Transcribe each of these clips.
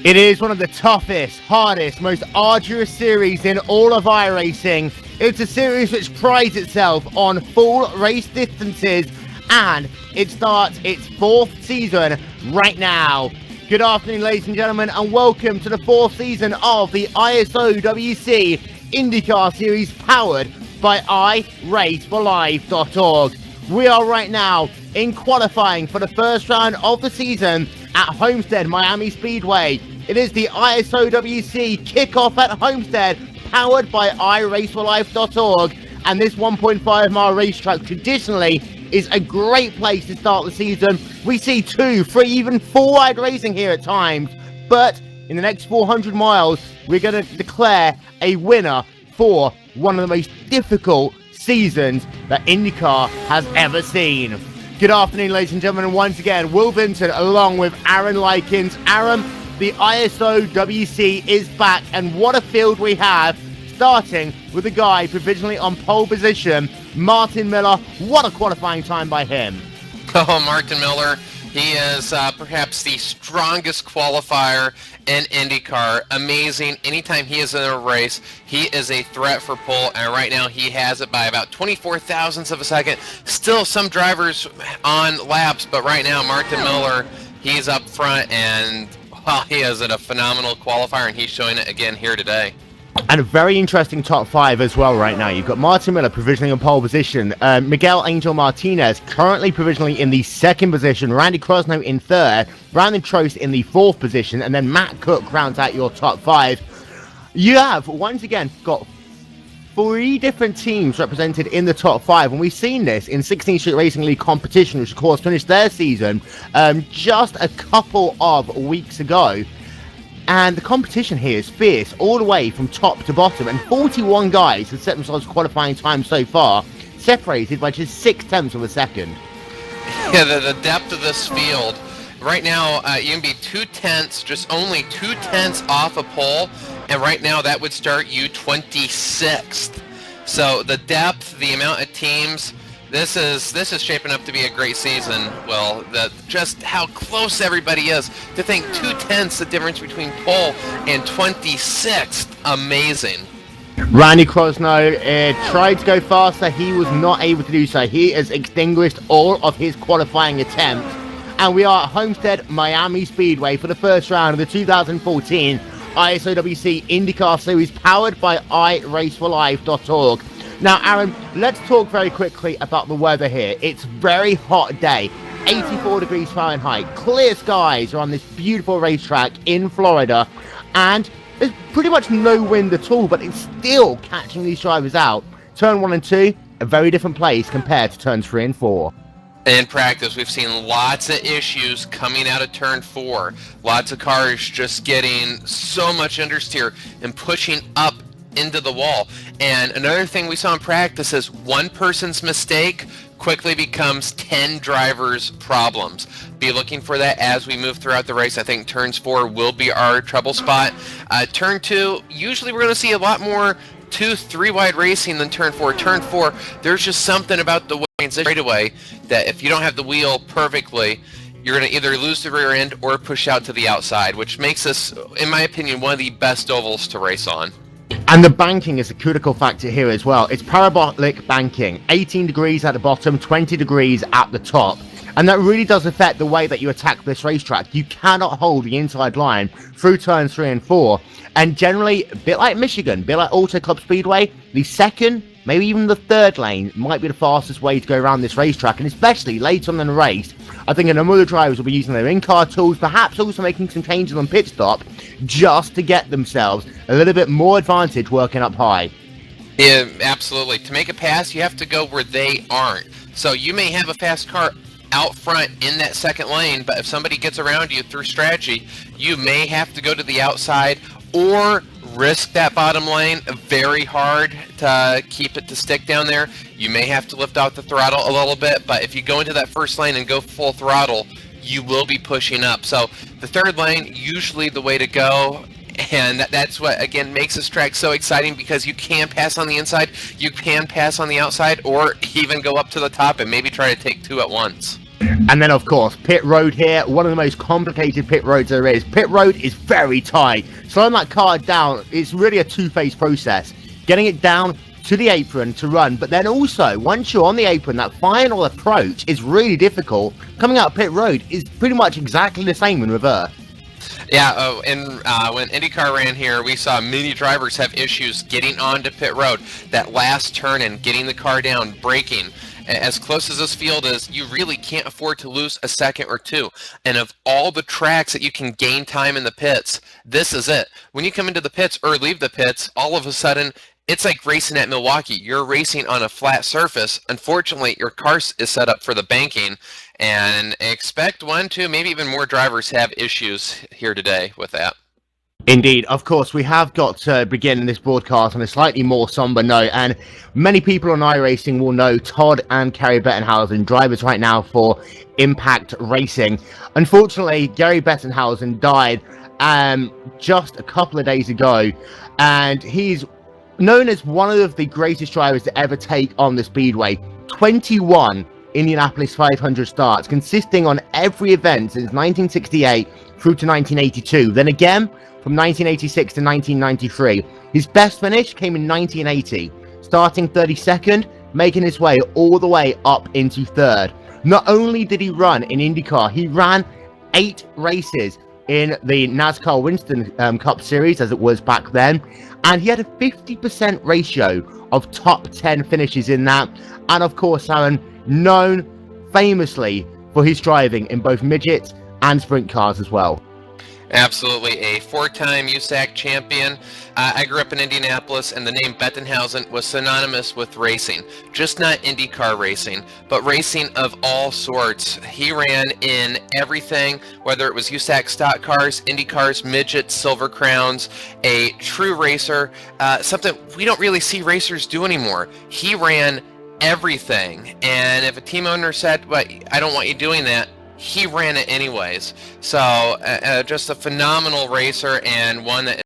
It is one of the toughest, hardest, most arduous series in all of iRacing. It's a series which prides itself on full race distances, and it starts its fourth season right now. Good afternoon, ladies and gentlemen, and welcome to the fourth season of the ISOWC IndyCar series powered by iRacing.org. We are right now in qualifying for the first round of the season at Homestead-Miami Speedway. It is the ISOWC kickoff at Homestead, powered by iRacing.org, and this 1.5 mile racetrack traditionally is a great place to start the season. We see 2, 3, even 4 wide racing here at times, but in the next 400 miles, we're going to declare a winner for one of the most difficult seasons that IndyCar has ever seen. Good afternoon, ladies and gentlemen, and once again, Will Vinton along with Aaron Likens. Aaron, the ISOWC is back, and what a field we have, starting with the guy provisionally on pole position, Martin Miller. What a qualifying time by him. Oh, Martin Miller, he is perhaps the strongest qualifier in IndyCar. Amazing. Anytime he is in a race, he is a threat for pole, and right now he has it by about 24 thousandths of a second. Still some drivers on laps, but right now Martin Miller, he's up front, and well, he is a phenomenal qualifier, and he's showing it again here today. And a very interesting top 5 as well right now. You've got Martin Miller provisionally on pole position, Miguel Angel Martinez currently provisionally in the 2nd position, Randy Crosno in 3rd, Brandon Trost in the 4th position, and then Matt Cook rounds out your top 5. You have, once again, got 3 different teams represented in the top 5, and we've seen this in 16th Street Racing League competition, which of course finished their season just a couple of weeks ago. And the competition here is fierce all the way from top to bottom, and 41 guys have set themselves qualifying time so far, separated by just 6/10 of a second. Yeah, the depth of this field. Right now, you can be 2/10, just only 2/10 off a pole, and right now that would start you 26th. So the depth, the amount of teams, this is shaping up to be a great season. Well, just how close everybody is. To think 2/10 the difference between pole and 26th, amazing. Randy Crosno tried to go faster. He was not able to do so. He has extinguished all of his qualifying attempts. And we are at Homestead-Miami Speedway for the first round of the 2014 ISOWC IndyCar Series powered by iRacing.org. Now, Aaron, let's talk very quickly about the weather here. It's a very hot day, 84 degrees Fahrenheit, clear skies are on this beautiful racetrack in Florida, and there's pretty much no wind at all, but it's still catching these drivers out. Turn 1 and 2, a very different place compared to turns 3 and 4. In practice, we've seen lots of issues coming out of turn 4. Lots of cars just getting so much understeer and pushing up into the wall. And another thing we saw in practice is one person's mistake quickly becomes 10 drivers' problems. Be looking for that as we move throughout the race. I think turns 4 will be our trouble spot. Turn 2, usually we're going to see a lot more 2-3 wide racing than turn 4. Turn 4, there's just something about the straightaway that if you don't have the wheel perfectly, you're going to either lose the rear end or push out to the outside, which makes this, in my opinion, one of the best ovals to race on. And the banking is a critical factor here as well. It's parabolic banking, 18 degrees at the bottom, 20 degrees at the top. And that really does affect the way that you attack this racetrack. You cannot hold the inside line through turns 3 and 4. And generally, a bit like Michigan, a bit like Auto Club Speedway, the 2nd, maybe even the 3rd lane might be the fastest way to go around this racetrack. And especially later on in the race, I think a number of the drivers will be using their in-car tools, perhaps also making some changes on pit stop, just to get themselves a little bit more advantage working up high. Yeah, absolutely. To make a pass, you have to go where they aren't. So you may have a fast car out front in that 2nd lane, but if somebody gets around you through strategy, you may have to go to the outside or risk that bottom lane very hard to keep it to stick down there. You may have to lift out the throttle a little bit, but if you go into that 1st lane and go full throttle, you will be pushing up. So the 3rd lane, usually the way to go, and that's what, again, makes this track so exciting, because you can pass on the inside, you can pass on the outside, or even go up to the top and maybe try to take 2 at once. And then, of course, pit road here, one of the most complicated pit roads there is. Pit road is very tight. Slowing that car down, it's really a two-phase process. Getting it down to the apron to run, but then also, once you're on the apron, that final approach is really difficult. Coming out pit road is pretty much exactly the same in reverse. Yeah, when IndyCar ran here, we saw many drivers have issues getting onto pit road. That last turn and getting the car down, braking. As close as this field is, you really can't afford to lose a second or two. And of all the tracks that you can gain time in the pits, this is it. When you come into the pits or leave the pits, all of a sudden, it's like racing at Milwaukee. You're racing on a flat surface. Unfortunately, your car is set up for the banking. And expect one, two, maybe even more drivers have issues here today with that. Indeed, of course, we have got to begin this broadcast on a slightly more somber note, and many people on iRacing will know Todd and Gary Bettenhausen, drivers right now for Impact Racing. Unfortunately, Gary Bettenhausen died just a couple of days ago, and he's known as one of the greatest drivers to ever take on the Speedway. 21 Indianapolis 500 starts, consisting on every event since 1968 through to 1982. Then again, from 1986 to 1993. His best finish came in 1980, starting 32nd, making his way all the way up into 3rd. Not only did he run in IndyCar, he ran 8 races in the NASCAR Winston Cup Series, as it was back then, and he had a 50% ratio of top 10 finishes in that, and of course, Aaron, known famously for his driving in both midget and sprint cars as well. Absolutely, a 4-time USAC champion. I grew up in Indianapolis, and the name Bettenhausen was synonymous with racing. Just not IndyCar racing, but racing of all sorts. He ran in everything, whether it was USAC stock cars, Indy cars, midgets, silver crowns, a true racer, something we don't really see racers do anymore. He ran everything, and if a team owner said, well, I don't want you doing that, he ran it anyways. So just a phenomenal racer, and one that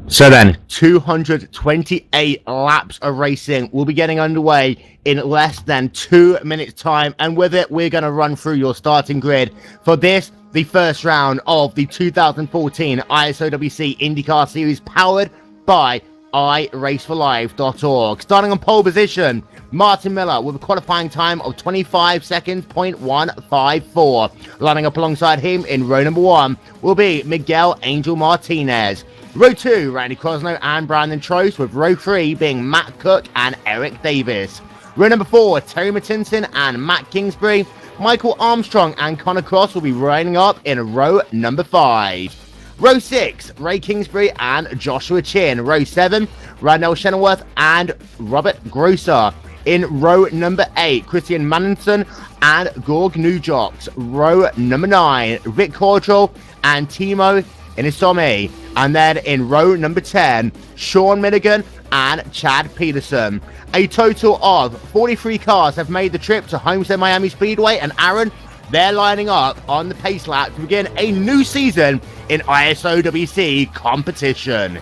So then, 228 laps of racing will be getting underway in less than 2 minutes time, and with it, we're going to run through your starting grid for this, the first round of the 2014 ISOWC IndyCar Series, powered by iRaceForLife.org. Starting on pole position, Martin Miller with a qualifying time of 25 seconds, .154. Lining up alongside him in row number 1 will be Miguel Angel Martinez. Row 2, Randy Crosno and Brandon Trost, with row 3 being Matt Cook and Eric Davis. Row number 4, Terry Mattinson and Matt Kingsbury. Michael Armstrong and Connor Cross will be riding up in row number 5. Row 6, Ray Kingsbury and Joshua Chin. Row 7, Radnell Shenelworth and Robert Grosser. In row number 8, Christian Manninson and Gorg Nujoks. Row number 9, Vic Cortrell and Timo Inisome. And then in row number 10, Sean Milligan and Chad Peterson. A total of 43 cars have made the trip to Homestead-Miami Speedway, and Aaron, they're lining up on the pace lap to begin a new season in ISOWC competition.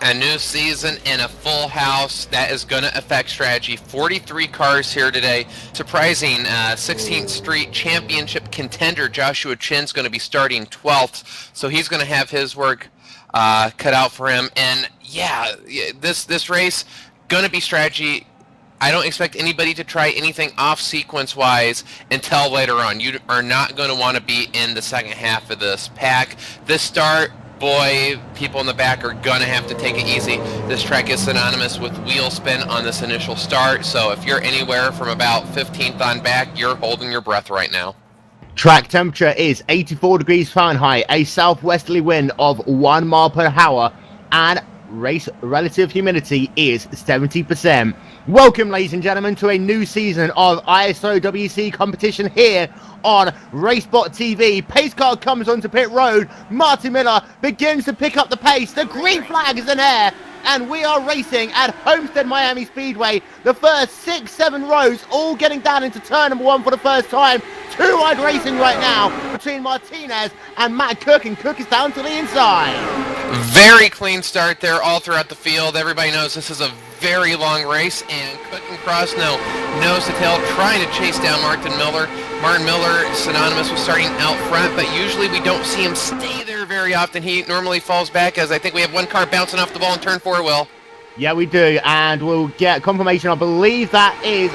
A new season and a full house that is going to affect strategy. 43 cars here today. Surprising 16th Street Championship contender Joshua Chin's going to be starting 12th, so he's going to have his work cut out for him. And yeah, this race going to be strategy. I don't expect anybody to try anything off sequence wise until later on. You are not going to want to be in the second half of this pack. This start, boy, people in the back are going to have to take it easy. This track is synonymous with wheel spin on this initial start, so if you're anywhere from about 15th on back, you're holding your breath right now. Track temperature is 84 degrees Fahrenheit, a southwesterly wind of 1 mile per hour, and race relative humidity is 70%. Welcome, ladies and gentlemen, to a new season of ISOWC competition here on RaceSpotTV. Pace car comes onto pit road. Martin Miller begins to pick up the pace. The green flag is in air, and we are racing at Homestead-Miami Speedway. The first 6-7 rows all getting down into turn number 1 for the first time. Two-wide racing right now between Martinez and Matt Cook, and Cook is down to the inside. Very clean start there all throughout the field. Everybody knows this is a very long race, and Cook and Crosno nose to tail trying to chase down Martin Miller. Martin Miller synonymous with starting out front, but usually we don't see him stay there very often. He normally falls back, as I think we have one car bouncing off the ball in turn 4, Will. Yeah, we do, and we'll get confirmation. I believe that is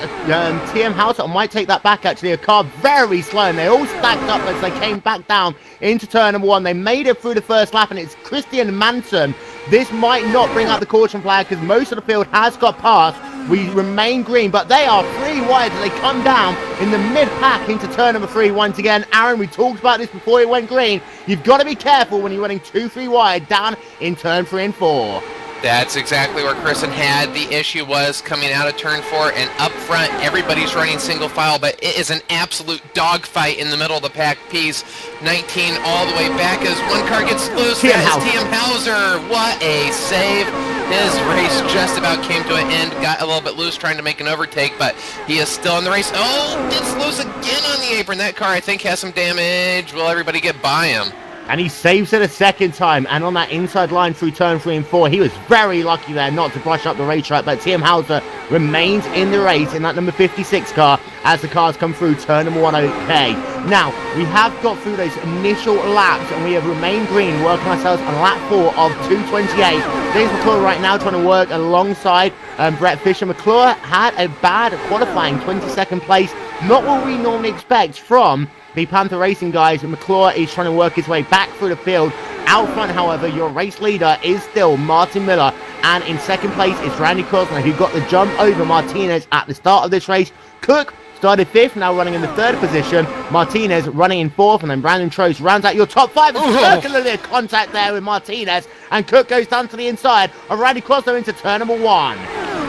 TM House. I might take that back, actually. A car very slow, and they all stacked up as they came back down into turn number 1. They made it through the first lap, and it's Christian Manson. This might not bring out the caution flag because most of the field has got past. We remain green, but they are 3 wide as they come down in the mid-pack into turn number 3 once again. Aaron, we talked about this before it went green. You've got to be careful when you're running 2-3 wide down in turn 3 and 4. That's exactly where Kristen had the issue was coming out of turn 4, and up front everybody's running single file, but it is an absolute dogfight in the middle of the pack piece. 19 all the way back as one car gets loose. That is TM Hauser. What a save. His race just about came to an end, got a little bit loose trying to make an overtake, but he is still in the race. Oh, it's loose again on the apron. That car I think has some damage. Will everybody get by him? And he saves it a second time, and on that inside line through turn 3 and 4, he was very lucky there not to brush up the racetrack, but TM Hauser remains in the race in that number 56 car as the cars come through turn number 1 okay. Now, we have got through those initial laps, and we have remained green, working ourselves on lap 4 of 2:28. James McClure right now trying to work alongside Brett Fisher. McClure had a bad qualifying 22nd place, not what we normally expect from the Panther Racing guys. McClure is trying to work his way back through the field. Out front, however, your race leader is still Martin Miller, and in second place is Randy Crosno, who got the jump over Martinez at the start of this race. Cook started 5th, now running in the 3rd position. Martinez running in 4th, and then Brandon Trost rounds out your top 5. Circular contact there with Martinez, and Cook goes down to the inside of Randy Crosno into turn number 1.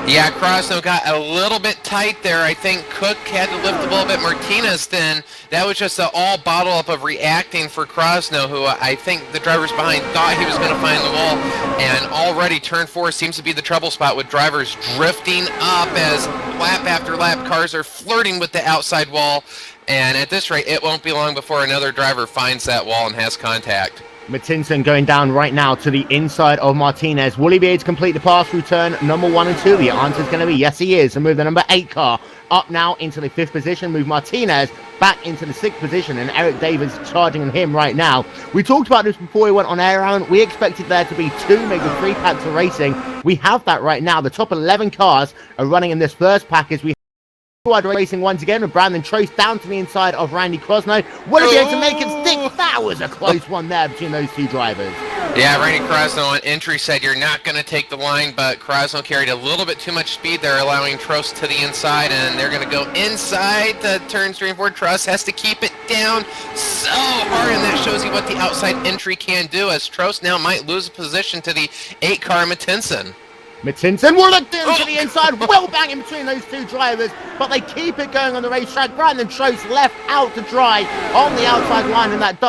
Yeah, Crosno got a little bit tight there. I think Cook had to lift a little bit. Martinez then, that was just an all bottle up of reacting for Crosno, who I think the drivers behind thought he was going to find the wall. And already turn 4 seems to be the trouble spot with drivers drifting up as lap after lap cars are flirting with the outside wall. And at this rate, it won't be long before another driver finds that wall and has contact. Matinson going down right now to the inside of Martinez. Will he be able to complete the pass through turn number 1 and 2? The answer is going to be yes, he is. And move the number 8 car up now into the 5th position. Move Martinez back into the 6th position. And Eric Davis charging on him right now. We talked about this before we went on air, Aaron. We expected there to be 2, maybe 3 packs of racing. We have that right now. The top 11 cars are running in this first pack as we wide racing once again with Brandon Trost down to the inside of Randy Crosno. Will he be able to make it stick? That was a close one there between those 2 drivers. Yeah, Randy Crosno on entry said you're not going to take the line, but Crosno carried a little bit too much speed there, allowing Trost to the inside, and they're going to go inside the turns 3 and 4. Trost has to keep it down so hard, and that shows you what the outside entry can do, as Trost now might lose a position to the 8 car Matinson. Matinson will look down to the inside, well banging between those 2 drivers, but they keep it going on the racetrack. Brandon Trost left out to dry on the outside line in that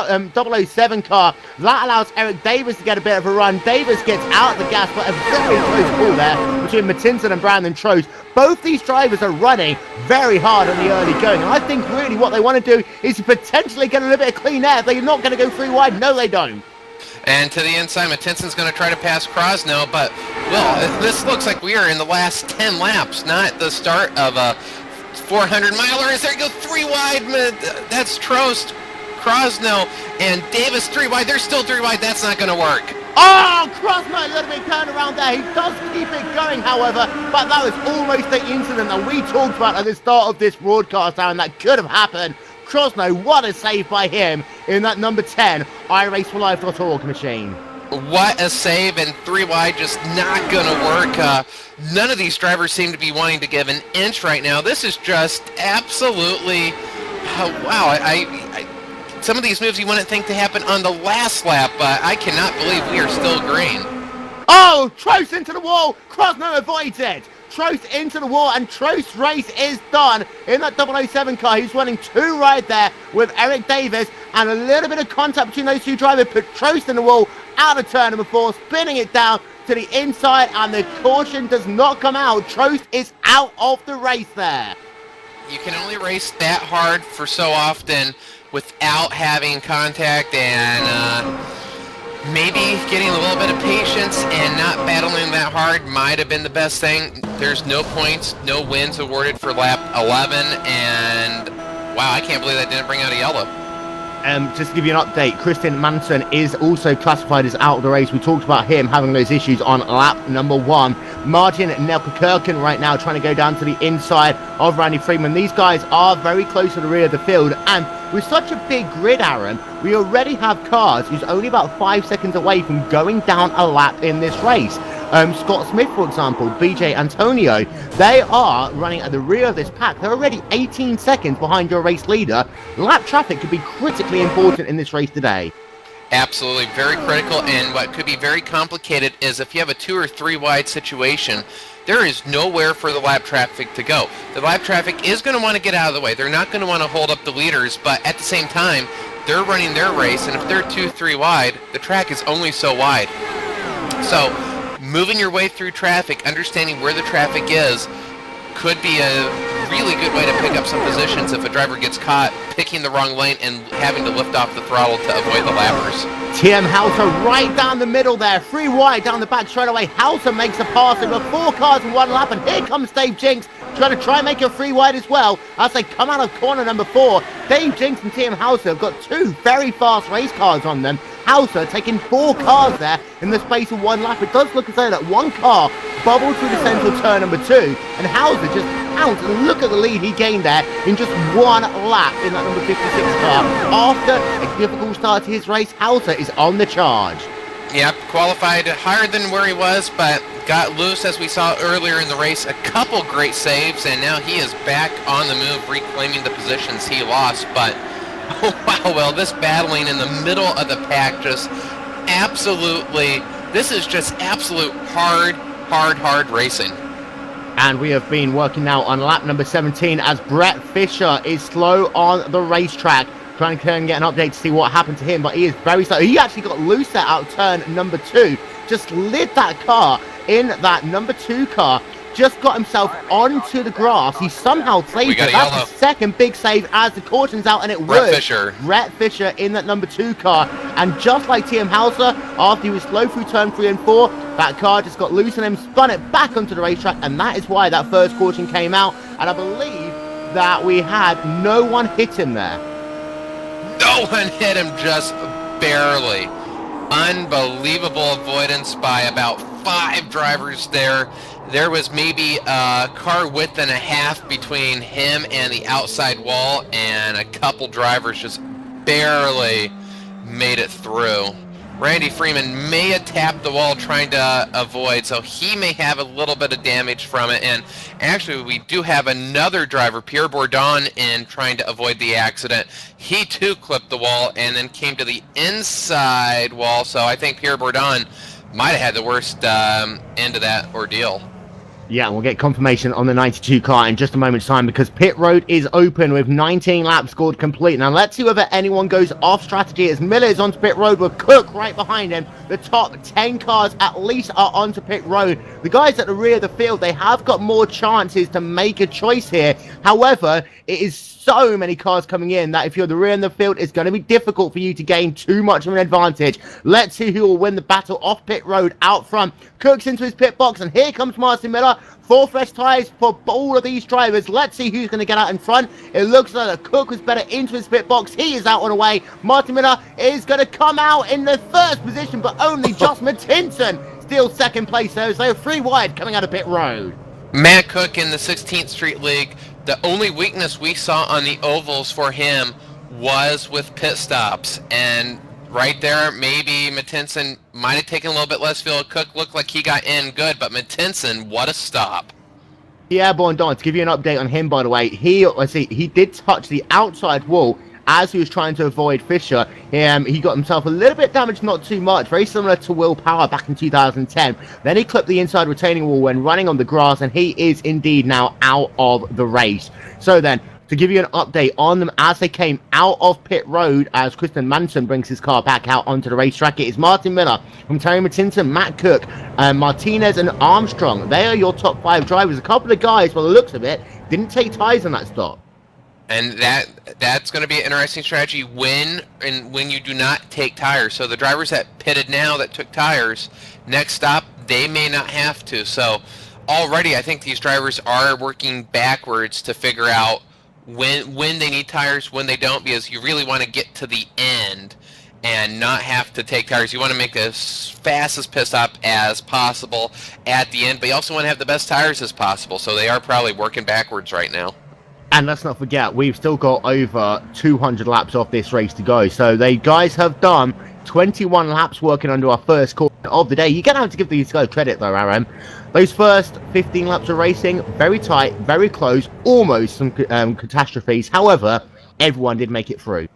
007 car. That allows Eric Davis to get a bit of a run. Davis gets out of the gas, but a very close call there between Matinson and Brandon Trost. Both these drivers are running very hard on the early going, and I think really what they want to do is potentially get a little bit of clean air. They're not going to go 3 wide. No, they don't. And to the inside, Matinson's going to try to pass Crosno, but, well, this looks like we are in the last 10 laps, not the start of a 400-miler. There you go, 3 wide. That's Trost, Crosno, and Davis 3 wide. They're still 3 wide. That's not going to work. Oh, Crosno, a little bit turned around there. He does keep it going, however, but that was almost the incident that we talked about at the start of this broadcast, and that could have happened. Crosno, what a save by him in that number 10 iRacingforLife.org machine. What a save, and 3 wide just not going to work. None of these drivers seem to be wanting to give an inch right now. This is just absolutely, wow. Some of these moves you wouldn't think to happen on the last lap, but I cannot believe we are still green. Oh, Trost into the wall. Krosno avoids it. Trost into the wall, and Trost's race is done in that 007 car. He's running 2 right there with Eric Davis, and a little bit of contact between those 2 drivers put Trost in the wall out of turn number 4, spinning it down to the inside, and the caution does not come out. Trost is out of the race there. You can only race that hard for so often without having contact, and maybe getting a little bit of patience and not battling that hard might have been the best thing. There's no points, no wins awarded for lap 11, and wow, I can't believe that didn't bring out a yellow. Just to give you an update, Christian Manson is also classified as out of the race. We talked about him having those issues on lap number 1. Martin Nelkirkin right now trying to go down to the inside of Randy Freeman. These guys are very close to the rear of the field, and with such a big grid, Aaron, we already have cars who's only about 5 seconds away from going down a lap in this race. Scott Smith, for example, BJ Antonio, they are running at the rear of this pack. They're already 18 seconds behind your race leader. Lap traffic could be critically important in this race today. Absolutely, very critical, and what could be very complicated is if you have a 2 or 3 wide situation, there is nowhere for the lap traffic to go. The lap traffic is going to want to get out of the way. They're not going to want to hold up the leaders, but at the same time, they're running their race, and if they're 2, 3 wide, the track is only so wide. So, moving your way through traffic, understanding where the traffic is, could be a really good way to pick up some positions if a driver gets caught picking the wrong lane and having to lift off the throttle to avoid the lappers. TM Hauser right down the middle there, 3 wide down the back straight away. Hauser makes a pass over 4 cars in 1 lap, and here comes Dave Jinks trying to try and make a 3 wide as well as they come out of corner number 4. Dave Jinks and TM Hauser have got 2 very fast race cars on them. Hauser taking 4 cars there in the space of 1 lap. It does look as though that 1 car bubbled through the central turn number 2, and Hauser just pounced, and look at the lead he gained there in just 1 lap in that number 56 car. After a difficult start to his race, Hauser is on the charge. Yep, qualified higher than where he was, but got loose as we saw earlier in the race. A couple great saves, and now he is back on the move, reclaiming the positions he lost. But oh wow, well, this battling in the middle of the pack just absolutely, this is just absolute hard racing. And we have been working now on lap number 17 as Brett Fisher is slow on the racetrack. Trying to get an update to see what happened to him, but he is very slow. He actually got loose there out of turn number 2. Just lit that car in that number 2 car. Just got himself onto the grass. He somehow saved it. That's the second big save as the caution's out, and it was Brett Fisher in that number 2 car. And just like TM Hauser, after he was slow through turn 3 and 4, that car just got loose and him spun it back onto the racetrack, and that is why that first caution came out. And I believe that we had no one hit him there. No one hit him, just barely. Unbelievable avoidance by about 5 drivers there. There was maybe a car width and a half between him and the outside wall, and a couple drivers just barely made it through. Randy Freeman may have tapped the wall trying to avoid, so he may have a little bit of damage from it. And actually, we do have another driver, Pierre Bourdon, in trying to avoid the accident. He too clipped the wall and then came to the inside wall, so I think Pierre Bourdon might have had the worst end of that ordeal. Yeah, we'll get confirmation on the 92 car in just a moment's time, because pit road is open with 19 laps scored complete. Now let's see whether anyone goes off strategy, as Miller is onto pit road with Cook right behind him. The top 10 cars at least are onto pit road. The guys at the rear of the field, they have got more chances to make a choice here. However, it is so many cars coming in that if you're the rear in the field, it's going to be difficult for you to gain too much of an advantage. Let's see who will win the battle off pit road out front. Cook's into his pit box, and here comes Martin Miller. 4 fresh tyres for all of these drivers. Let's see who's going to get out in front. It looks like Cook was better into his pit box. He is out on the way. Martin Miller is going to come out in the first position, but only Josh Matinson steals second place there. So 3 wide coming out of pit road. Matt Cook in the 16th Street League, the only weakness we saw on the ovals for him was with pit stops. And right there, maybe Matinson might have taken a little bit less fuel. Cook looked like he got in good, but Matinson, what a stop. Yeah, Bourdon, to give you an update on him, by the way, he did touch the outside wall as he was trying to avoid Fisher, he got himself a little bit damaged, not too much, very similar to Will Power back in 2010. Then he clipped the inside retaining wall when running on the grass, and he is indeed now out of the race. So then, to give you an update on them as they came out of pit road, as Kristen Manson brings his car back out onto the racetrack, it is Martin Miller from Terry Mattinson, Matt Cook, Martinez and Armstrong. They are your top 5 drivers. A couple of guys, by the looks of it, didn't take tires on that stop. And that's going to be an interesting strategy when you do not take tires. So the drivers that pitted now that took tires, next stop, they may not have to. So already I think these drivers are working backwards to figure out when they need tires, when they don't, because you really want to get to the end and not have to take tires. You want to make as fastest pit stop as possible at the end, but you also want to have the best tires as possible. So they are probably working backwards right now. And let's not forget, we've still got over 200 laps off this race to go. So they guys have done 21 laps working under our first quarter of the day. You're going to have to give these guys credit though, Aaron. Those first 15 laps of racing, very tight, very close, almost some catastrophes. However, everyone did make it through.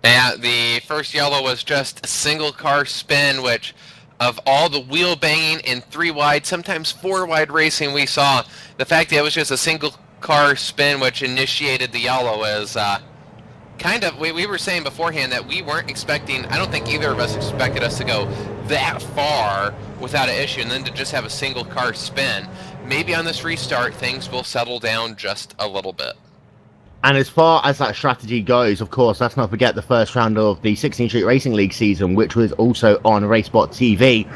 Yeah, the first yellow was just a single car spin, which of all the wheel banging in 3 wide, sometimes 4 wide racing we saw, the fact that it was just a single car spin which initiated the yellow is kind of, we were saying beforehand that we weren't expecting, I don't think either of us expected us to go that far without an issue, and then to just have a single car spin. Maybe on this restart things will settle down just a little bit. And as far as that strategy goes, of course, let's not forget the first round of the 16th Street Racing League season, which was also on RaceSpotTV.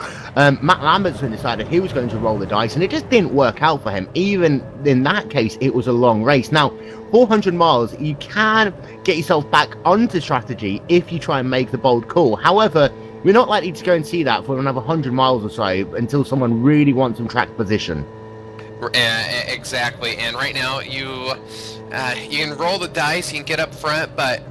Matt Lambertson decided he was going to roll the dice, and it just didn't work out for him. Even in that case, it was a long race. Now, 400 miles, you can get yourself back onto strategy if you try and make the bold call. However, we're not likely to go and see that for another 100 miles or so until someone really wants some track position. Exactly, and right now you can roll the dice, you can get up front, but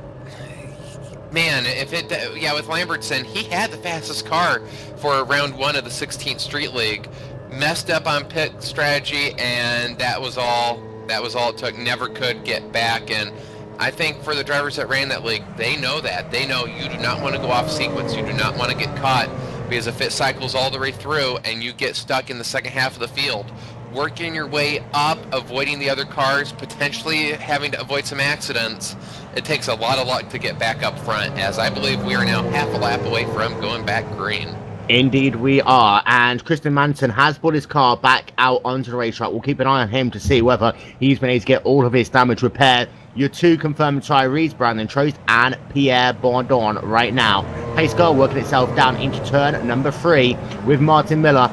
man, with Lambertson, he had the fastest car for round 1 of the 16th Street League, messed up on pit strategy, and that was all it took. Never could get back. And I think for the drivers that ran that league, they know that. They know you do not want to go off sequence. You do not want to get caught, because if it cycles all the way through and you get stuck in the second half of the field, working your way up, avoiding the other cars, potentially having to avoid some accidents, it takes a lot of luck to get back up front, as I believe we are now half a lap away from going back green. Indeed we are, and Kristen Manson has put his car back out onto the racetrack. We'll keep an eye on him to see whether he's been able to get all of his damage repaired. Your 2 confirmed retirees, Brandon Trost and Pierre Bourdon, right now. Pace car working itself down into turn number 3 with Martin Miller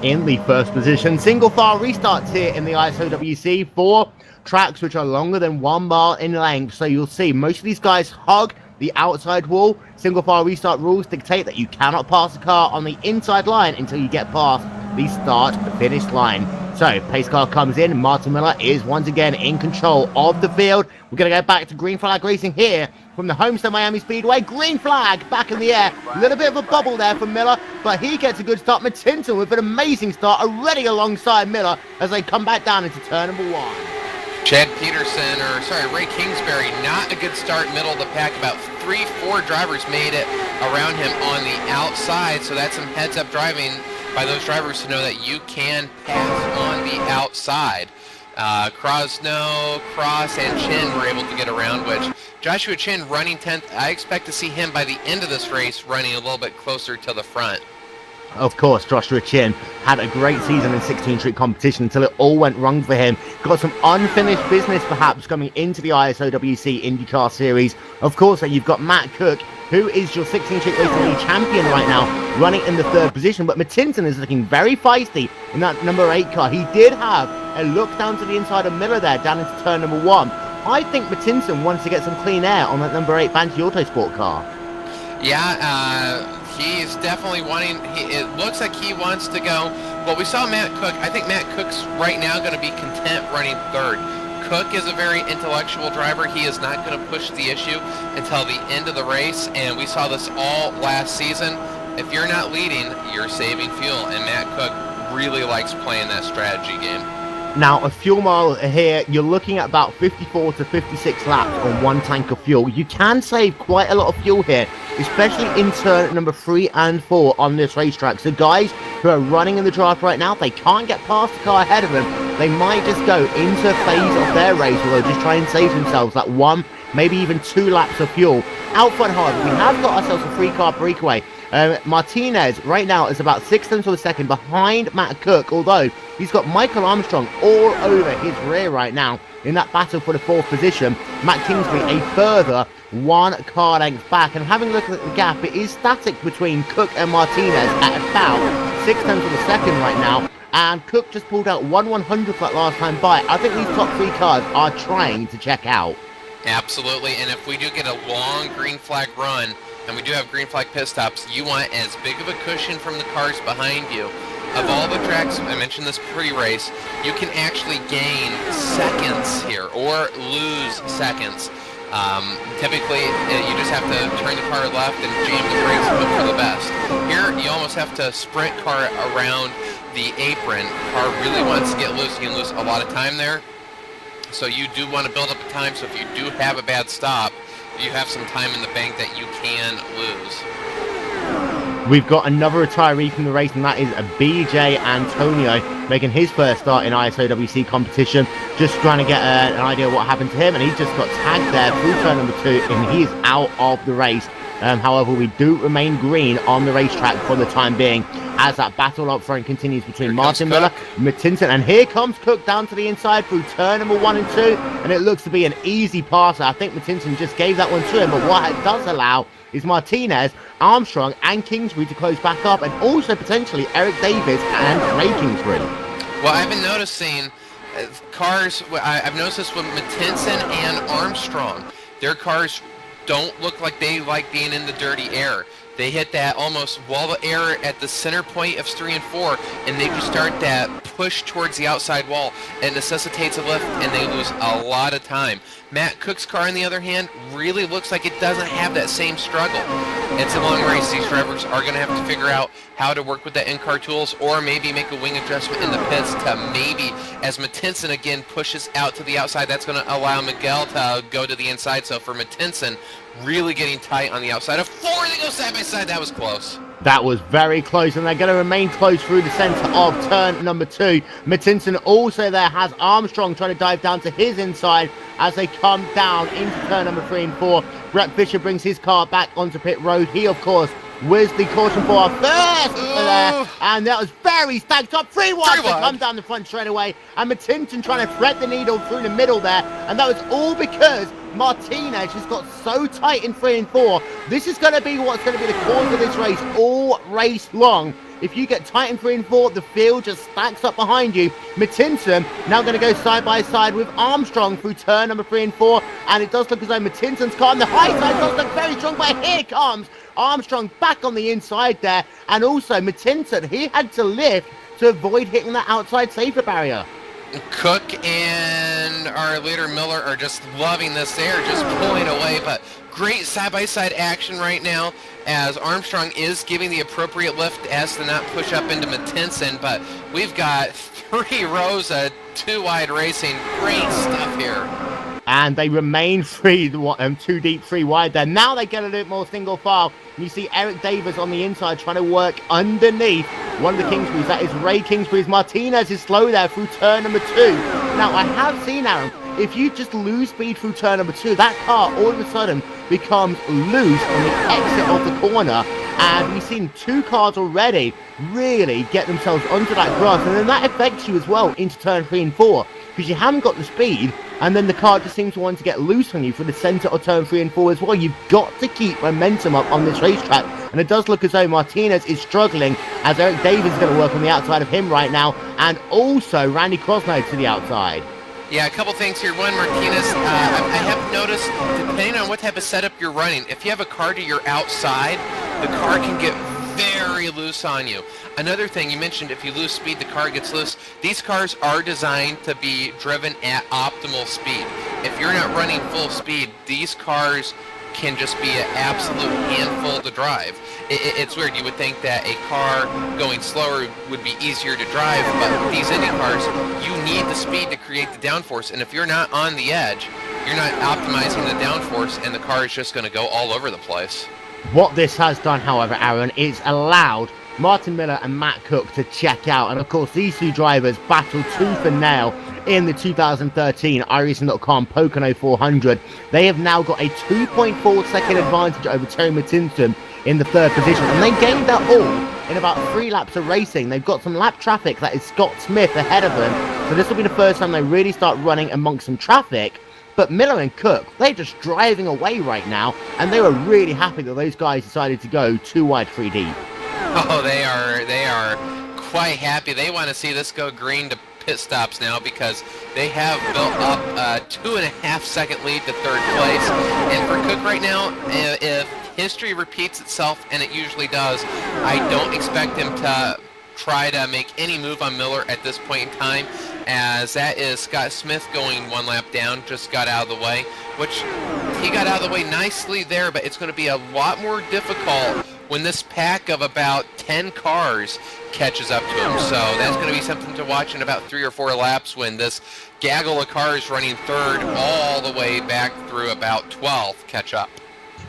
in the first position. Single file restarts here in the ISOWC for tracks which are longer than 1 mile in length. So you'll see most of these guys hug the outside wall. Single file restart rules dictate that you cannot pass a car on the inside line until you get past the start-finish line. So, pace car comes in. Martin Miller is once again in control of the field. We're going to go back to green flag racing here from the Homestead-Miami Speedway. Green flag back in the air. A little bit of a bubble there for Miller, but he gets a good start. Mattinson with an amazing start, already alongside Miller as they come back down into turn number 1. Ray Kingsbury, not a good start, middle of the pack. About 3-4 drivers made it around him on the outside, so that's some heads-up driving by those drivers to know that you can pass on the outside. Crosno, Cross, and Chin were able to get around, which Joshua Chin running 10th. I expect to see him by the end of this race running a little bit closer to the front. Of course, Joshua Chin had a great season in 16th Street competition until it all went wrong for him. Got some unfinished business perhaps coming into the ISOWC IndyCar Series. Of course, you've got Matt Cook, who is your 16th Street Racing League champion right now, running in the 3rd position. But Mattinson is looking very feisty in that number 8 car. He did have a look down to the inside of Miller there, down into turn number 1. I think Mattinson wants to get some clean air on that number 8 Banshee Autosport car. Yeah, he's definitely wanting, it looks like he wants to go. Well, we saw Matt Cook. I think Matt Cook's right now going to be content running 3rd. Cook is a very intellectual driver. He is not going to push the issue until the end of the race, and we saw this all last season. If you're not leading, you're saving fuel, and Matt Cook really likes playing that strategy game. Now, a fuel mile here, you're looking at about 54 to 56 laps on one tank of fuel. You can save quite a lot of fuel here, especially in turn number 3 and 4 on this racetrack. So guys who are running in the draft right now, they can't get past the car ahead of them. They might just go into a phase of their race where they'll just try and save themselves that 1, maybe even 2 laps of fuel. Out front, however, we have got ourselves a 3-car breakaway. Martinez right now is about 6 tenths of a second behind Matt Cook, although he's got Michael Armstrong all over his rear right now in that battle for the 4th position. Matt Kingsbury a further 1 car length back, and having a look at the gap, it is static between Cook and Martinez at about 6 tenths of a second right now, and Cook just pulled out 1/100th that last time by. I think these top 3 cars are trying to check out. Absolutely, and if we do get a long green flag run, and we do have green flag pit stops, you want as big of a cushion from the cars behind you. Of all the tracks, I mentioned this pre-race, you can actually gain seconds here, or lose seconds. Typically, you just have to turn the car left and jam the brakes and hope for the best. Here, you almost have to sprint car around the apron. Car really wants to get loose. You can lose a lot of time there. So you do want to build up a time, so if you do have a bad stop, you have some time in the bank that you can lose. We've got another retiree from the race, and that is a BJ Antonio making his first start in ISOWC competition. Just trying to get an idea of what happened to him, and he's just got tagged there through turn number 2, and he is out of the race. However, we do remain green on the racetrack for the time being as that battle up front continues between Martin Miller, Mattinson, and here comes Cook down to the inside through turn number 1 and 2, and it looks to be an easy passer. I think Mattinson just gave that one to him, but what it does allow is Martinez, Armstrong, and Kingsbury to close back up, and also potentially Eric Davis and Ray Kingsbury. Well, I've been noticing cars, I've noticed this with Mattinson and Armstrong. Their cars don't look like they like being in the dirty air. They hit that almost wall of air at the center point of 3 and 4, and they just start that push towards the outside wall. It necessitates a lift, and they lose a lot of time. Matt Cook's car, on the other hand, really looks like it doesn't have that same struggle. It's a long race. These drivers are going to have to figure out how to work with the in-car tools, or maybe make a wing adjustment in the pits to maybe, as Mattinson again pushes out to the outside, that's going to allow Miguel to go to the inside. So for Mattinson, really getting tight on the outside of 4, they go side by side. That was close. That was very close, and they're going to remain close through the centre of turn number 2. Mattinson also there has Armstrong trying to dive down to his inside as they come down into turn number 3 and 4. Brett Fisher brings his car back onto pit road. He, of course, was the caution for our first there, and that was very stacked up. 3 wide to come down the front straight away, and Mattinson trying to thread the needle through the middle there, and that was all because Martinez just got so tight in 3 and 4. This is going to be what's going to be the cause of this race all race long. If you get tight in 3 and 4, the field just stacks up behind you. Mattinson now going to go side by side with Armstrong through turn number 3 and 4, and it does look as though Mattinson's car on the high side does look very strong, but here comes Armstrong back on the inside there, and also Mattinson, he had to lift to avoid hitting that outside safety barrier. Cook and our leader Miller are just loving this. They're just pulling away, but great side-by-side action right now as Armstrong is giving the appropriate lift as to not push up into Mattinson, but we've got 3 rows of 2 wide racing. Great stuff here. And they remain 2 deep, 3 wide there. Now they get a little more single file. You see Eric Davis on the inside trying to work underneath one of the Kingsburys. That is Ray Kingsbury's. Martinez is slow there through turn number 2. Now, I have seen, Aaron, if you just lose speed through turn number 2, that car all of a sudden becomes loose on the exit of the corner. And we've seen 2 cars already really get themselves onto that grass. And then that affects you as well into turn 3 and 4. Because you haven't got the speed, and then the car just seems to want to get loose on you for the centre of turn 3 and 4 as well. You've got to keep momentum up on this racetrack, and it does look as though Martinez is struggling, as Eric Davis is going to work on the outside of him right now, and also Randy Crosno to the outside. Yeah, a couple things here. One, Martinez, I have noticed, depending on what type of setup you're running, if you have a car to your outside, the car can get very loose on you. Another thing, you mentioned if you lose speed, the car gets loose. These cars are designed to be driven at optimal speed. If you're not running full speed, these cars can just be an absolute handful to drive. It's weird. You would think that a car going slower would be easier to drive, but with these Indy cars, you need the speed to create the downforce, and if you're not on the edge, you're not optimizing the downforce, and the car is just going to go all over the place. What this has done, however, Aaron, is allowed Martin Miller and Matt Cook to check out, and of course these two drivers battled tooth and nail in the 2013 iRacing.com Pocono 400. They have now got a 2.4 second advantage over Terry Mattinson in the third position, and they gained that all in about 3 laps of racing. They've got some lap traffic, that is Scott Smith ahead of them, so this will be the first time they really start running amongst some traffic. But Miller and Cook, they're just driving away right now, and they were really happy that those guys decided to go 2 wide 3 deep. Oh, they are quite happy. They want to see this go green to pit stops now, because they have built up a 2.5 second lead to third place. And for Cook right now, if history repeats itself, and it usually does, I don't expect him to try to make any move on Miller at this point in time, as that is Scott Smith going 1 lap down, just got out of the way, which he got out of the way nicely there, but it's going to be a lot more difficult when this pack of about 10 cars catches up to him. So that's going to be something to watch in about 3 or 4 laps, when this gaggle of cars running third all the way back through about 12th catch up.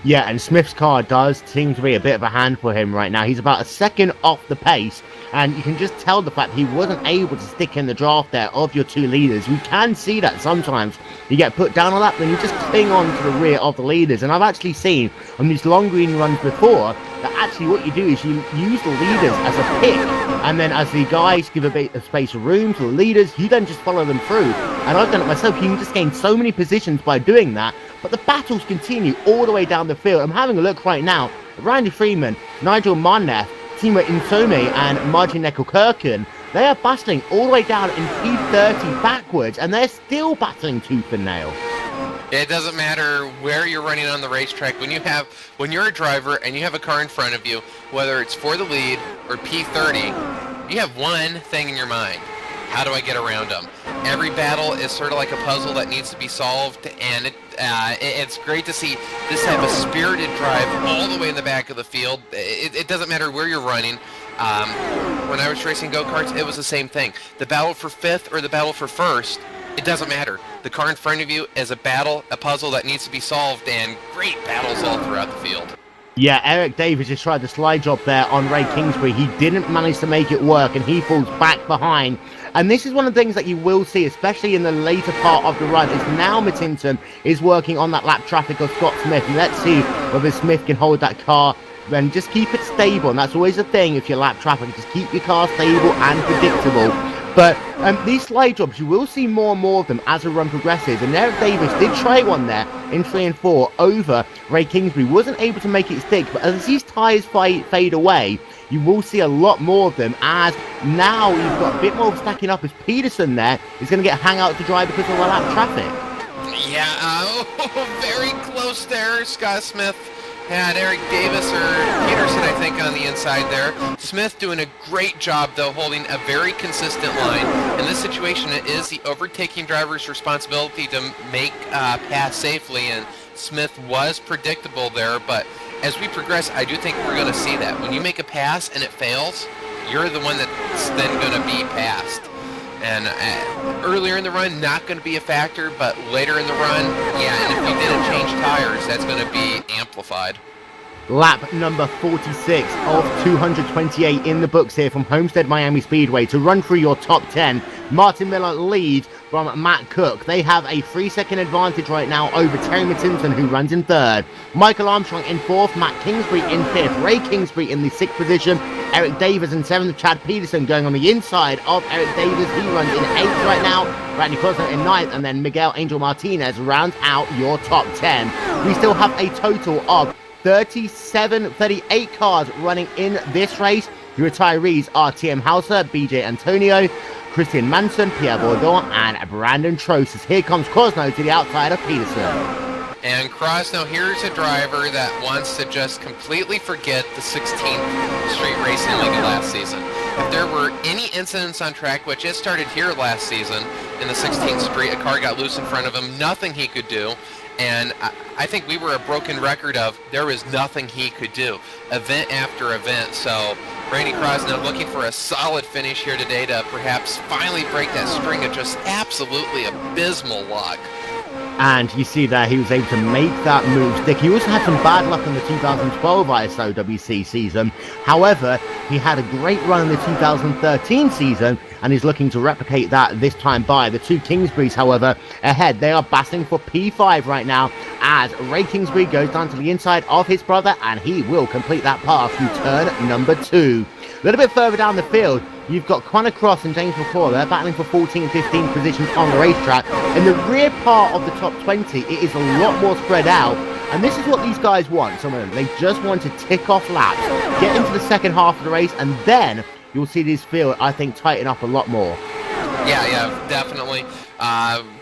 Yeah, and Smith's car does seem to be a bit of a hand for him right now. He's about a second off the pace, and you can just tell the fact he wasn't able to stick in the draft there of your 2 leaders. You can see that sometimes you get put down a lap, then you just cling on to the rear of the leaders. And I've actually seen on these long green runs before that actually what you do is you use the leaders as a pick, and then as the guys give a bit of space of room to the leaders, you then just follow them through. And I've done it myself. You can just gain so many positions by doing that. But the battles continue all the way down the field. I'm having a look right now. Randy Freeman, Nigel Marneff, Timo Insomi, and Martin Neckel-Kirken, they are battling all the way down in P30 backwards, and they're still battling tooth and nail. It doesn't matter where you're running on the racetrack. When you're a driver and you have a car in front of you, whether it's for the lead or P30, you have one thing in your mind: how do I get around them? Every battle is sort of like a puzzle that needs to be solved, and it's great to see this type of spirited drive all the way in the back of the field. It doesn't matter where you're running. When I was racing go-karts, it was the same thing. The battle for 5th or the battle for 1st, it doesn't matter. The car in front of you is a puzzle that needs to be solved, and great battles all throughout the field. Yeah, Eric Davis just tried the slide job there on Ray Kingsbury. He didn't manage to make it work, and he falls back behind. And this is one of the things that you will see, especially in the later part of the run, is now Mattinson is working on that lap traffic of Scott Smith. And let's see whether Smith can hold that car and just keep it stable. And that's always the thing if you're lap traffic, just keep your car stable and predictable. But these slide jobs, you will see more and more of them as the run progresses. And Eric Davis did try one there in 3 and 4 over Ray Kingsbury. Wasn't able to make it stick, but as these tyres fade away, you will see a lot more of them, as now you've got a bit more of stacking up, as Peterson there is going to get hung out to dry because of the lap traffic. Yeah, very close there. Scott Smith had Eric Davis or Peterson, I think, on the inside there. Smith doing a great job, though, holding a very consistent line. In this situation, it is the overtaking driver's responsibility to make pass safely, and Smith was predictable there, but as we progress, I do think we're going to see that. When you make a pass and it fails, you're the one that's then going to be passed. And earlier in the run, not going to be a factor, but later in the run, yeah, and if you didn't change tires, that's going to be amplified. Lap number 46 of 228 in the books here from Homestead-Miami Speedway to run through your top 10. Martin Miller leads from Matt Cook. They have a 3-second advantage right now over Terry Mattinson, who runs in 3rd. Michael Armstrong in 4th, Matt Kingsbury in 5th, Ray Kingsbury in the 6th position, Eric Davis in 7th, Chad Peterson going on the inside of Eric Davis. He runs in 8th right now, Randy Cosner in 9th, and then Miguel Angel Martinez rounds out your top 10. We still have a total of 38 cars running in this race. The retirees are TM Hauser, BJ Antonio, Christian Manson, Pierre Bourdon, and Brandon Troses. Here comes Cosno to the outside of Peterson. And Cross, now here's a driver that wants to just completely forget the 16th Street Racing League of last season. If there were any incidents on track, which it started here last season in the 16th Street, a car got loose in front of him, nothing he could do. And I think we were a broken record of there was nothing he could do, event after event. So Randy Krosnow looking for a solid finish here today to perhaps finally break that string of just absolutely abysmal luck. And you see that he was able to make that move stick. He also had some bad luck in the 2012 ISOWC season. However, he had a great run in the 2013 season, and he's looking to replicate that this time by. The two Kingsburys, however, ahead. They are battling for P5 right now as Ray Kingsbury goes down to the inside of his brother, and he will complete that pass through turn number 2. A little bit further down the field, you've got Connor Cross and James McCall. They're battling for 14 15 positions on the racetrack. In the rear part of the top 20, it is a lot more spread out. And this is what these guys want. Some of them, they just want to tick off laps, get into the second half of the race, and then you'll see this field, I think, tighten up a lot more. Yeah, definitely.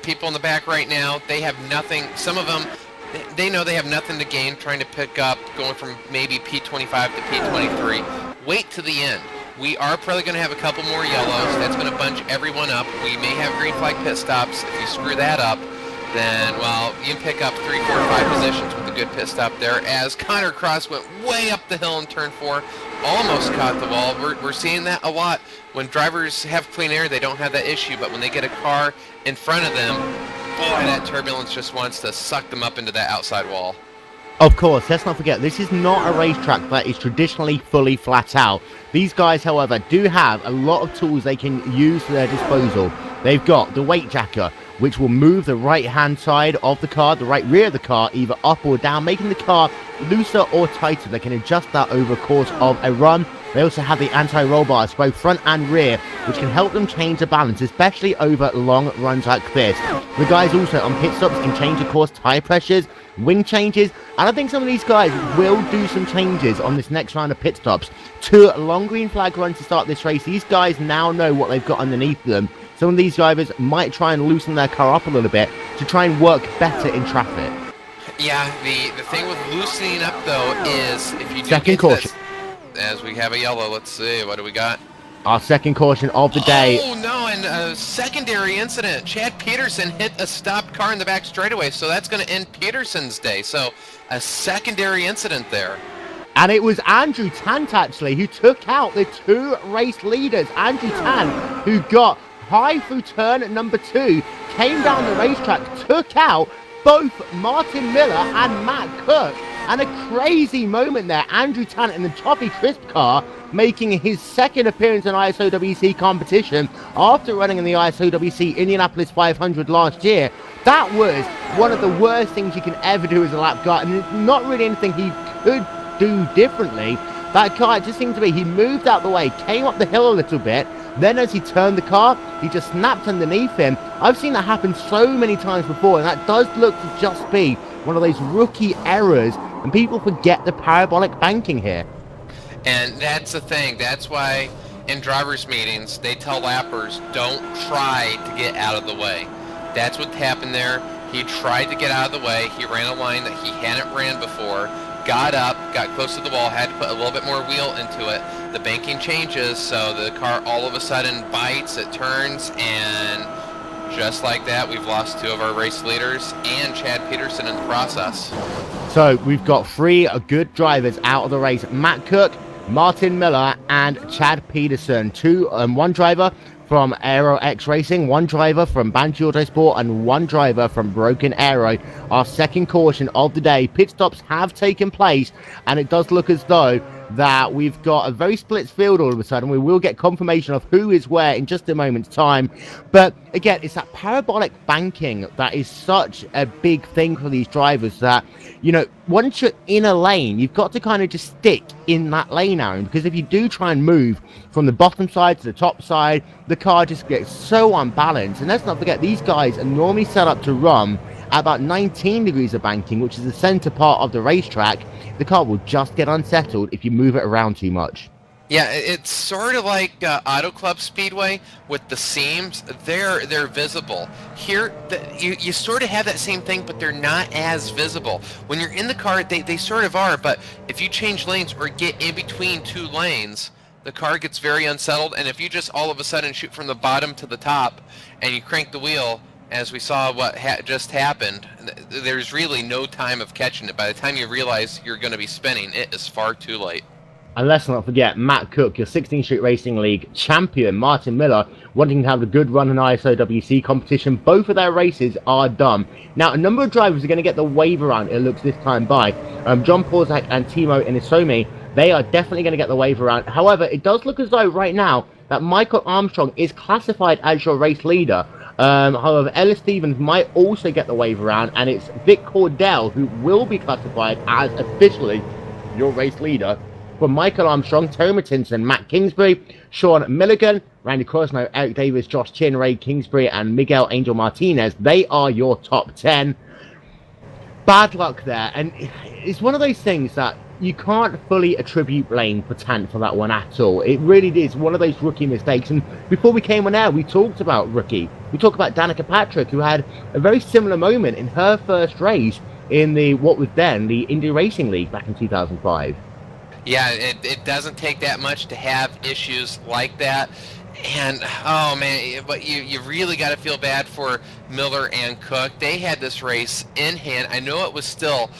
People in the back right now, they have nothing. Some of them, they know they have nothing to gain trying to pick up going from maybe P25 to P23. Wait to the end. We are probably going to have a couple more yellows. That's going to bunch everyone up. We may have green flag pit stops. If you screw that up, then, well, you can pick up 3, 4, 5 positions with a good pit stop there. As Connor Cross went way up the hill in turn 4, almost caught the wall. We're seeing that a lot. When drivers have clean air, they don't have that issue. But when they get a car in front of them, boy, that turbulence just wants to suck them up into that outside wall. Of course, let's not forget, this is not a racetrack that is traditionally fully flat out. These guys, however, do have a lot of tools they can use to their disposal. They've got the weight jacker, which will move the right-hand side of the car, the right rear of the car, either up or down, making the car looser or tighter. They can adjust that over the course of a run. They also have the anti-roll bars, both front and rear, which can help them change the balance, especially over long runs like this. The guys also on pit stops can change, of course, tire pressures, wing changes, and I think some of these guys will do some changes on this next round of pit stops. 2 long green flag runs to start this race. These guys now know what they've got underneath them. Some of these drivers might try and loosen their car up a little bit to try and work better in traffic. Yeah, the thing with loosening up, though, is if you do second caution. As we have a yellow, let's see, what do we got? Our second caution of the day. Oh, no, and a secondary incident. Chad Peterson hit a stopped car in the back straightaway, so that's going to end Peterson's day. So a secondary incident there. And it was Andrew Tant, actually, who took out the 2 race leaders. Andrew Tant, who got high through turn number 2, came down the racetrack, took out both Martin Miller and Matt Cook. And a crazy moment there. Andrew Tant in the Toffee Crisp car, making his second appearance in ISOWC competition after running in the ISOWC Indianapolis 500 last year. That was one of the worst things you can ever do as a lap guy, and not really anything he could do differently. That car, it just seemed to be, he moved out the way, came up the hill a little bit, then as he turned the car, he just snapped underneath him. I've seen that happen so many times before, and that does look to just be one of those rookie errors, and people forget the parabolic banking here. And that's the thing. That's why in drivers' meetings, they tell lappers, don't try to get out of the way. That's what happened there. He tried to get out of the way. He ran a line that he hadn't ran before, got up, got close to the wall, had to put a little bit more wheel into it. The banking changes, so the car all of a sudden bites, it turns, and just like that, we've lost 2 of our race leaders and Chad Peterson in the process. So we've got 3 good drivers out of the race. Matt Cook, Martin Miller, and Chad Peterson. 1 driver from Aero X Racing, 1 driver from Banshee Autosport, and 1 driver from Broken Arrow. Our second caution of the day. Pit stops have taken place, and it does look as though that we've got a very split field all of a sudden. We will get confirmation of who is where in just a moment's time. But again, it's that parabolic banking that is such a big thing for these drivers that, you know, once you're in a lane, you've got to kind of just stick in that lane, Aaron, because if you do try and move from the bottom side to the top side, the car just gets so unbalanced. And let's not forget, these guys are normally set up to run at about 19 degrees of banking, which is the center part of the racetrack. The car will just get unsettled if you move it around too much. Yeah, it's sort of like Auto Club Speedway with the seams. They're visible. Here, you sort of have that same thing, but they're not as visible. When you're in the car, they sort of are, but if you change lanes or get in between two lanes, the car gets very unsettled, and if you just all of a sudden shoot from the bottom to the top and you crank the wheel, as we saw what just happened, there's really no time of catching it. By the time you realize you're going to be spinning, it is far too late. And let's not forget Matt Cook, your 16th Street Racing League champion, Martin Miller, wanting to have a good run in ISOWC competition. Both of their races are done. Now, a number of drivers are going to get the wave around, it looks this time by. John Porzak and Timo Inisomi, they are definitely going to get the wave around. However, it does look as though right now that Michael Armstrong is classified as your race leader. However, Ellis Stevens might also get the wave around, and it's Vic Cordell who will be classified as officially your race leader. For Michael Armstrong, Terry Mattinson, Matt Kingsbury, Sean Milligan, Randy Crosno, Eric Davis, Josh Chin, Ray Kingsbury, and Miguel Angel Martinez. They are your top 10. Bad luck there. And it's one of those things that you can't fully attribute blame for Tant for that one at all. It really is one of those rookie mistakes. And before we came on air, we talked about rookie. We talked about Danica Patrick, who had a very similar moment in her first race in what was then the Indy Racing League back in 2005. Yeah, it doesn't take that much to have issues like that. And, oh man, but you really got to feel bad for Miller and Cook. They had this race in hand. I know it was still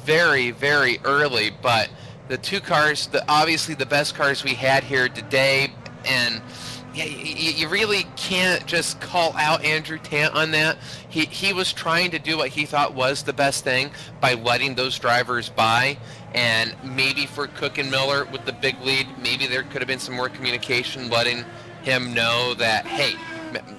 very, very early, but the two cars, obviously the best cars we had here today, and yeah, you really can't just call out Andrew Tant on that. He was trying to do what he thought was the best thing by letting those drivers by. And maybe for Cook and Miller with the big lead, maybe there could have been some more communication letting him know that, hey,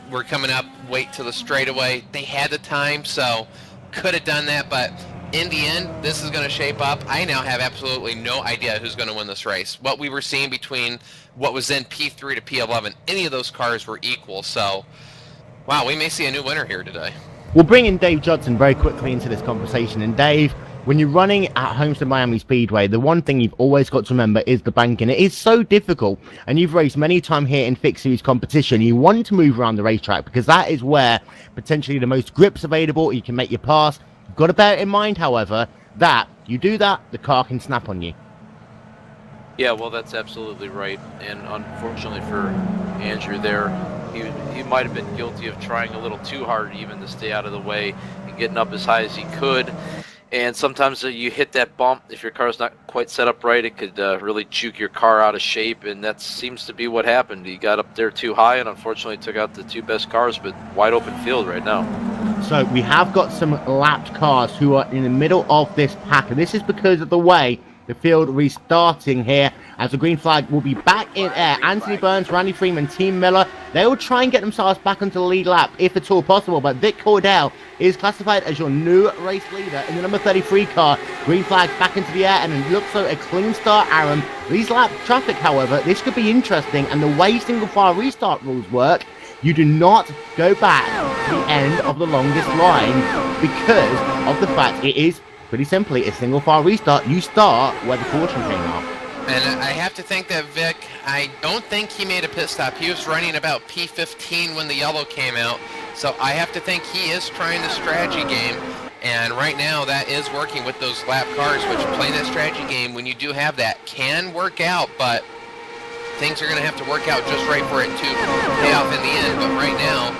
we're coming up, wait till the straightaway. They had the time, so could have done that. But in the end, this is going to shape up. I now have absolutely no idea who's going to win this race. What we were seeing between what was in P3 to P11, any of those cars were equal. So, wow, we may see a new winner here today. We'll bring in Dave Judson very quickly into this conversation. And Dave, when you're running at Homestead-Miami Speedway, the one thing you've always got to remember is the banking. It is so difficult, and you've raced many times here in fixed series competition. You want to move around the racetrack because that is where potentially the most grip's available. You can make your pass. You've got to bear it in mind, however, that you do that, the car can snap on you. Yeah, well, that's absolutely right. And unfortunately for Andrew there, he might have been guilty of trying a little too hard even to stay out of the way and getting up as high as he could. And sometimes you hit that bump, if your car's not quite set up right, it could really juke your car out of shape, and that seems to be what happened. He got up there too high and unfortunately took out the two best cars, but wide open field right now. So we have got some lapped cars who are in the middle of this pack, and this is because of the way the field restarting here, as the green flag will be back in air. Anthony Burns, Randy Freeman, Team Miller, they will try and get themselves back onto the lead lap if at all possible, but Vic Cordell is classified as your new race leader in the number 33 car. Green flag back into the air, and it looks like a clean start, Aaron. These lap traffic, however, this could be interesting, and the way single file restart rules work, you do not go back to the end of the longest line because of the fact it is pretty simply a single file restart. You start where the caution came off. And I have to think that Vic, I don't think he made a pit stop. He was running about P15 when the yellow came out. So I have to think he is trying the strategy game. And right now that is working with those lap cars, which playing that strategy game when you do have that can work out, but things are going to have to work out just right for it to pay off in the end. But right now,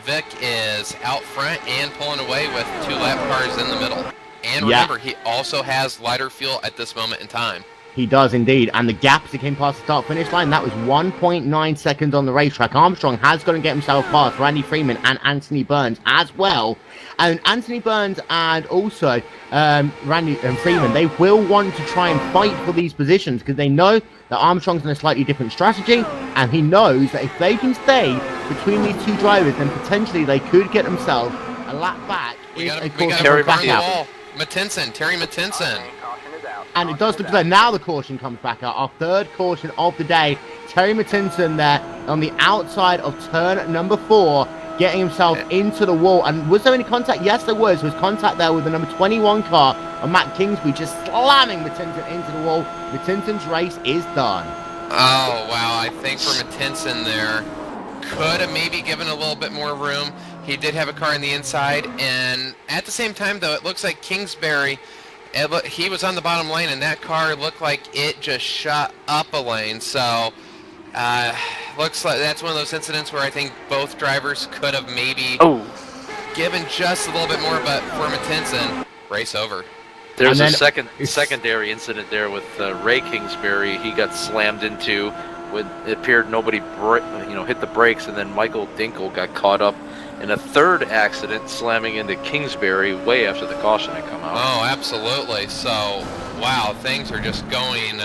Vic is out front and pulling away with two lap cars in the middle. And remember, he also has lighter fuel at this moment in time. He does indeed, and the gap as he came past the start-finish line, that was 1.9 seconds on the racetrack. Armstrong has got to get himself past Randy Freeman and Anthony Burns as well. And Anthony Burns and also Randy and Freeman, they will want to try and fight for these positions because they know that Armstrong's in a slightly different strategy, and he knows that if they can stay between these two drivers, then potentially they could get themselves a lap back. We got to back out. Terry Mattinson. And it does look like now the caution comes back out. Our third caution of the day. Terry Mattinson there on the outside of turn number 4, getting himself into the wall. And was there any contact? Yes, there was. There was contact there with the number 21 car of Matt Kingsbury, just slamming Mattinson into the wall. Mattinson's race is done. Oh, wow. I think for Mattinson there, could have maybe given a little bit more room. He did have a car on the inside, and at the same time, though, it looks like Kingsbury, he was on the bottom lane, and that car looked like it just shot up a lane. So, looks like that's one of those incidents where I think both drivers could have maybe given just a little bit more, but for Mattinson, race over. There's a secondary incident there with Ray Kingsbury. He got slammed into when it appeared nobody hit the brakes, and then Michael Dinkel got caught up in a third accident, slamming into Kingsbury way after the caution had come out. Oh, absolutely. So, wow, things are just going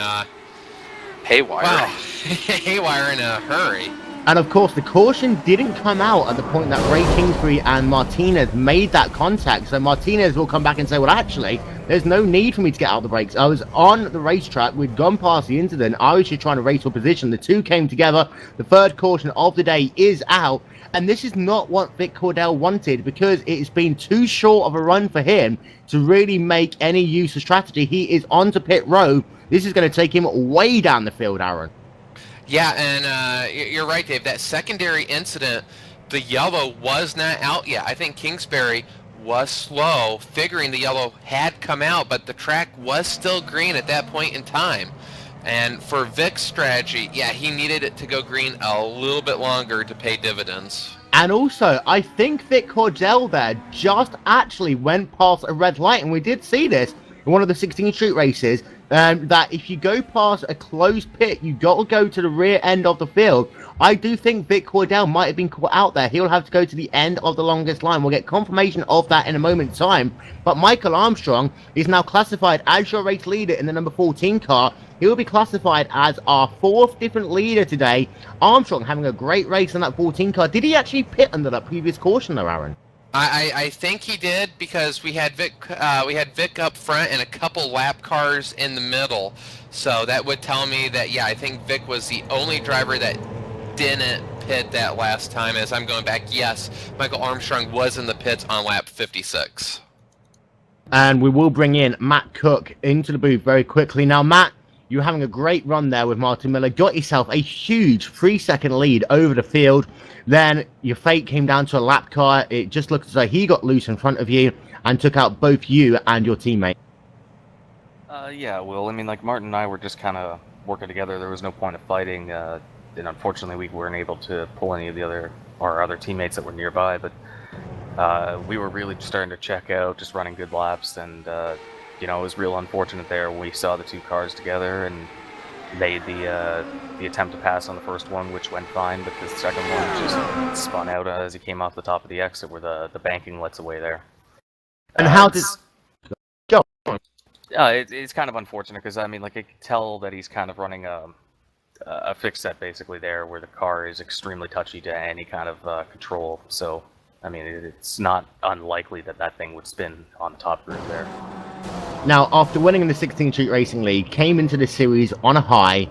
haywire. Wow, haywire in a hurry. And of course, the caution didn't come out at the point that Ray Kingsbury and Martinez made that contact. So Martinez will come back and say, well, actually, there's no need for me to get out of the brakes. I was on the racetrack. We'd gone past the incident. I was just trying to race for position. The two came together. The third caution of the day is out. And this is not what Vic Cordell wanted, because it's been too short of a run for him to really make any use of strategy. He is onto pit road. This is going to take him way down the field, Aaron. Yeah, and you're right, Dave. That secondary incident, the yellow was not out yet. I think Kingsbury was slow, figuring the yellow had come out, but the track was still green at that point in time. And for Vic's strategy, yeah, he needed it to go green a little bit longer to pay dividends. And also, I think Vic Cordell there just actually went past a red light, and we did see this in one of the 16th Street races, that if you go past a closed pit, you got to go to the rear end of the field. I do think Vic Cordell might have been caught out there. He'll have to go to the end of the longest line. We'll get confirmation of that in a moment's time. But Michael Armstrong is now classified as your race leader in the number 14 car. He will be classified as our fourth different leader today. Armstrong having a great race in that 14 car. Did he actually pit under that previous caution though, Aaron? I think he did, because we had Vic up front and a couple lap cars in the middle. So that would tell me that, yeah, I think Vic was the only driver that didn't pit that last time. As I'm going back, yes, Michael Armstrong was in the pits on lap 56. And we will bring in Matt Cook into the booth very quickly. Now, Matt, you're having a great run there with Martin Miller. Got yourself a huge 3-second lead over the field. Then your fate came down to a lap car. It just looked as though he got loose in front of you and took out both you and your teammate. Yeah, well, I mean, like, Martin and I were just kind of working together. There was no point of fighting. And unfortunately, we weren't able to pull any of our other teammates that were nearby. But we were really just starting to check out, just running good laps. And, it was real unfortunate there when we saw the two cars together and made the attempt to pass on the first one, which went fine, but the second one just spun out as he came off the top of the exit where the banking lets away there. And how did... Go on. It's kind of unfortunate because, I mean, like, I could tell that he's kind of running a fixed set basically there, where the car is extremely touchy to any kind of control. So, I mean, it's not unlikely that that thing would spin on the top group there. Now, after winning in the 16th Street Racing League, came into the series on a high.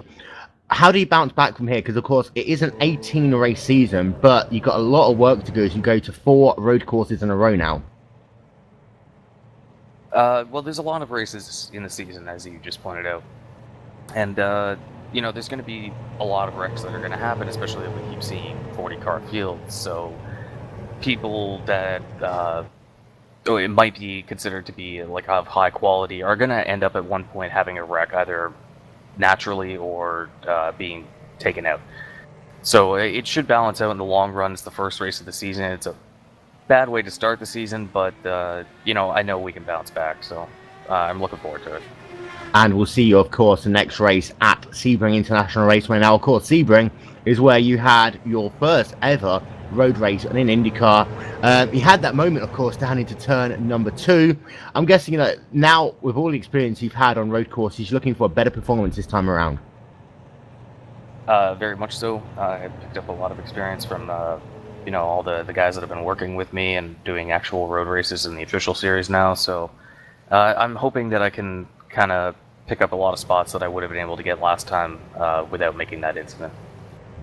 How do you bounce back from here? Because, of course, it is an 18-race season, but you've got a lot of work to do as you go to 4 road courses in a row now. Well, there's a lot of races in the season, as you just pointed out. And, there's going to be a lot of wrecks that are going to happen, especially if we keep seeing 40-car fields. So people that it might be considered to be like of high quality are going to end up at one point having a wreck, either naturally or being taken out. So it should balance out in the long run. It's the first race of the season. It's a bad way to start the season, but I know we can bounce back, so I'm looking forward to it. And we'll see you, of course, the next race at Sebring International Raceway. Now, of course, Sebring is where you had your first ever road race in an IndyCar. You had that moment, of course, down into turn number 2. I'm guessing that now, with all the experience you've had on road courses, you're looking for a better performance this time around. Very much so. I picked up a lot of experience from all the guys that have been working with me and doing actual road races in the official series now. So I'm hoping that I can kind of pick up a lot of spots that I would have been able to get last time without making that incident.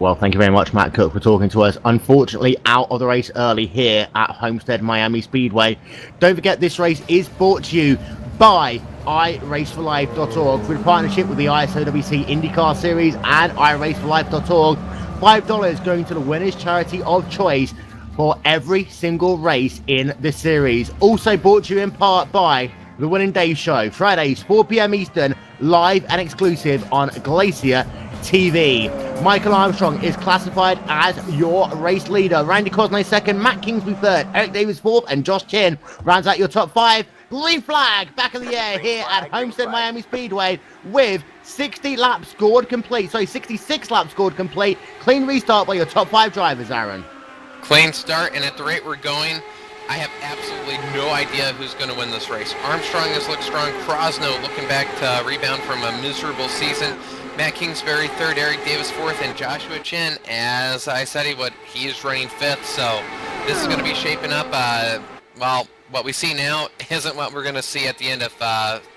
Well, thank you very much, Matt Cook, for talking to us. Unfortunately, out of the race early here at Homestead-Miami Speedway. Don't forget, this race is brought to you by iRaceForLife.org with a partnership with the ISOWC IndyCar Series and iRaceForLife.org. $5 going to the winner's charity of choice for every single race in the series. Also brought to you in part by The Winning Day Show, Fridays, 4 p.m. Eastern, live and exclusive on Glacier TV. Michael Armstrong is classified as your race leader. Randy Cosnay second, Matt Kingsbury third, Eric Davis fourth, and Josh Chin rounds out your top 5. Green flag back in the air here at Homestead-Miami Speedway with 60 laps scored complete. Sorry, 66 laps scored complete. Clean restart by your top 5 drivers, Aaron. Clean start, and at the rate we're going, I have absolutely no idea who's going to win this race. Armstrong has looked strong. Krosno looking back to rebound from a miserable season. Matt Kingsbury third, Eric Davis fourth, and Joshua Chin, as I said he's running fifth. So this is going to be shaping up. Well, what we see now isn't what we're going to see at the end of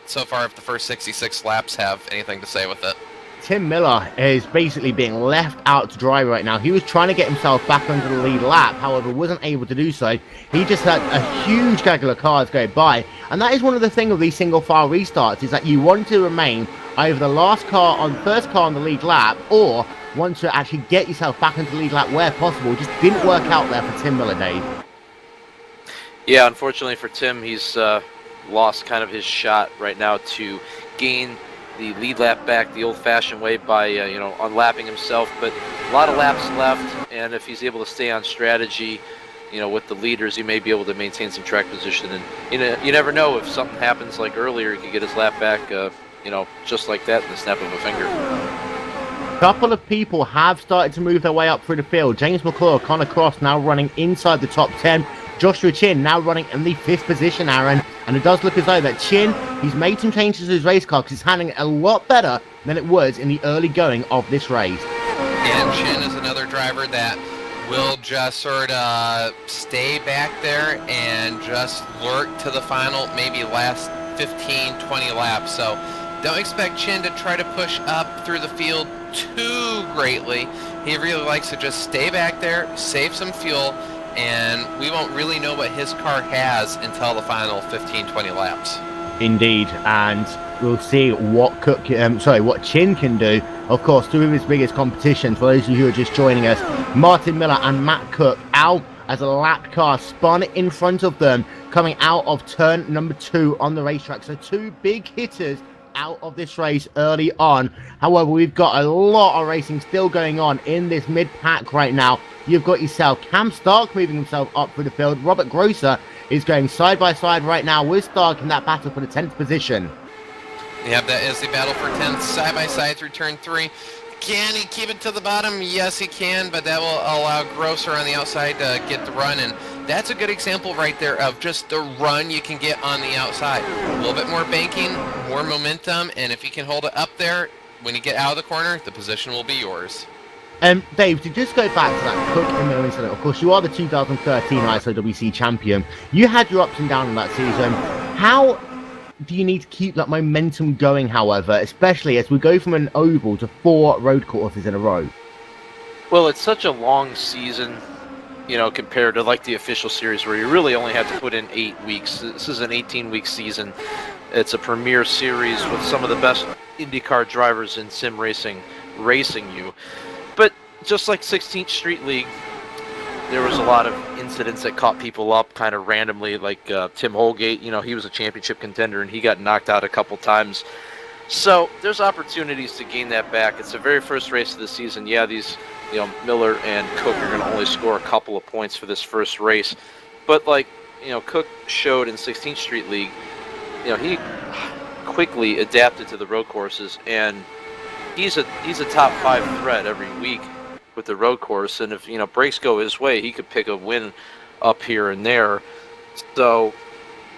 so far if the first 66 laps have anything to say with it. Tim Miller is basically being left out to dry right now. He was trying to get himself back under the lead lap, however, wasn't able to do so. He just had a huge gaggle of cars go by, and that is one of the things of these single file restarts, is that you want to remain either the first car on the lead lap, or want to actually get yourself back into the lead lap where possible. It just didn't work out there for Tim Miller, Dave. Yeah, unfortunately for Tim, he's lost kind of his shot right now to gain the lead lap back the old-fashioned way by unlapping himself, but a lot of laps left, and if he's able to stay on strategy with the leaders, he may be able to maintain some track position. And you never know, if something happens like earlier, he could get his lap back just like that in the snap of a finger. A couple of people have started to move their way up through the field. James McClure, Connor Cross now running inside the top 10. Joshua Chin now running in the 5th position, Aaron. And it does look as though that Chin, he's made some changes to his race car because he's handling it a lot better than it was in the early going of this race. And Chin is another driver that will just sort of stay back there and just lurk to the final, maybe last 15, 20 laps. So don't expect Chin to try to push up through the field too greatly. He really likes to just stay back there, save some fuel, and we won't really know what his car has until the final 15, 20 laps. Indeed, and we'll see what what Chin can do. Of course, two of his biggest competitions, for those of you who are just joining us, Martin Miller and Matt Cook, out as a lap car spun in front of them, coming out of turn number 2 on the racetrack. So two big hitters out of this race early on. However, we've got a lot of racing still going on in this mid-pack right now. You've got yourself Cam Stark moving himself up through the field. Robert Grosser is going side by side right now with Stark in that battle for the 10th position. Yep, that is the battle for 10th, side by side through turn 3. Can he keep it to the bottom? Yes, he can, but that will allow Grosser on the outside to get the run, and that's a good example right there of just the run you can get on the outside. A little bit more banking, more momentum, and if you can hold it up there, when you get out of the corner, the position will be yours. Dave, to just go back to that Cook and Miller incident, of course, you are the 2013 ISOWC champion. You had your ups and downs in that season. How do you need to keep that momentum going, however, especially as we go from an oval to 4 road courses in a row? Well, it's such a long season, compared to like the official series where you really only have to put in 8 weeks. This is an 18-week season. It's a premier series with some of the best IndyCar drivers in sim racing racing you. But just like 16th Street League, there was a lot of incidents that caught people up kind of randomly, like Tim Holgate. He was a championship contender and he got knocked out a couple times. So there's opportunities to gain that back. It's the very first race of the season. Yeah, these Miller and Cook are going to only score a couple of points for this first race. But Cook showed in 16th Street League, he quickly adapted to the road courses, and he's a top 5 threat every week with the road course, and if breaks go his way, he could pick a win up here and there. So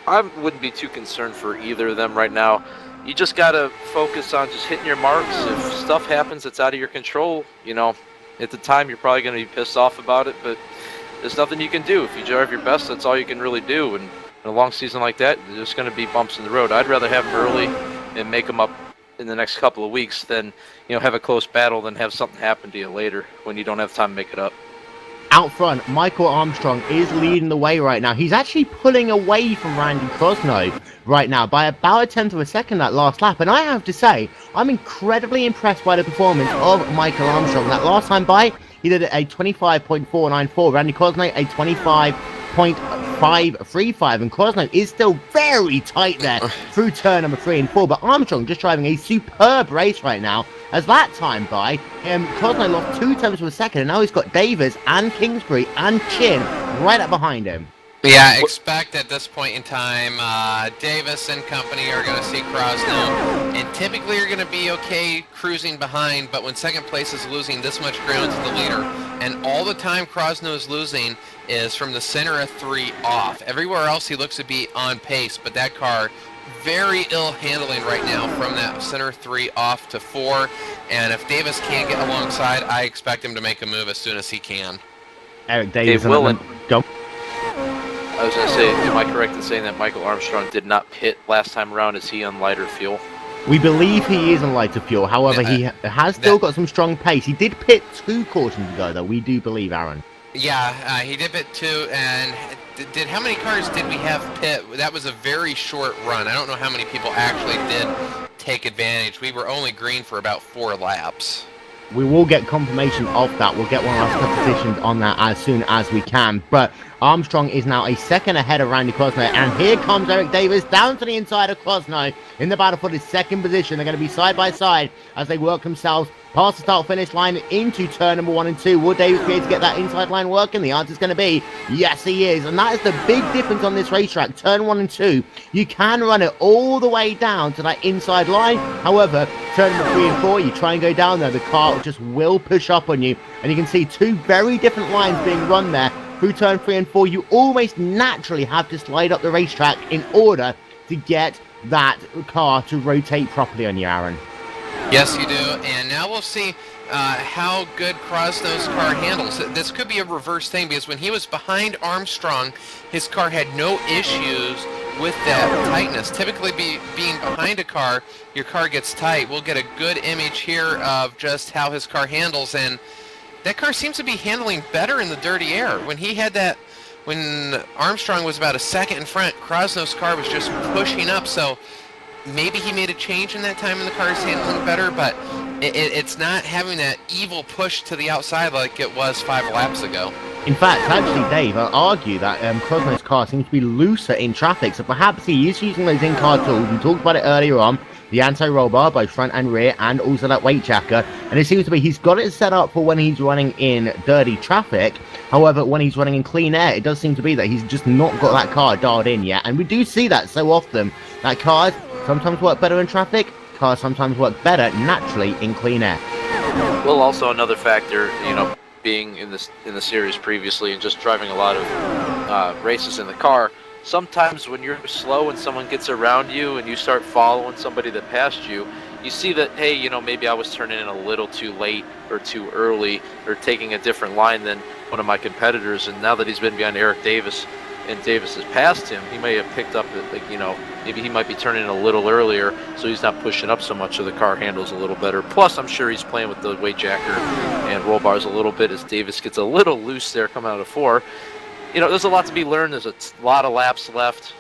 I wouldn't be too concerned for either of them right now. You just got to focus on just hitting your marks. If stuff happens that's out of your control, at the time you're probably going to be pissed off about it, but there's nothing you can do. If you drive your best, that's all you can really do, and in a long season like that, there's going to be bumps in the road. I'd rather have them early and make them up in the next couple of weeks than, have a close battle than have something happen to you later when you don't have time to make it up. Out front, Michael Armstrong is leading the way right now. He's actually pulling away from Randy Crosno right now by about a tenth of a second that last lap. And I have to say, I'm incredibly impressed by the performance of Michael Armstrong. That last time by, he did a 25.494. Randy Crosno, a 25.535. And Crosno is still very tight there through turn number 3 and 4. But Armstrong just driving a superb race right now. As that time by, Crosno lost 2 tenths of a second, and now he's got Davis and Kingsbury and Chin right up behind him. Yeah, expect at this point in time, Davis and company are going to see Crosno, and typically you're going to be okay cruising behind, but when second place is losing this much ground to the leader, and all the time Crosno is losing is from the center of 3 off. Everywhere else he looks to be on pace, but that car very ill handling right now from that center 3 off to 4, and if Davis can't get alongside, I expect him to make a move as soon as he can. Eric Davis, go. I was going to say, am I correct in saying that Michael Armstrong did not pit last time around? Is he on lighter fuel? We believe he is on lighter fuel. However, he has still got some strong pace. He did pit 2 cautions ago, though. We do believe, Aaron. Yeah, he did pit 2, and how many cars did we have pit? That was a very short run. I don't know how many people actually did take advantage. We were only green for about 4 laps. We will get confirmation of that. We'll get one of our statisticians on that as soon as we can. But Armstrong is now a second ahead of Randy Crosno. And here comes Eric Davis down to the inside of Crosno in the battle for his second position. They're going to be side by side as they work themselves past the start-finish line into turn number 1 and 2. Will Davis be able to get that inside line working? The answer is going to be yes, he is. And that is the big difference on this racetrack. Turn 1 and 2, you can run it all the way down to that inside line. However, turn number 3 and 4, you try and go down there, the car just will push up on you. And you can see 2 very different lines being run there. Through turn 3 and 4, you almost naturally have to slide up the racetrack in order to get that car to rotate properly on you, Aaron. Yes, you do, and now we'll see how good Crosno's car handles. This could be a reverse thing, because when he was behind Armstrong, his car had no issues with that tightness. Typically, being behind a car, your car gets tight. We'll get a good image here of just how his car handles, and that car seems to be handling better in the dirty air. When he had that, when Armstrong was about a second in front, Crosno's car was just pushing up, so maybe he made a change in that time and the car is handling better, but it's not having that evil push to the outside like it was 5 laps ago. In fact, actually, Dave, I'll argue that Crosno's car seems to be looser in traffic, so perhaps he is using those in-car tools. We talked about it earlier on, the anti-roll bar, both front and rear, and also that weight jacker, and it seems to be he's got it set up for when he's running in dirty traffic. However, when he's running in clean air, it does seem to be that he's just not got that car dialed in yet, and we do see that so often, that cars sometimes work better in traffic, cars sometimes work better naturally in clean air. Well, also another factor, being in the series previously and just driving a lot of races in the car, sometimes when you're slow and someone gets around you and you start following somebody that passed you, you see that, hey, maybe I was turning in a little too late or too early or taking a different line than one of my competitors, and now that he's been behind Eric Davis and Davis has passed him, he may have picked up that, maybe he might be turning in a little earlier, so he's not pushing up so much, so the car handles a little better. Plus, I'm sure he's playing with the weight jacker and roll bars a little bit as Davis gets a little loose there coming out of 4. There's a lot to be learned. There's a lot of laps left.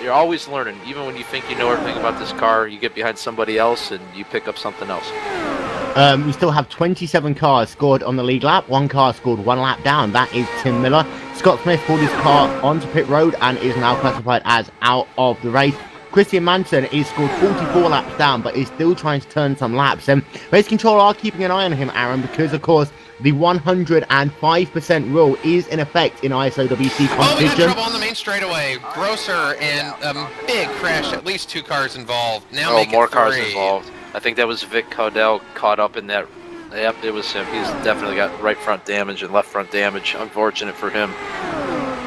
You're always learning. Even when you think you know everything about this car, you get behind somebody else and you pick up something else. We still have 27 cars scored on the lead lap. 1 car scored 1 lap down. That is Tim Miller. Scott Smith pulled his car onto pit road and is now classified as out of the race. Christian Manson is scored 44 laps down, but is still trying to turn some laps. And Race Control are keeping an eye on him, Aaron, because, of course, the 105% rule is in effect in ISOWC competition. Oh, we got trouble on the main straightaway. Grosser and big crash. At least 2 cars involved. Now more cars involved. I think that was Vic Caudell caught up in that. Yep, it was him. He's definitely got right front damage and left front damage. Unfortunate for him.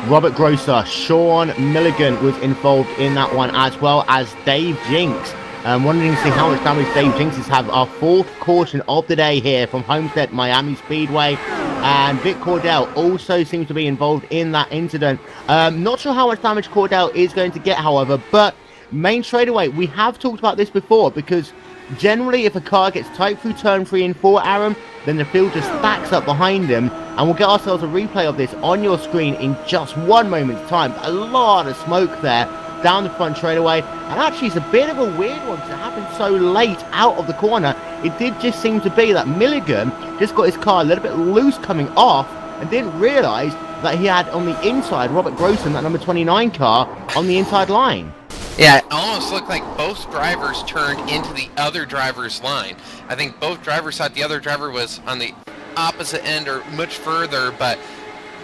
Robert Grosser, Sean Milligan was involved in that one, as well as Dave Jinks. Wondering to see how much damage Dave Jinks has had. Our 4th caution of the day here from Homestead-Miami Speedway. And Vic Cordell also seems to be involved in that incident. Not sure how much damage Cordell is going to get, however, but main straightaway, we have talked about this before, because Generally, if a car gets tight through turn 3 and 4, Aaron, then the field just stacks up behind him, and we'll get ourselves a replay of this on your screen in just 1 moment's time. A lot of smoke there down the front straightaway, and actually it's a bit of a weird one because it happened so late out of the corner. It did just seem to be that Milligan just got his car a little bit loose coming off and didn't realise that he had on the inside Robert Grossman, that number 29 car, on the inside line. Yeah, it almost looked like both drivers turned into the other driver's line. I think both drivers thought the other driver was on the opposite end or much further, but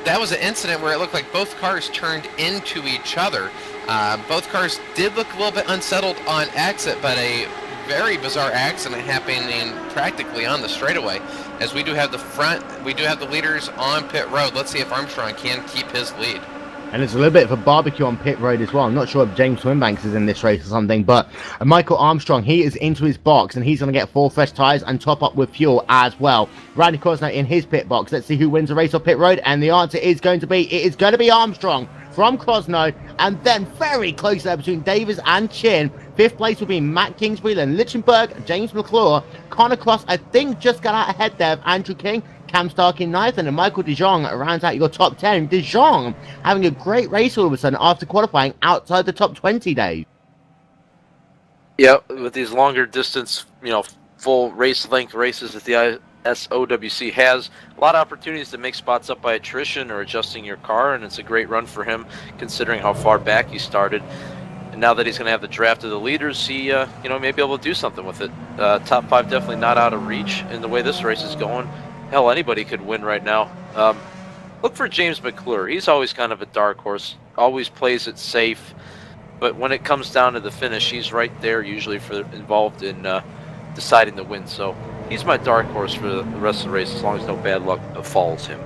that was an incident where it looked like both cars turned into each other. Both cars did look a little bit unsettled on exit, but a very bizarre accident happening practically on the straightaway. As we do have the leaders on pit road. Let's see if Armstrong can keep his lead. And it's a little bit of a barbecue on pit road as well. I'm not sure if James Swinbanks is in this race or something, but Michael Armstrong, he is into his box, and he's going to get 4 fresh tyres and top up with fuel as well. Randy Cosno in his pit box. Let's see who wins the race on pit road, and the answer is going to be Armstrong from Cosno, and then very close there between Davis and Chin. 5th place will be Matt Kingsbury, then Lichtenberg, James McClure, Connor Cross, I think just got out ahead there of Andrew King, Cam Stark in 9th, and then Michael De Jong rounds out your top 10. De Jong having a great race all of a sudden after qualifying outside the top 20 days. Yeah, with these longer distance, full race length races that the ISOWC has, a lot of opportunities to make spots up by attrition or adjusting your car, and it's a great run for him considering how far back he started. And now that he's going to have the draft of the leaders, he may be able to do something with it. Top 5 definitely not out of reach in the way this race is going. Hell, anybody could win right now. Look for James McClure. He's always kind of a dark horse, always plays it safe, but when it comes down to the finish, he's right there usually involved in deciding the win. So he's my dark horse for the rest of the race as long as no bad luck follows him.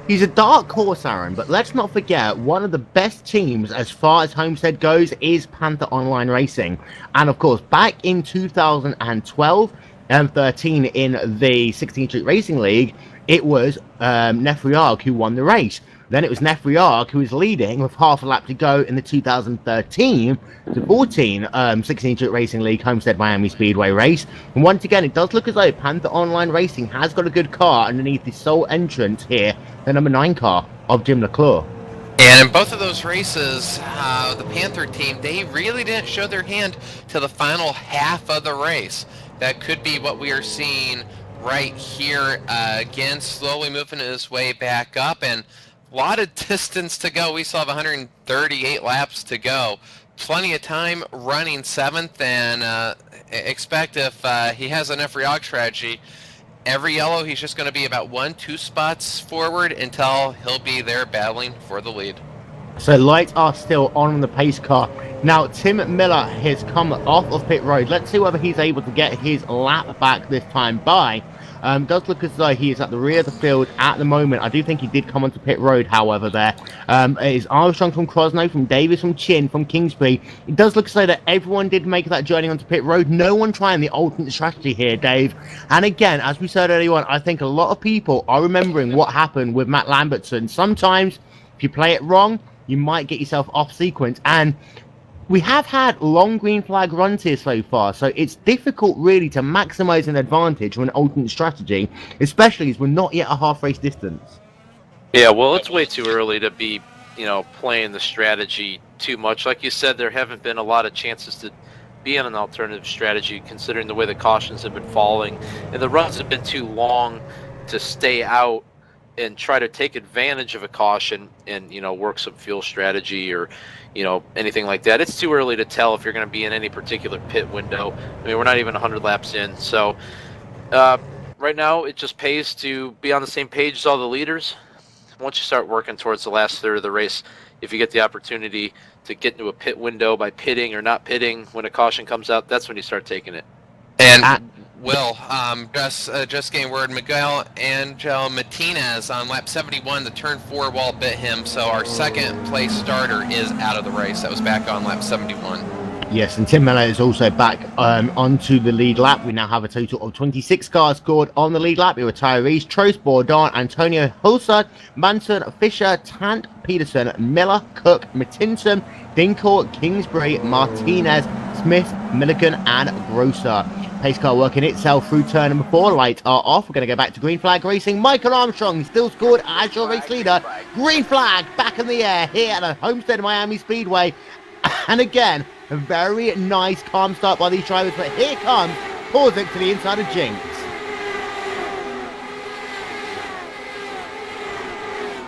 He's a dark horse, Aaron, but let's not forget one of the best teams as far as Homestead goes is Panther Online Racing. And of course, back in 2012 and 13 in the 16th Street Racing League, it was Nefriarg who won the race. Then it was Nefriarg who was leading with half a lap to go in the 2013 to 14 16th Street Racing League Homestead-Miami Speedway race. And once again, it does look as though Panther Online Racing has got a good car underneath the sole entrance here, the number 9 car of Jim Leclerc. And in both of those races, the Panther team, they really didn't show their hand to the final half of the race. That could be what we are seeing right here. Again, slowly moving his way back up, and a lot of distance to go. We still have 138 laps to go. Plenty of time running 7th, and expect if he has an Nefriarg strategy, every yellow he's just going to be about 1-2 spots forward until he'll be there battling for the lead. So lights are still on the pace car. Now Tim Miller has come off of pit road. Let's see whether he's able to get his lap back this time by. Does look as though he is at the rear of the field at the moment. I do think he did come onto pit road, however, there. It is Armstrong from Crosno, from Davis, from Chin, from Kingsbury. It does look as though that everyone did make that journey onto pit road. No one trying the alternate strategy here, Dave. And again, as we said earlier on, I think a lot of people are remembering what happened with Matt Lambertson. Sometimes, if you play it wrong, you might get yourself off sequence. And we have had long green flag runs here so far, so it's difficult really to maximize an advantage with an alternate strategy, especially as we're not yet a half race distance. Yeah, well, it's way too early to be, playing the strategy too much. Like you said, there haven't been a lot of chances to be on an alternative strategy considering the way the cautions have been falling, and the runs have been too long to stay out and try to take advantage of a caution and, work some fuel strategy or, anything like that. It's too early to tell if you're going to be in any particular pit window. I mean, we're not even 100 laps in. So right now it just pays to be on the same page as all the leaders. Once you start working towards the last third of the race, if you get the opportunity to get into a pit window by pitting or not pitting when a caution comes out, that's when you start taking it. And Will, just getting word, Miguel Angel Martinez on lap 71, the turn 4 wall bit him, so our second place starter is out of the race. That was back on lap 71. Yes, and Tim Miller is also back onto the lead lap. We now have a total of 26 cars scored on the lead lap. Your retirees: Trost, Bourdon, Antonio Hulsard, Manson, Fisher, Tant, Peterson, Miller, Cook, Mattinson, Dincourt, Kingsbury, Martinez, Smith, Milligan, and Grosser. pace car working itself through turn number 4. Lights are off. We're going to go back to green flag racing. Michael Armstrong still scored as your race leader. Green flag back in the air here at the Homestead-Miami Speedway. And again, a very nice calm start by these drivers. But here comes Porzik to the inside of Jinx.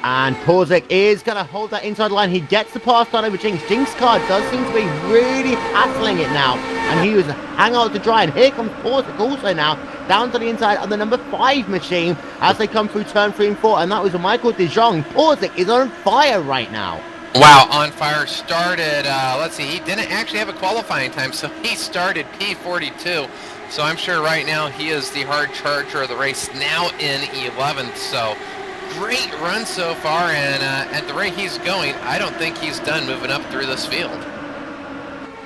And Porzik is going to hold that inside line. He gets the pass down over Jinx. Jinx's car does seem to be really hassling it now. And he was hanging out to dry. And here comes Porzik also now down to the inside of the number 5 machine as they come through turn 3 and 4. And that was a Michael De Jong. Porzik is on fire right now. Wow, on fire. Started, let's see, he didn't actually have a qualifying time, so he started P42. So I'm sure right now he is the hard charger of the race, now in 11th. So great run so far, and at the rate he's going, I don't think he's done moving up through this field.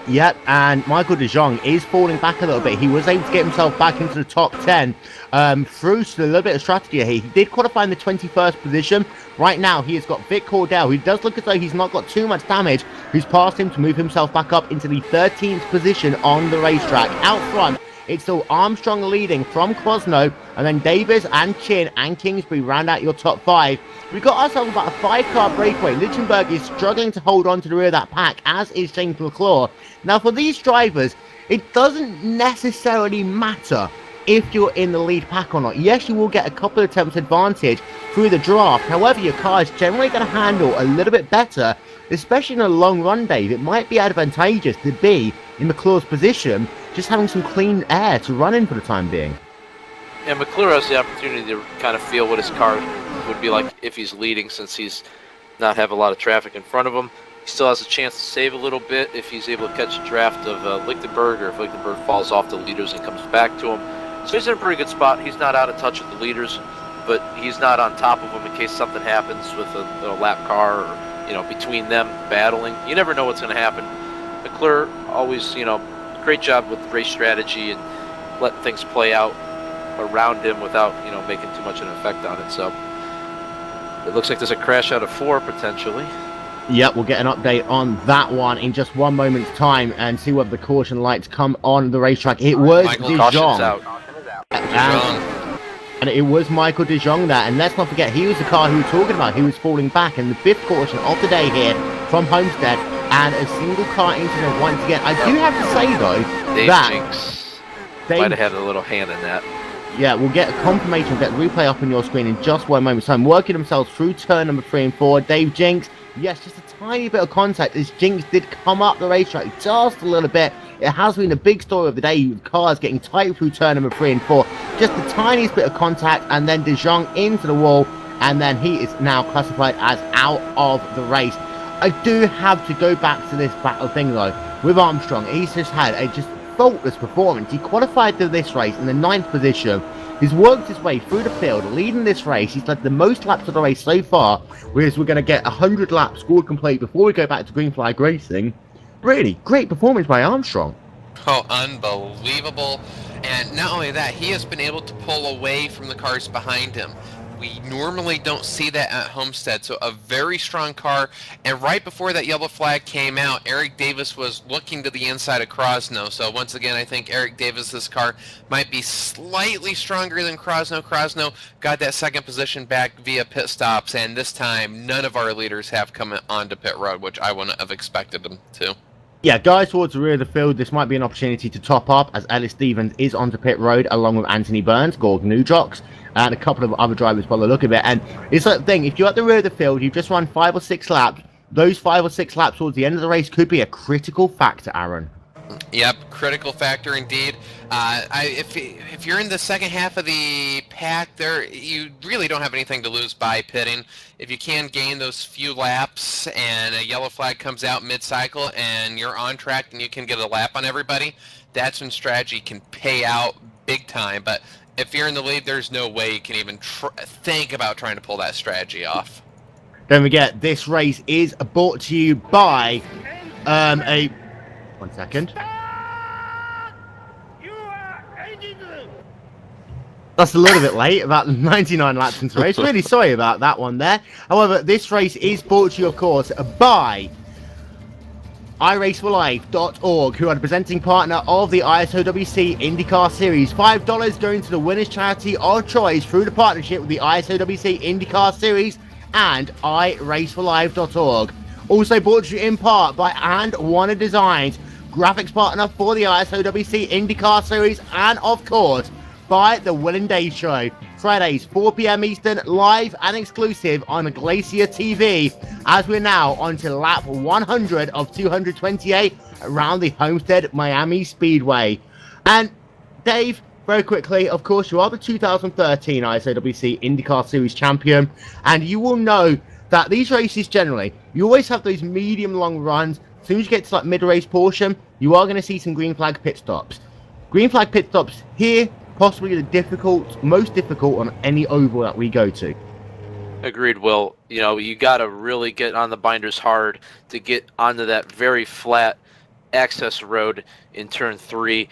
Yep, and Michael De Jong is falling back a little bit. He was able to get himself back into the top 10 through a little bit of strategy here. He did qualify in the 21st position. Right now, he has got Vic Cordell, who does look as though he's not got too much damage, who's passed him to move himself back up into the 13th position on the racetrack. Out front, it's still Armstrong leading from Krosno, and then Davis and Chin and Kingsbury round out your top 5. We've got ourselves about a 5-car breakaway. Lichtenberg is struggling to hold on to the rear of that pack, as is James McClure. Now, for these drivers, it doesn't necessarily matter if you're in the lead pack or not. Yes, you will get a couple of attempts advantage through the draft. However, your car is generally going to handle a little bit better, especially in a long run, Dave. It might be advantageous to be in McClure's position, just having some clean air to run in for the time being. And McClure has the opportunity to kind of feel what his car would be like if he's leading, since he's not have a lot of traffic in front of him. He still has a chance to save a little bit if he's able to catch a draft of Lichtenberg, or if Lichtenberg falls off the leaders and comes back to him. So he's in a pretty good spot. He's not out of touch with the leaders, but he's not on top of them in case something happens with a lap car, or, you know, between them battling. You never know what's going to happen. McClure always, you know, great job with race strategy and letting things play out around him without, you know, making too much of an effect on it. So it looks like there's a crash out of 4 potentially. Yep, we'll get an update on that one in just one moment's time and see whether the caution lights come on the racetrack. It was De Jong. And it was Michael De Jong there. And let's not forget, he was the car who we were talking about. He was falling back. And the 5th caution of the day here from Homestead. And a single car incident once again. I do have to say, though, that Jinx might have had a little hand in that. Yeah, we'll get a confirmation, we'll get the replay up on your screen in just one moment's time. Working themselves through turn number 3 and 4. Dave Jinx, yes, just a tiny bit of contact as Jinx did come up the racetrack just a little bit. It has been a big story of the day, with cars getting tight through turn number 3 and 4. Just the tiniest bit of contact, and then De Jong into the wall, and then he is now classified as out of the race. I do have to go back to this battle thing, though, with Armstrong. He's just had a faultless performance. He qualified to this race in the 9th position. He's worked his way through the field, leading this race. He's led the most laps of the race so far, whereas we're going to get 100 laps scored complete before we go back to green flag racing. Really great performance by Armstrong. Oh, unbelievable. And not only that, he has been able to pull away from the cars behind him. We normally don't see that at Homestead, so a very strong car. And right before that yellow flag came out, Eric Davis was looking to the inside of Krosno. So once again, I think Eric Davis's car might be slightly stronger than Krosno. Krosno got that 2nd position back via pit stops, and this time none of our leaders have come onto pit road, which I wouldn't have expected them to. Yeah, guys towards the rear of the field, this might be an opportunity to top up, as Ellis Stevens is onto pit road along with Anthony Burns, Gordon Newjocks, and a couple of other drivers by the look of it. And it's like the thing, if you're at the rear of the field, you've just run 5 or 6 laps, those 5 or 6 laps towards the end of the race could be a critical factor, Aaron. Yep, critical factor indeed. If you're in the second half of the pack, you really don't have anything to lose by pitting. If you can gain those few laps and a yellow flag comes out mid-cycle and you're on track and you can get a lap on everybody, that's when strategy can pay out big time. But if you're in the lead, there's no way you can even think about trying to pull that strategy off. Don't forget, this race is brought to you by one second. That's a little bit late, about 99 laps into the race. Really sorry about that one there. However, this race is brought to you, of course, by iRacingforLife.org, who are the presenting partner of the ISOWC IndyCar Series. $5 going to the winner's charity of choice through the partnership with the ISOWC IndyCar Series and iRacingforLife.org. Also brought to you in part by And Wanted Designs, graphics partner for the ISOWC IndyCar Series, and of course by the Will and Dave Show. Fridays 4 p.m. Eastern, live and exclusive on Glacier TV, as we're now on to lap 100 of 228 around the Homestead-Miami Speedway. And Dave, very quickly, of course, you are the 2013 ISOWC IndyCar Series champion, and you will know that these races generally, you always have those medium-long runs. As soon as you get to like mid-race portion, you are going to see some green flag pit stops. Green flag pit stops here, possibly the most difficult on any oval that we go to. Agreed, Will. You know, you got to really get on the binders hard to get onto that very flat access road in turn 3.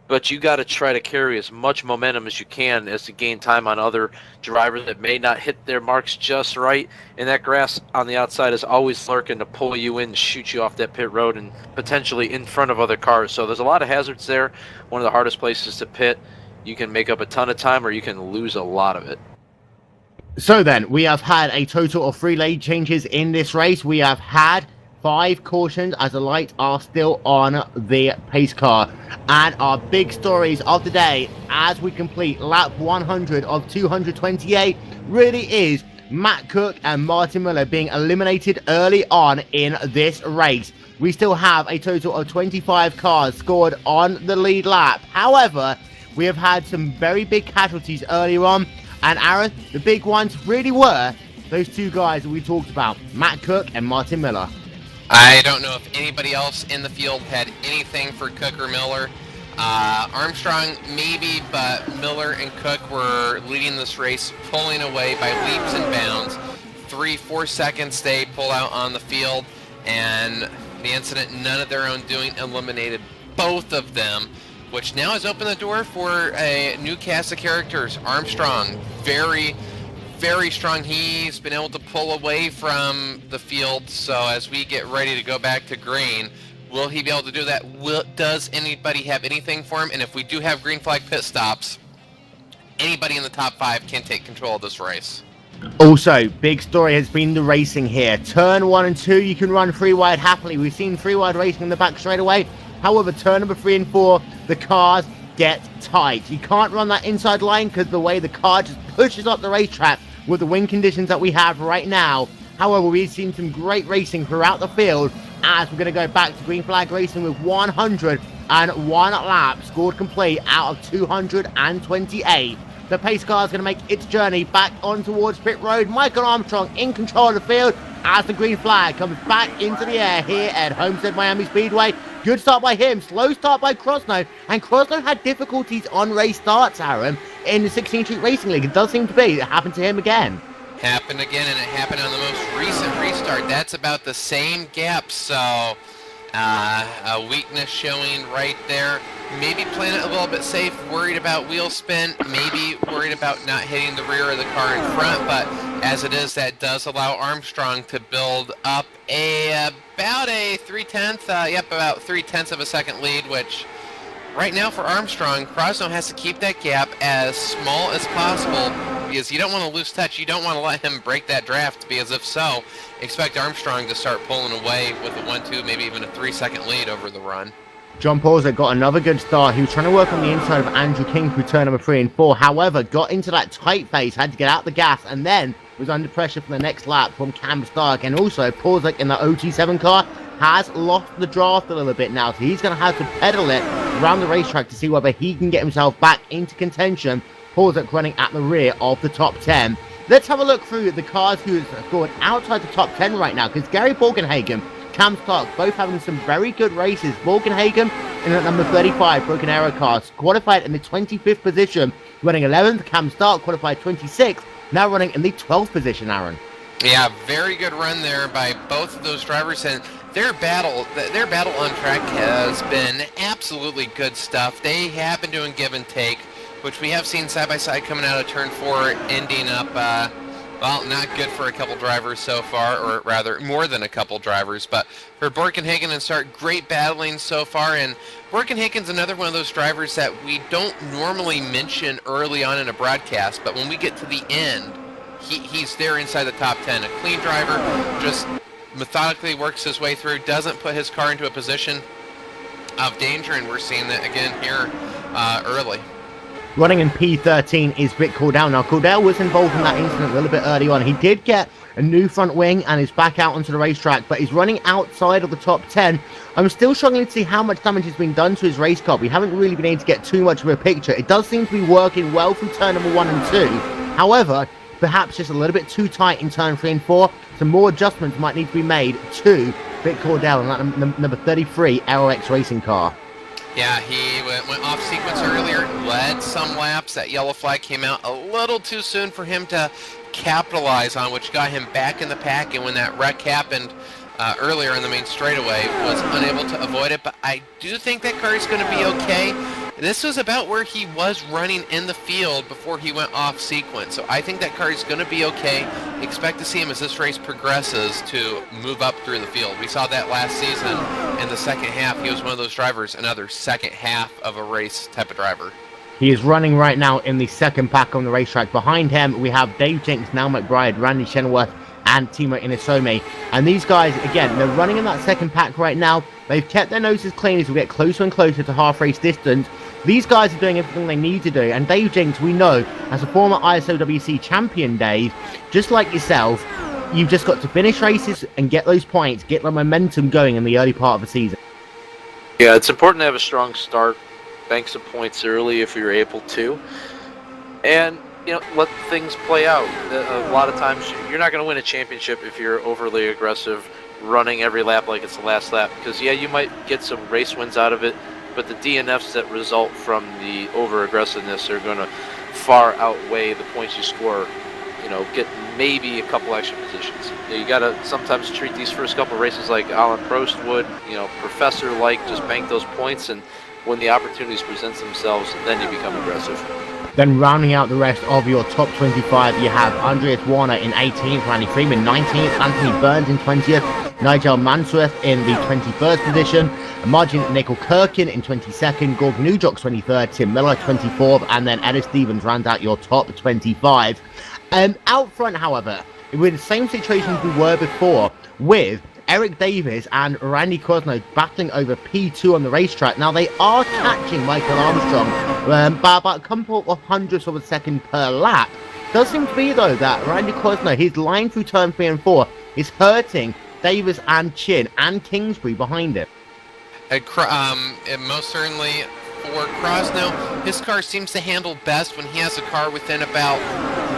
But you got to try to carry as much momentum as you can as to gain time on other drivers that may not hit their marks just right. And that grass on the outside is always lurking to pull you in, shoot you off that pit road, and potentially in front of other cars. So there's a lot of hazards there. One of the hardest places to pit. You can make up a ton of time, or you can lose a lot of it. So then, we have had a total of 3 lane changes in this race. We have had 5 cautions as the lights are still on the pace car. And our big stories of the day as we complete lap 100 of 228 really is Matt Cook and Martin Miller being eliminated early on in this race. We still have a total of 25 cars scored on the lead lap. However, we have had some very big casualties earlier on, and Aaron, the big ones really were those 2 guys that we talked about, Matt Cook and Martin Miller. I don't know if anybody else in the field had anything for Cook or Miller. Armstrong maybe, but Miller and Cook were leading this race, pulling away by leaps and bounds. 3-4 seconds they pull out on the field, and the incident, none of their own doing, eliminated both of them, which now has opened the door for a new cast of characters. Armstrong, very, very strong. He's been able to pull away from the field, so as we get ready to go back to green, will he be able to do that? Does anybody have anything for him? And if we do have green flag pit stops, anybody in the top 5 can take control of this race. Also, big story has been the racing here. Turn 1 and 2, you can run 3 wide happily. We've seen 3 wide racing in the back straight away. However, turn number 3 and 4, the cars get tight. You can't run that inside line because the way the car just pushes up the racetrack with the wind conditions that we have right now. However, we've seen some great racing throughout the field as we're going to go back to green flag racing with 101 laps scored complete out of 228. The pace car is going to make its journey back on towards pit road. Michael Armstrong in control of the field as the green flag comes back into the air here at Homestead-Miami Speedway. Good start by him, slow start by Crosno, and Crosno had difficulties on race starts, Aaron, in the 16th Street Racing League. It does seem to be. It happened to him again. Happened again, and it happened on the most recent restart. That's about the same gap, so a weakness showing right there. Maybe playing it a little bit safe, worried about wheel spin, maybe worried about not hitting the rear of the car in front, but as it is, that does allow Armstrong to build up about a 3/10 of a second lead, which right now for Armstrong, Crosno has to keep that gap as small as possible because you don't want to lose touch. You don't want to let him break that draft, because if so, expect Armstrong to start pulling away with a 1-2, maybe even a 3-second lead over the run. John Pauser got another good start. He was trying to work on the inside of Andrew King through turn number 3 and 4. However, got into that tight phase, had to get out the gas, and then was under pressure for the next lap from Cam Stark. And also, Pauser in the OT7 car has lost the draft a little bit now, so he's going to have to pedal it around the racetrack to see whether he can get himself back into contention. Pauser running at the rear of the top 10. Let's have a look through the cars who have scored outside the top 10 right now, because Gary Borgenhagen, Cam Stark, both having some very good races. Borgenhagen in at number 35, Broken Arrow car, qualified in the 25th position, running 11th. Cam Stark qualified 26th, now running in the 12th position, Aaron. Yeah, very good run there by both of those drivers, and their battle on track has been absolutely good stuff. They have been doing give and take, which we have seen side by side coming out of turn 4, ending up Well, not good for a couple drivers so far, or rather more than a couple drivers, but for Borkenhagen and Stark, great battling so far, and Borkenhagen's another one of those drivers that we don't normally mention early on in a broadcast, but when we get to the end, he's there inside the top 10. A clean driver, just methodically works his way through, doesn't put his car into a position of danger, and we're seeing that again here early. Running in P13 is Vic Cordell. Now, Cordell was involved in that incident a little bit early on. He did get a new front wing and is back out onto the racetrack, but he's running outside of the top 10. I'm still struggling to see how much damage has been done to his race car. We haven't really been able to get too much of a picture. It does seem to be working well through turn number 1 and 2. However, perhaps just a little bit too tight in turn 3 and 4. Some more adjustments might need to be made to Vic Cordell and that number 33 LX racing car. Yeah, he went off sequence earlier, led some laps. That yellow flag came out a little too soon for him to capitalize on, which got him back in the pack. And when that wreck happened earlier in the main straightaway, was unable to avoid it. But I do think that car is going to be okay. This was about where he was running in the field before he went off sequence. So I think that car is going to be okay. Expect to see him as this race progresses to move up through the field. We saw that last season in the second half. He was one of those drivers, another second half of a race type of driver. He is running right now in the second pack on the racetrack. Behind him, we have Dave Jenks, Nal McBride, Randy Shenworth, and Timo Inosome. And these guys, again, they're running in that second pack right now. They've kept their noses clean as we get closer and closer to half race distance. These guys are doing everything they need to do. And Dave Jenks, we know, as a former ISOWC champion, Dave, just like yourself, you've just got to finish races and get those points, get the momentum going in the early part of the season. Yeah, it's important to have a strong start, bank some points early if you're able to, and let things play out. A lot of times you're not going to win a championship if you're overly aggressive, running every lap like it's the last lap, because yeah, you might get some race wins out of it, but the DNFs that result from the over-aggressiveness are going to far outweigh the points you score. Get maybe a couple extra positions. You got to sometimes treat these first couple races like Alan Prost would, professor-like, just bank those points, and when the opportunities present themselves, then you become aggressive. Then rounding out the rest of your top 25, you have Andreas Warner in 18th, Randy Freeman 19th, Anthony Burns in 20th, Nigel Mansworth in the 21st position, Martin Nickel-Kirkin in 22nd, Gordon Newjock 23rd, Tim Miller 24th, and then Ellis Stevens round out your top 25. Out front, however, we're in the same situation as we were before, with Eric Davis and Randy Cosno battling over P2 on the racetrack. Now, they are catching Michael Armstrong by about a couple of hundredths of a second per lap. Does seem to be, though, that Randy Cosno, his line through turn 3 and 4, is hurting Davis and Chin and Kingsbury behind him. And most certainly for Krosno, his car seems to handle best when he has a car within about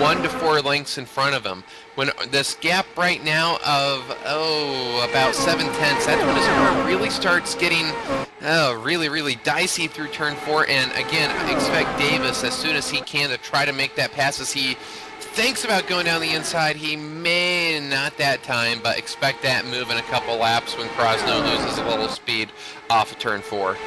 1 to 4 lengths in front of him. When this gap right now of about 7/10, that's when his car really starts getting really dicey through turn 4. And again, I expect Davis as soon as he can to try to make that pass. As he thinks about going down the inside, he may not that time, but expect that move in a couple laps when Krosno loses a little speed off of turn 4.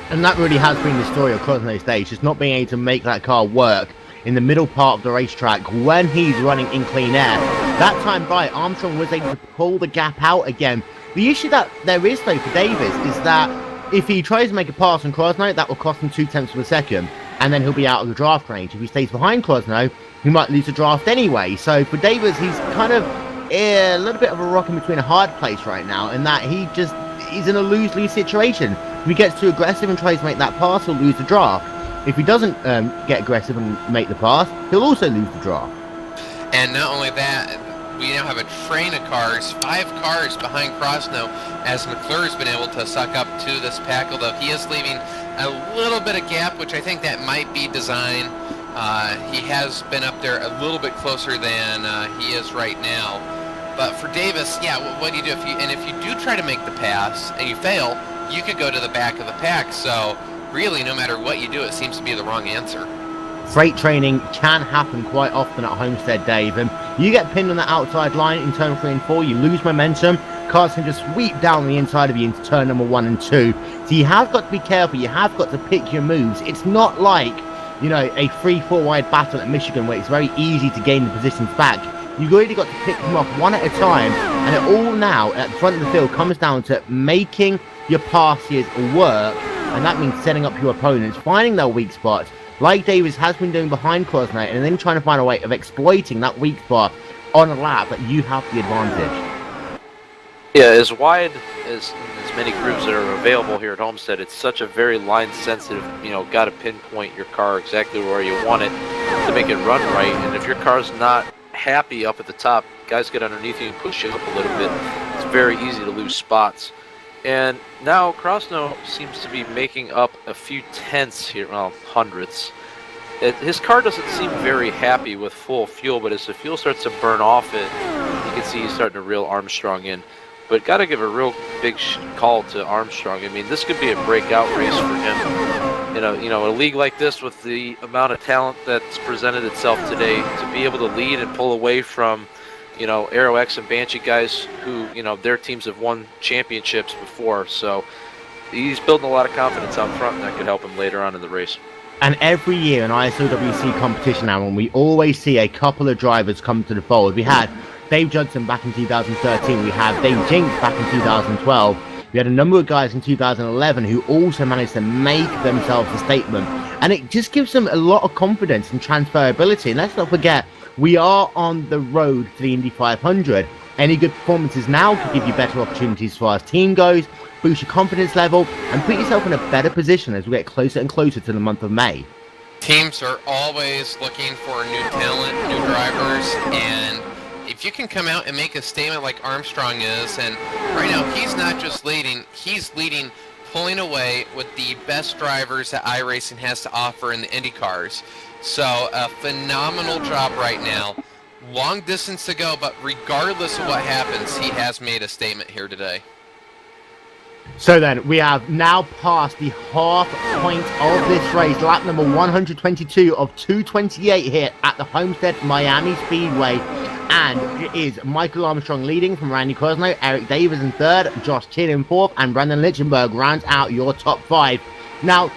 And that really has been the story of Krosno's days, just not being able to make that car work in the middle part of the racetrack when he's running in clean air. That time by, Armstrong was able to pull the gap out again. The issue that there is, though, for Davis is that if he tries to make a pass on Krosno, that will cost him 0.2 of a second, and then he'll be out of the draft range. If he stays behind Krosno, he might lose the draft anyway. So for Davis, he's kind of a little bit of a rock in between a hard place right now, in that he's in a lose-lose situation. If he gets too aggressive and tries to make that pass, he'll lose the draft. If he doesn't get aggressive and make the pass, he'll also lose the draft. And not only that, we now have a train of cars, 5 cars behind Krosno, as McClure's been able to suck up to this pack, although he is leaving a little bit of gap, which I think that might be design. He has been up there a little bit closer than he is right now. But for Davis, yeah, what do you do if you do try to make the pass and you fail, you could go to the back of the pack. So really, no matter what you do, it seems to be the wrong answer. Freight training can happen quite often at Homestead, Dave, and you get pinned on the outside line in turn 3 and 4, you lose momentum, cars can just sweep down the inside of you into turn number 1 and 2. So you have got to be careful, you have got to pick your moves. It's not like, a 3-4 wide battle at Michigan where it's very easy to gain the positions back. You've already got to pick them off one at a time, and it all now at the front of the field comes down to making your passes work, and that means setting up your opponents, finding their weak spots, like Davis has been doing behind Crosno, and then trying to find a way of exploiting that weak spot on a lap that you have the advantage. Yeah, as wide as many grooves that are available here at Homestead, it's such a very line sensitive, got to pinpoint your car exactly where you want it to make it run right. And if your car's not happy up at the top, guys get underneath you and push you up a little bit. It's very easy to lose spots. And now Krosno seems to be making up a few tenths here, well, hundredths. His car doesn't seem very happy with full fuel, but as the fuel starts to burn off it, you can see he's starting to reel Armstrong in. But got to give a real big call to Armstrong. I mean, this could be a breakout race for him. A league like this with the amount of talent that's presented itself today, to be able to lead and pull away from, Aero X and Banshee guys who, their teams have won championships before. So he's building a lot of confidence out front, and that could help him later on in the race. And every year in ISOWC competition now, when we always see a couple of drivers come to the fold. We had Dave Judson back in 2013. We had Dave Jinks back in 2012. We had a number of guys in 2011 who also managed to make themselves a statement. And it just gives them a lot of confidence and transferability. And let's not forget, we are on the road to the Indy 500. Any good performances now could give you better opportunities as far as team goes, boost your confidence level, and put yourself in a better position as we get closer and closer to the month of May. Teams are always looking for new talent, new drivers, and if you can come out and make a statement like Armstrong is, and right now he's not just leading, he's leading, pulling away with the best drivers that iRacing has to offer in the IndyCars. So a phenomenal job right now. Long distance to go, but regardless of what happens, he has made a statement here today. So then, we have now passed the half point of this race, lap number 122 of 228 here at the Homestead-Miami Speedway. And it is Michael Armstrong leading from Randy Crosno, Eric Davis in third, Josh Chin in fourth, and Brandon Lichtenberg rounds out your top five. Now,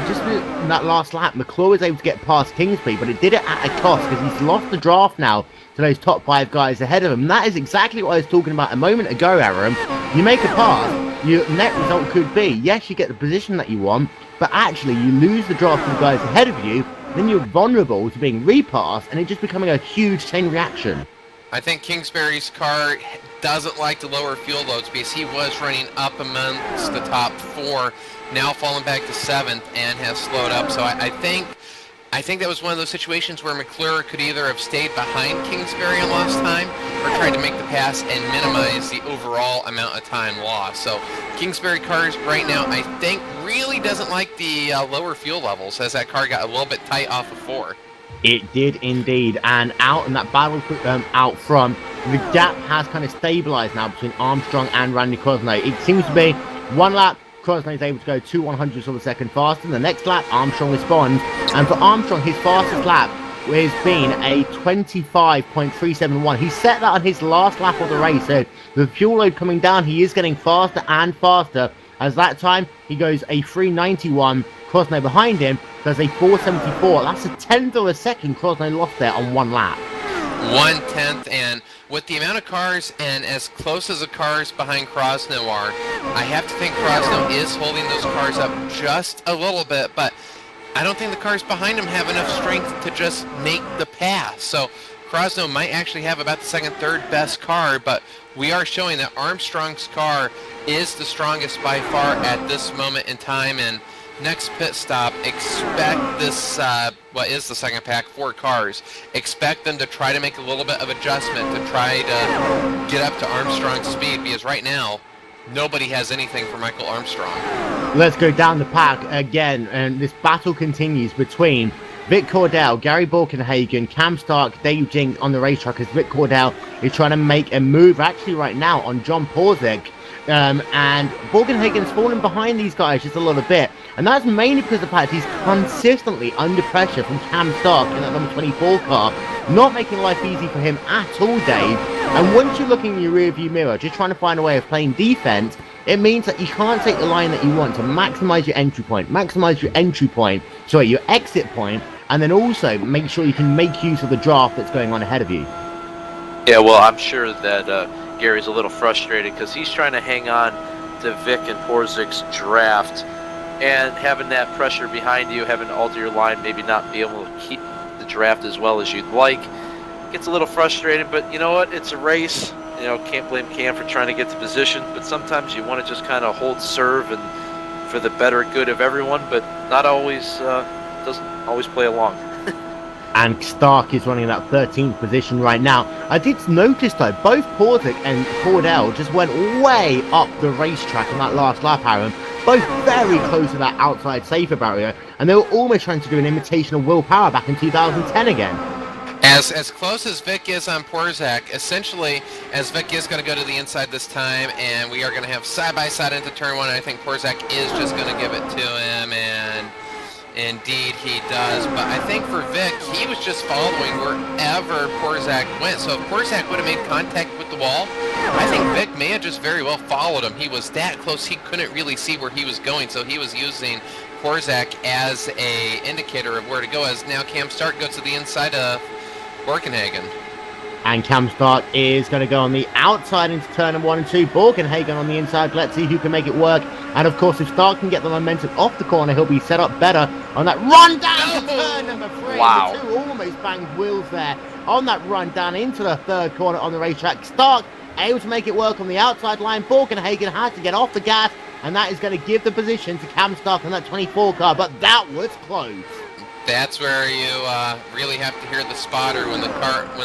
just in that last lap, McClure was able to get past Kingsbury, but it did it at a cost because he's lost the draft now to those top five guys ahead of him. And that is exactly what I was talking about a moment ago, Aaron. You make a pass, your net result could be, yes, you get the position that you want, but actually you lose the draft to the guys ahead of you, then you're vulnerable to being repassed, and it just becoming a huge chain reaction. I think Kingsbury's car doesn't like the lower fuel loads because he was running up amongst the top four, now falling back to seventh and has slowed up. So I think that was one of those situations where McClure could either have stayed behind Kingsbury and lost time or tried to make the pass and minimize the overall amount of time lost. So Kingsbury cars right now, I think, really doesn't like the lower fuel levels as that car got a little bit tight off of four. It did indeed, and out in that battle out front, the gap has kind of stabilized now between Armstrong and Randy Crosno. It seems to be one lap, Crosno is able to go 2/100ths of a second faster. The next lap, Armstrong responds, and for Armstrong, his fastest lap has been a 25.371. He set that on his last lap of the race, so the fuel load coming down, he is getting faster and faster. As that time, he goes a 391. Crosno behind him does a 474. That's a tenth of a second Crosno lost there on one lap. 1/10, and with the amount of cars and as close as the cars behind Crosno are, I have to think Crosno is holding those cars up just a little bit, but I don't think the cars behind him have enough strength to just make the pass. So Crosno might actually have about the second, third best car, but we are showing that Armstrong's car is the strongest by far at this moment in time. And next pit stop, expect this, what is the second pack, 4 cars. Expect them to try to make a little bit of adjustment to try to get up to Armstrong's speed, because right now, nobody has anything for Michael Armstrong. Let's go down the pack again, and this battle continues between Vic Cordell, Gary Borkenhagen, Cam Stark, Dave Jinks on the racetrack as Vic Cordell is trying to make a move actually right now on John Porzik. And Borkenhagen's fallen behind these guys just a little bit. And that's mainly because of the fact he's consistently under pressure from Cam Stark in that number 24 car, not making life easy for him at all, Dave. And once you're looking in your rearview mirror, just trying to find a way of playing defense, it means that you can't take the line that you want to maximize your entry point, your exit point, and then also make sure you can make use of the draft that's going on ahead of you. Yeah, well, I'm sure that Gary's a little frustrated because he's trying to hang on to Vic and Porzik's draft, and having that pressure behind you, having to alter your line, maybe not be able to keep the draft as well as you'd like. Gets a little frustrating, but you know what? It's a race. You know, can't blame Cam for trying to get to position, but sometimes you want to just kind of hold serve and for the better good of everyone, but not always, doesn't always play along. And Stark is running that 13th position right now. I did notice though, both Porzik and Cordell just went way up the racetrack on that last lap, Aaron. Both very close to that outside safer barrier, and they were almost trying to do an imitation of Will Power back in 2010 again. As close as Vic is on Porzak, essentially, as Vic is going to go to the inside this time, and we are going to have side-by-side into turn one, I think Porzak is just going to give it to him, and indeed he does. But I think for Vic, he was just following wherever Porzak went. So if Porzak would have made contact with the wall, I think Vic may have just very well followed him. He was that close, he couldn't really see where he was going, so he was using Porzak as a indicator of where to go, as now Cam Stark goes to the inside of Borkenhagen. And Cam Stark is going to go on the outside into turn 1 and 2. Borkenhagen on the inside. Let's see who can make it work. And of course, if Stark can get the momentum off the corner, he'll be set up better on that run down to turn number 3. Wow. The two almost banged wheels there on that run down into the third corner on the racetrack. Stark able to make it work on the outside line. Borkenhagen has to get off the gas, and that is going to give the position to Cam Stark on that 24 car, but that was close. That's where you really have to hear the spotter when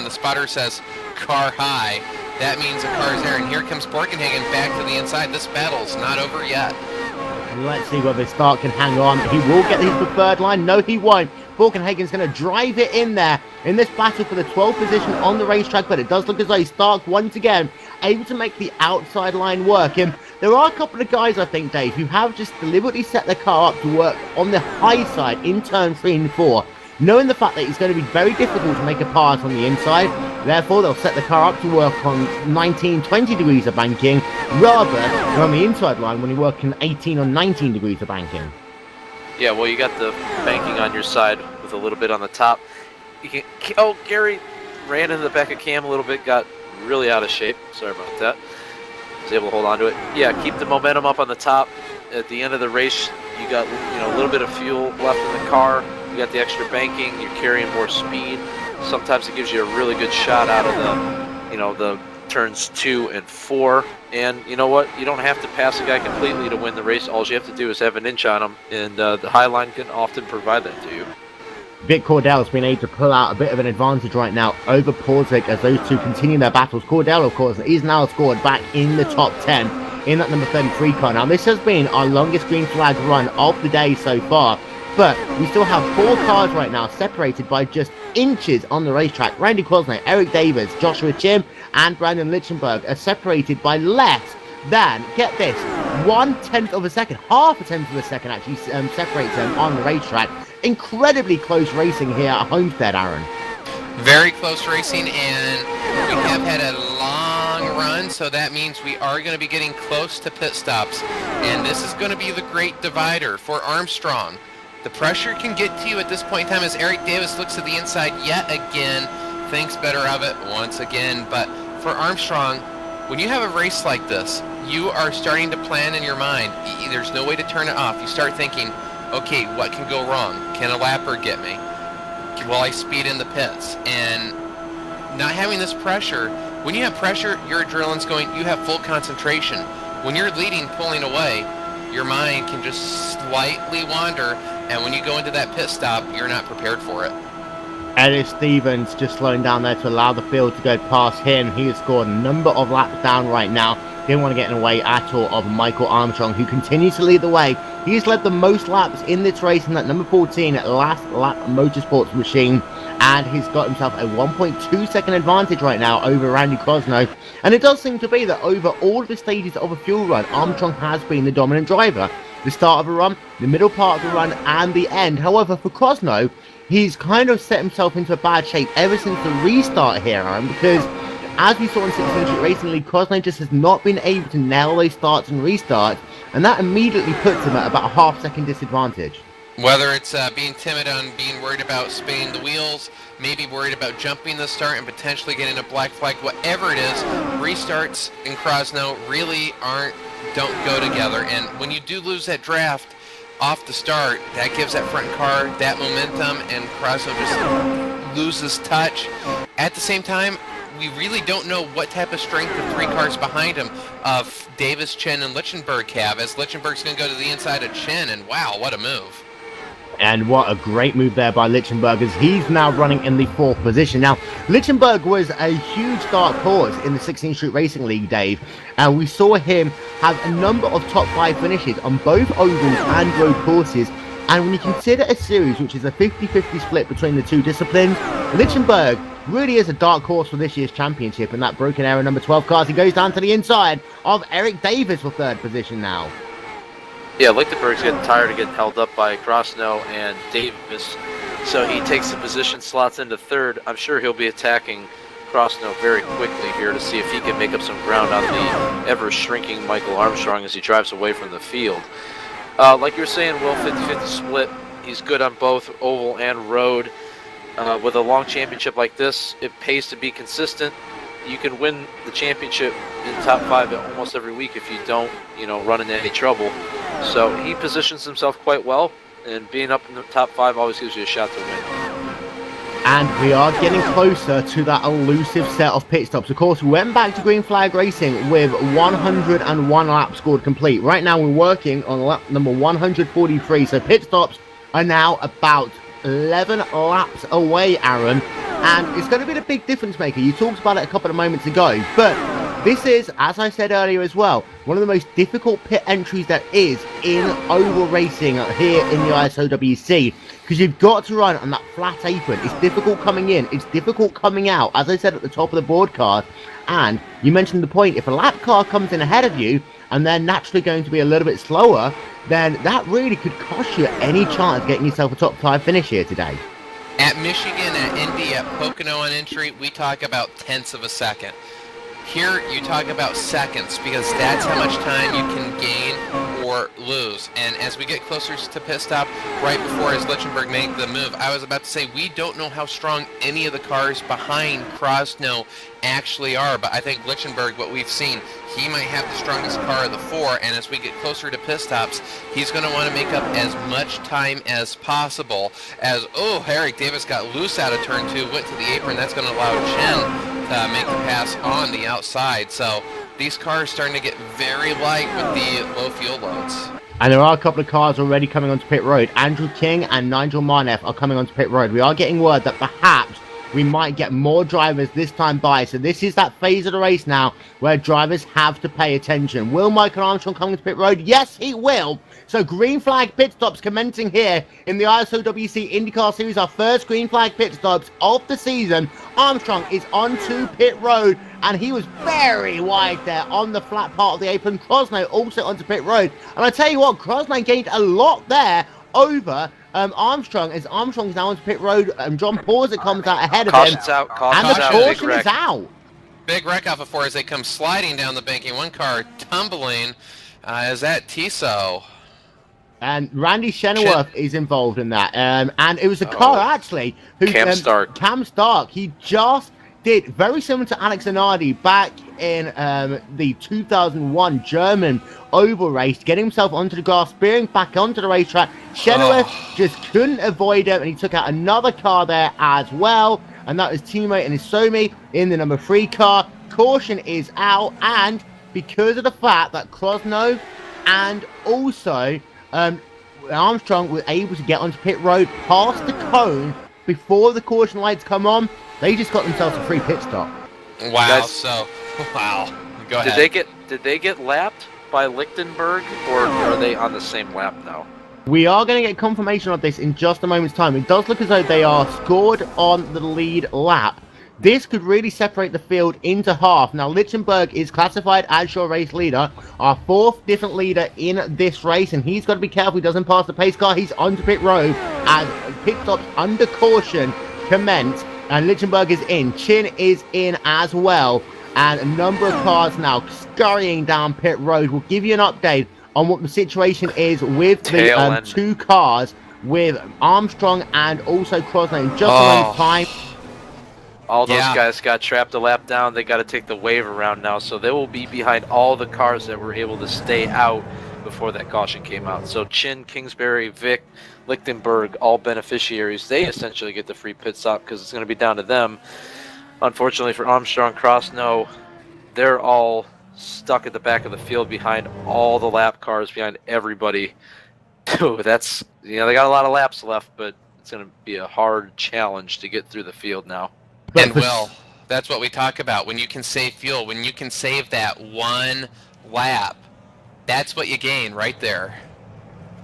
the spotter says car high. That means the car's there, and here comes Borkenhagen back to the inside. This battle's not over yet. And let's see whether Stark can hang on. He will get his preferred line. No, he won't. Borkenhagen's going to drive it in there in this battle for the 12th position on the racetrack, but it does look as though Stark once again able to make the outside line work. And there are a couple of guys, I think, Dave, who have just deliberately set their car up to work on the high side in turn 3 and 4, knowing the fact that it's going to be very difficult to make a pass on the inside. Therefore, they'll set the car up to work on 19, 20 degrees of banking, rather than on the inside line when you're working 18 or 19 degrees of banking. Yeah, well, you got the banking on your side with a little bit on the top. You can, oh, Gary ran into the back of Cam a little bit, got really out of shape. Sorry about that. Was able to hold on to it. Yeah, keep the momentum up on the top. At the end of the race, you got a little bit of fuel left in the car. You got the extra banking. You're carrying more speed. Sometimes it gives you a really good shot out of the turns 2 and 4. And you know what? You don't have to pass a guy completely to win the race. All you have to do is have an inch on him, and the high line can often provide that to you. Vic Cordell has been able to pull out a bit of an advantage right now over Porzik as those two continue their battles. Cordell, of course, is now scored back in the top 10 in that number 33 car. Now, this has been our longest green flag run of the day so far, but we still have 4 cars right now separated by just inches on the racetrack. Randy Crosney, Eric Davis, Joshua Chim, and Brandon Lichtenberg are separated by less than, get this, 1/10 of a second, half a tenth of a second actually separates them on the racetrack. Incredibly close racing here at Homestead, Aaron. Very close racing, and we have had a long run, so that means we are going to be getting close to pit stops, and this is going to be the great divider for Armstrong. The pressure can get to you at this point in time as Eric Davis looks to the inside yet again, thinks better of it once again, but for Armstrong, when you have a race like this, you are starting to plan in your mind. There's no way to turn it off. You start thinking, okay, what can go wrong? Can a lapper get me? Will I speed in the pits? And not having this pressure, when you have pressure, your adrenaline's going, you have full concentration. When you're leading, pulling away, your mind can just slightly wander, and when you go into that pit stop, you're not prepared for it. Ellis Stevens just slowing down there to allow the field to go past him. He has scored a number of laps down right now. Didn't want to get in the way at all of Michael Armstrong, who continues to lead the way. He's led the most laps in this race in that number 14 Last Lap Motorsports machine, and he's got himself a 1.2 second advantage right now over Randy Crosno. And it does seem to be that over all of the stages of a fuel run, Armstrong has been the dominant driver. The start of a run, the middle part of the run, and the end. However, for Crosno, he's kind of set himself into a bad shape ever since the restart here, Aaron, because as we saw in 16 Street Racing League, Crosno just has not been able to nail those starts and restarts, and that immediately puts him at about a half-second disadvantage. Whether it's being timid on being worried about spinning the wheels, maybe worried about jumping the start and potentially getting a black flag, whatever it is, restarts in Krosno really don't go together. And when you do lose that draft off the start, that gives that front car that momentum, and Krosno just loses touch. At the same time, we really don't know what type of strength the three cars behind him of Davis, Chen, and Lichtenberg have, as Lichtenberg's going to go to the inside of Chen, and wow, what a move. And what a great move there by Lichtenberg, as he's now running in the 4th position. Now, Lichtenberg was a huge dark horse in the 16th Street Racing League, Dave, and we saw him have a number of top 5 finishes on both oval and road courses. And when you consider a series which is a 50-50 split between the two disciplines, Lichtenberg really is a dark horse for this year's championship in that broken arrow number 12 cars. He goes down to the inside of Eric Davis for 3rd position now. Yeah, Lichtenberg's getting tired of getting held up by Krosno and Davis, so he takes the position slots into 3rd. I'm sure he'll be attacking Krosno very quickly here to see if he can make up some ground on the ever-shrinking Michael Armstrong as he drives away from the field. Like you're saying, Will, 50-50 split. He's good on both oval and road. With a long championship like this, it pays to be consistent. You can win the championship in top 5 almost every week if you don't, run into any trouble. So he positions himself quite well, and being up in the top 5 always gives you a shot to win. And we are getting closer to that elusive set of pit stops. Of course, we went back to green flag racing with 101 laps scored complete. Right now, we're working on lap number 143. So pit stops are now about 11 laps away, Aaron. And it's going to be the big difference maker. You talked about it a couple of moments ago. But this is, as I said earlier as well, one of the most difficult pit entries that is in oval racing here in the ISOWC. Because you've got to run on that flat apron. It's difficult coming in. It's difficult coming out, as I said at the top of the broadcast. And you mentioned the point, if a lap car comes in ahead of you, and they're naturally going to be a little bit slower, then that really could cost you any chance of getting yourself a top 5 finish here today. At Michigan, at Indy, at Pocono on entry, we talk about tenths of a second. Here, you talk about seconds, because that's how much time you can gain or lose. And as we get closer to pit stop, right before as Lichtenberg made the move, I was about to say we don't know how strong any of the cars behind Krosno actually are, but I think Lichtenberg, what we've seen, he might have the strongest car of the 4, and as we get closer to pit stops, he's going to want to make up as much time as possible. As, Eric Davis got loose out of turn 2, went to the apron. That's going to allow Chen to make the pass on the outside. So these cars starting to get very light with the low fuel loads. And there are a couple of cars already coming onto pit road. Andrew King and Nigel Marneff are coming onto pit road. We are getting word that perhaps we might get more drivers this time by. So this is that phase of the race now where drivers have to pay attention. Will Michael Armstrong come to pit road? Yes, he will. So green flag pit stops commencing here in the ISOWC IndyCar Series, our first green flag pit stops of the season. Armstrong is onto pit road, and he was very wide there on the flat part of the apron. Krosno also onto pit road. And I tell you what, Krosno gained a lot there over Armstrong, as Armstrong's now onto pit road. John Porter comes out ahead of him. Caution's out, And the caution is out. Big wreck off of 4 as they come sliding down the banking. One car tumbling. Is that Tissot? And Randy Chenoweth is involved in that. And it was a car, actually, who Cam Stark. Cam Stark, he just did very similar to Alex Zanardi back in the 2001 German oval race, getting himself onto the grass, spearing back onto the racetrack. Chenoweth just couldn't avoid him, and he took out another car there as well. And that was teammate and Isomi in the number 3 car. Caution is out, and because of the fact that Krosno and also Armstrong were able to get onto pit road past the cone before the caution lights come on, they just got themselves a free pit stop. Wow! Wow. Go ahead. Did they get lapped by Lichtenberg, or are they on the same lap now? We are going to get confirmation of this in just a moment's time. It does look as though they are scored on the lead lap. This could really separate the field into half. Now, Lichtenberg is classified as your race leader, our 4th different leader in this race, and he's got to be careful he doesn't pass the pace car. He's onto pit road as pit stops under caution commence, and Lichtenberg is in. Chin is in as well, and a number of cars now scurrying down pit road. We'll give you an update on what the situation is with the 2 cars with Armstrong and also Crosland in just a moment's time. All those guys got trapped a lap down. They got to take the wave around now, so they will be behind all the cars that were able to stay out before that caution came out. So Chin, Kingsbury, Vic, Lichtenberg, all beneficiaries. They essentially get the free pit stop because it's going to be down to them. Unfortunately for Armstrong, Crossno, they're all stuck at the back of the field behind all the lap cars, behind everybody. That's, they got a lot of laps left, but it's going to be a hard challenge to get through the field now. And Will, that's what we talk about. When you can save fuel, when you can save that one lap, that's what you gain right there.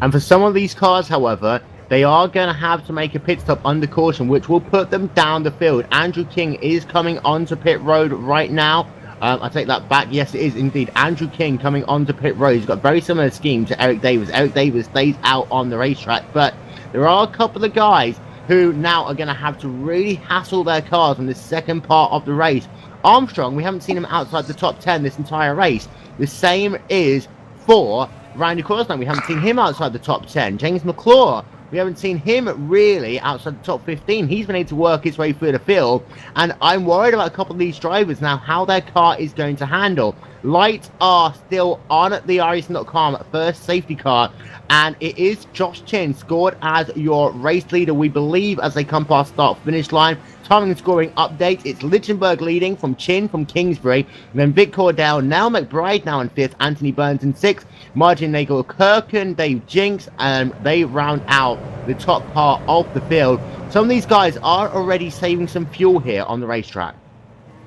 And for some of these cars, however, they are going to have to make a pit stop under caution, which will put them down the field. Andrew King is coming onto pit road right now. I take that back. Yes, it is indeed Andrew King coming onto pit road. He's got a very similar scheme to Eric Davis. Eric Davis stays out on the racetrack, but there are a couple of guys who now are going to have to really hassle their cars in the second part of the race. Armstrong, we haven't seen him outside the top 10 this entire race. The same is for Randy Crosland. We haven't seen him outside the top 10. James McClure, we haven't seen him really outside the top 15. He's been able to work his way through the field, and I'm worried about a couple of these drivers now, how their car is going to handle. Lights are still on at the iRacing.com first safety car, and it is Josh Chin scored as your race leader, we believe, as they come past start-finish line. Timing and scoring update, it's Lichtenberg leading from Chin from Kingsbury, then Vic Cordell, now McBride now in 5th, Anthony Burns in 6th, Martin Nagel Kirken, Dave Jinks, and they round out the top part of the field. Some of these guys are already saving some fuel here on the racetrack.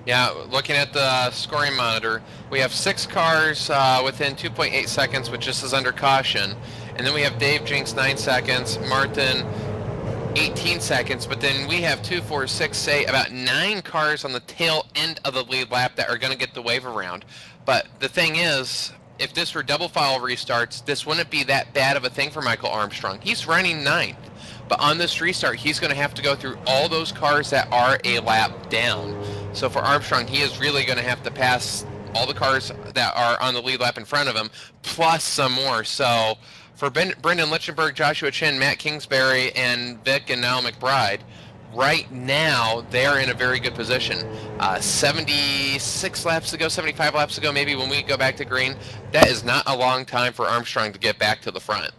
Yeah, looking at the scoring monitor, we have 6 cars within 2.8 seconds, which just is under caution. And then we have Dave Jinks 9 seconds, Martin 18 seconds, but then we have 2, 4, 6, say about 9 cars on the tail end of the lead lap that are going to get the wave around. But the thing is, if this were double file restarts, this wouldn't be that bad of a thing for Michael Armstrong. He's running 9th. But on this restart, he's going to have to go through all those cars that are a lap down. So for Armstrong, he is really going to have to pass all the cars that are on the lead lap in front of him, plus some more. So for Brendan Lichtenberg, Joshua Chin, Matt Kingsbury, and Vic and now McBride, right now they're in a very good position. 76 laps to go, 75 laps to go, maybe when we go back to green. That is not a long time for Armstrong to get back to the front.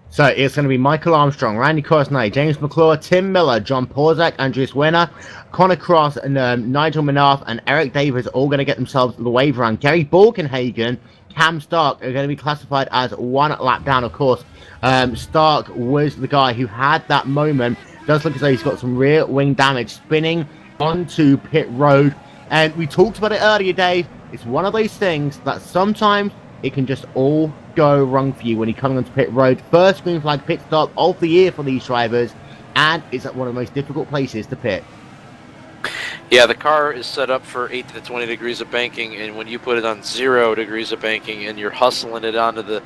So it's going to be Michael Armstrong, Randy Crosnay, James McClure, Tim Miller, John Porzak, Andreas Wenner, Connor Cross, and Nigel Manath, and Eric Davis all going to get themselves the wave run. Gary Borkenhagen, Cam Stark are going to be classified as 1 lap down, of course. Stark was the guy who had that moment. Does look as though he's got some rear wing damage, spinning onto pit road. And we talked about it earlier, Dave. It's one of those things that sometimes it can just all go wrong for you when you're coming onto pit road. First green flag pit stop of the year for these drivers, and it's at one of the most difficult places to pit. Yeah, the car is set up for 8 to 20 degrees of banking, and when you put it on 0 degrees of banking and you're hustling it onto the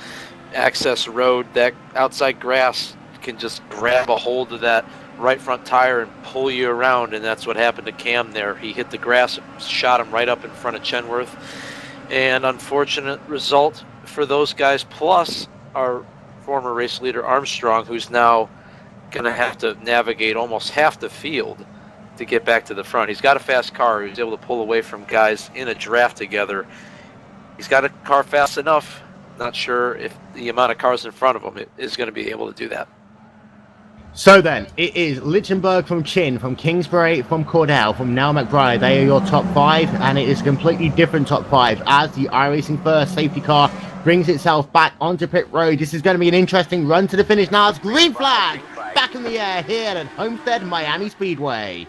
access road, that outside grass can just grab a hold of that right front tire and pull you around, and that's what happened to Cam there. He hit the grass, shot him right up in front of Chenworth, and unfortunate result for those guys, plus our former race leader Armstrong, who's now going to have to navigate almost half the field to get back to the front. He's got a fast car. He's able to pull away from guys in a draft together. He's got a car fast enough. Not sure if the amount of cars in front of him is going to be able to do that. So then, it is Lichtenberg from Chin, from Kingsbury, from Cordell, from Nell McBride. They are your top 5, and it is a completely different top 5 as the iRacing first safety car brings itself back onto pit road. This is going to be an interesting run to the finish now. It's green flag back in the air here at Homestead-Miami Speedway.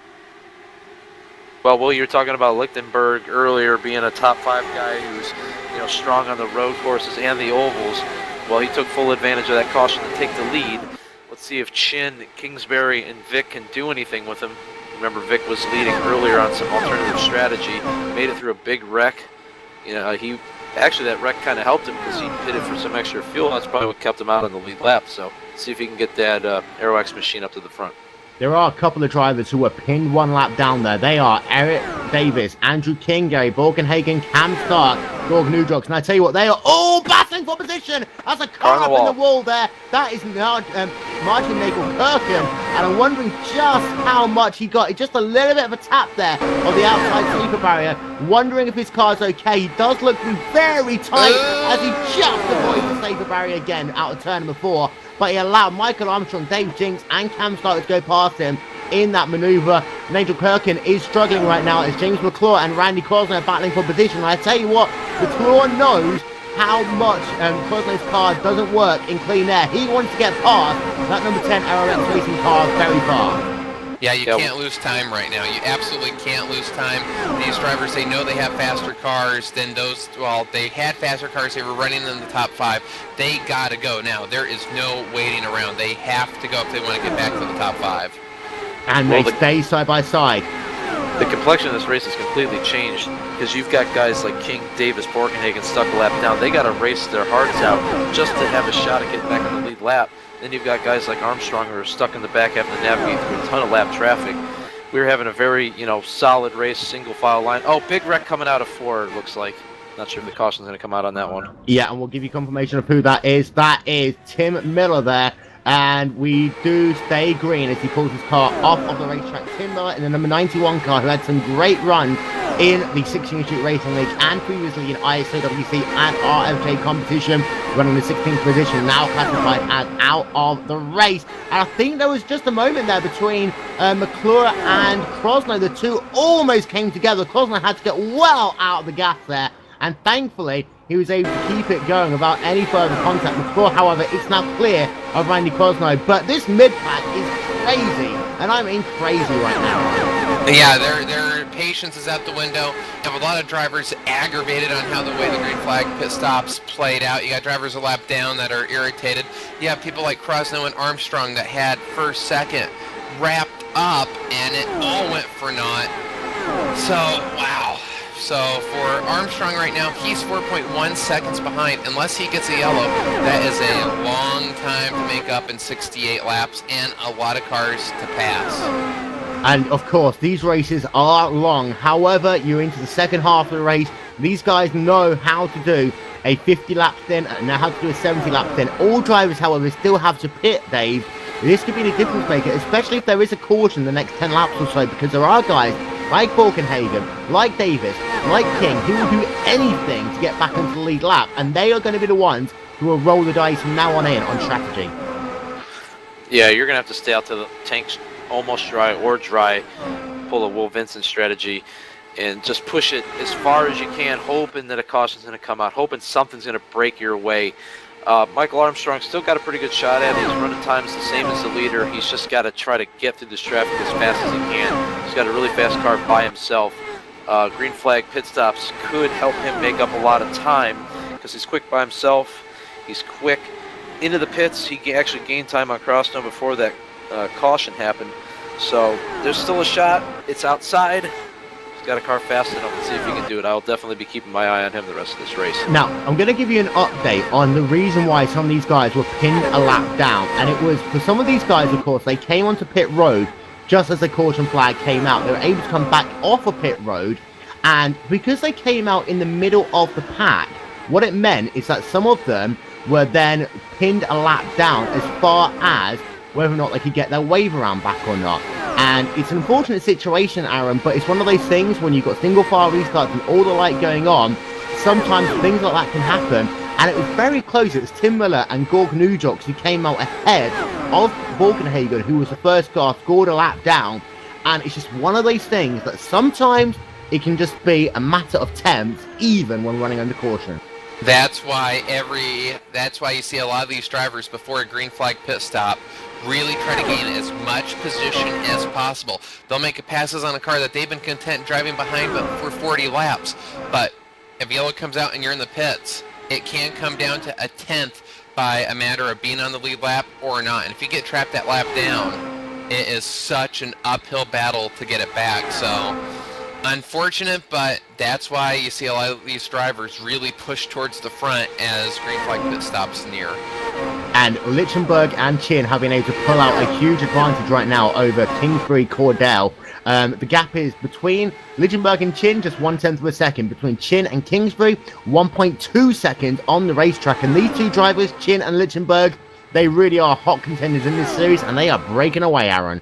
Well, Will, you were talking about Lichtenberg earlier being a top 5 guy who's strong on the road courses and the ovals. Well, he took full advantage of that caution to take the lead. Let's see if Chin, Kingsbury, and Vic can do anything with him. Remember, Vic was leading earlier on some alternative strategy. Made it through a big wreck. Actually that wreck kind of helped him because he pitted for some extra fuel. That's probably what kept him out on the lead lap. So see if he can get that AeroX machine up to the front. There are a couple of drivers who are pinned 1 lap down there. They are Davis, Andrew King, Gary Borgenhagen, Cam Stark, Gorg Nudrox. And I tell you what, they are all battling for position. That's a car up in the wall there. That is Martin Nagel-Kirkham. And I'm wondering just how much he got. Just a little bit of a tap there on the outside sleeper barrier. Wondering if his car's okay. He does look to be very tight as he just avoids the sleeper barrier again out of turn number 4. But he allowed Michael Armstrong, Dave Jinks, and Cam Stark to go past him in that maneuver. Nigel Kirkin is struggling right now as James McClure and Randy Crosland are battling for position. And I tell you what, McClure knows how much Crosland's car doesn't work in clean air. He wants to get past that number 10 RRX racing car very fast. Yeah, you can't lose time right now. You absolutely can't lose time. These drivers, they know they have faster cars than those, well, they had faster cars. They were running in the top 5. They got to go now. There is no waiting around. They have to go if they want to get back to the top 5. And they stay side by side. The complexion of this race has completely changed because you've got guys like King, Davis, Borgenhagen stuck a lap down. They got to race their hearts out just to have a shot at getting back on the lead lap. Then you've got guys like Armstrong who are stuck in the back having to navigate through a ton of lap traffic. We were having a very, solid race, single file line. Oh, big wreck coming out of 4, it looks like. Not sure if the caution's going to come out on that one. Yeah, and we'll give you confirmation of who that is. That is Tim Miller there. And we do stay green as he pulls his car off of the racetrack. Tim Miller in the number 91 car who had some great runs in the 16th Street Racing League and previously in ISOWC and RFJ competition, running the 16th position, now classified as out of the race. And I think there was just a moment there between McClure and Crosno. The two almost came together. Crosno had to get well out of the gas there, and thankfully he was able to keep it going without any further contact. McClure, however, it's now clear of Randy Crosno. But this mid-pack is crazy, and I mean crazy right now. Yeah, their patience is out the window. You have a lot of drivers aggravated on how the way the green flag pit stops played out. You got drivers a lap down that are irritated. You have people like Crosno and Armstrong that had first, second wrapped up, and it all went for naught. So, wow. So for Armstrong right now, he's 4.1 seconds behind. Unless he gets a yellow, that is a long time to make up in 68 laps and a lot of cars to pass. And of course, these races are long. However, you're into the second half of the race. These guys know how to do a 50 lap stint and know how to do a 70 lap stint. All drivers, however, still have to pit, Dave. This could be the difference maker, especially if there is a caution the next 10 laps or so, because there are guys like Borgenhagen, like Davis, like King, who will do anything to get back into the lead lap, and they are going to be the ones who will roll the dice from now on in on strategy. Yeah, you're going to have to stay out to the tanks almost dry or dry, pull a Will Vincent strategy, and just push it as far as you can, hoping that a caution's going to come out, hoping something's going to break your way. Michael Armstrong still got a pretty good shot at it. His running time's the same as the leader. He's just got to try to get through this traffic as fast as he can. He's got a really fast car by himself. Green flag pit stops could help him make up a lot of time because he's quick by himself. He's quick into the pits. He actually gained time on Crosstown before that caution happened. So there's still a shot. It's outside. He's got a car fast enough to see if he can do it. I'll definitely be keeping my eye on him the rest of this race. Now, I'm going to give you an update on the reason why some of these guys were pinned a lap down. And it was, for some of these guys, of course, they came onto pit road just as the caution flag came out. They were able to come back off a pit road. And because they came out in the middle of the pack, what it meant is that some of them were then pinned a lap down as far as whether or not they could get their wave around back or not. And it's an unfortunate situation, Aaron, but it's one of those things when you've got single file restarts and all the light going on, sometimes things like that can happen. And it was very close. It was Tim Miller and Gorg Nujox who came out ahead of Borgenhagen, who was the first car, scored a lap down. And it's just one of those things that sometimes it can just be a matter of temps, even when running under caution. That's why you see a lot of these drivers before a green flag pit stop really try to gain as much position as possible. They'll make passes on a car that they've been content driving behind but for 40 laps. But if yellow comes out and you're in the pits, it can come down to a tenth by a matter of being on the lead lap or not. And if you get trapped that lap down, it is such an uphill battle to get it back. So unfortunate, but that's why you see a lot of these drivers really push towards the front as green flag pit stops near. And Lichtenberg and Chin have been able to pull out a huge advantage right now over Kingsbury, Cordell, The gap is between Lichtenberg and Chin, just 1/10 of a second. Between Chin and Kingsbury, 1.2 seconds on the racetrack. And these two drivers, Chin and Lichtenberg, they really are hot contenders in this series, and they are breaking away, Aaron.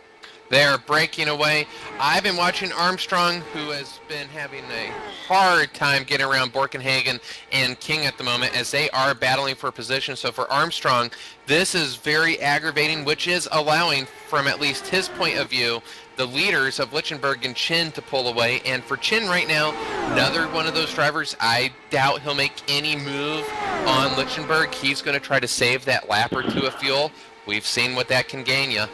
They're breaking away. I've been watching Armstrong, who has been having a hard time getting around Borkenhagen and King at the moment, as they are battling for position. So for Armstrong, this is very aggravating, which is allowing, from at least his point of view, the leaders of Lichtenberg and Chin to pull away. And for Chin right now, another one of those drivers, I doubt he'll make any move on Lichtenberg. He's going to try to save that lap or two of fuel. We've seen what that can gain you.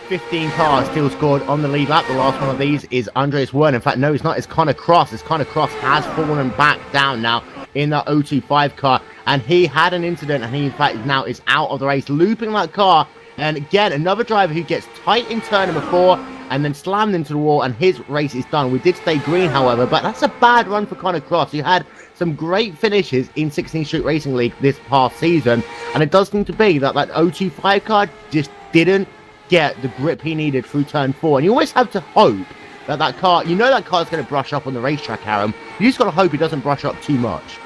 15 cars still scored on the lead lap. The last one of these is Andreas Wern. In fact, no, it's not. It's Connor Cross. As Connor Cross has fallen back down now in that 025 car. And he had an incident, and he, in fact, now is out of the race, looping that car. And again, another driver who gets tight in turn number 4 and then slammed into the wall, and his race is done. We did stay green, however, but that's a bad run for Connor Cross. He had some great finishes in 16th Street Racing League this past season, and it does seem to be that 025 car just didn't get the grip he needed through turn 4. And you always have to hope that that car, you know, that car's going to brush up on the racetrack, Aaron. You just got to hope it doesn't brush up too much.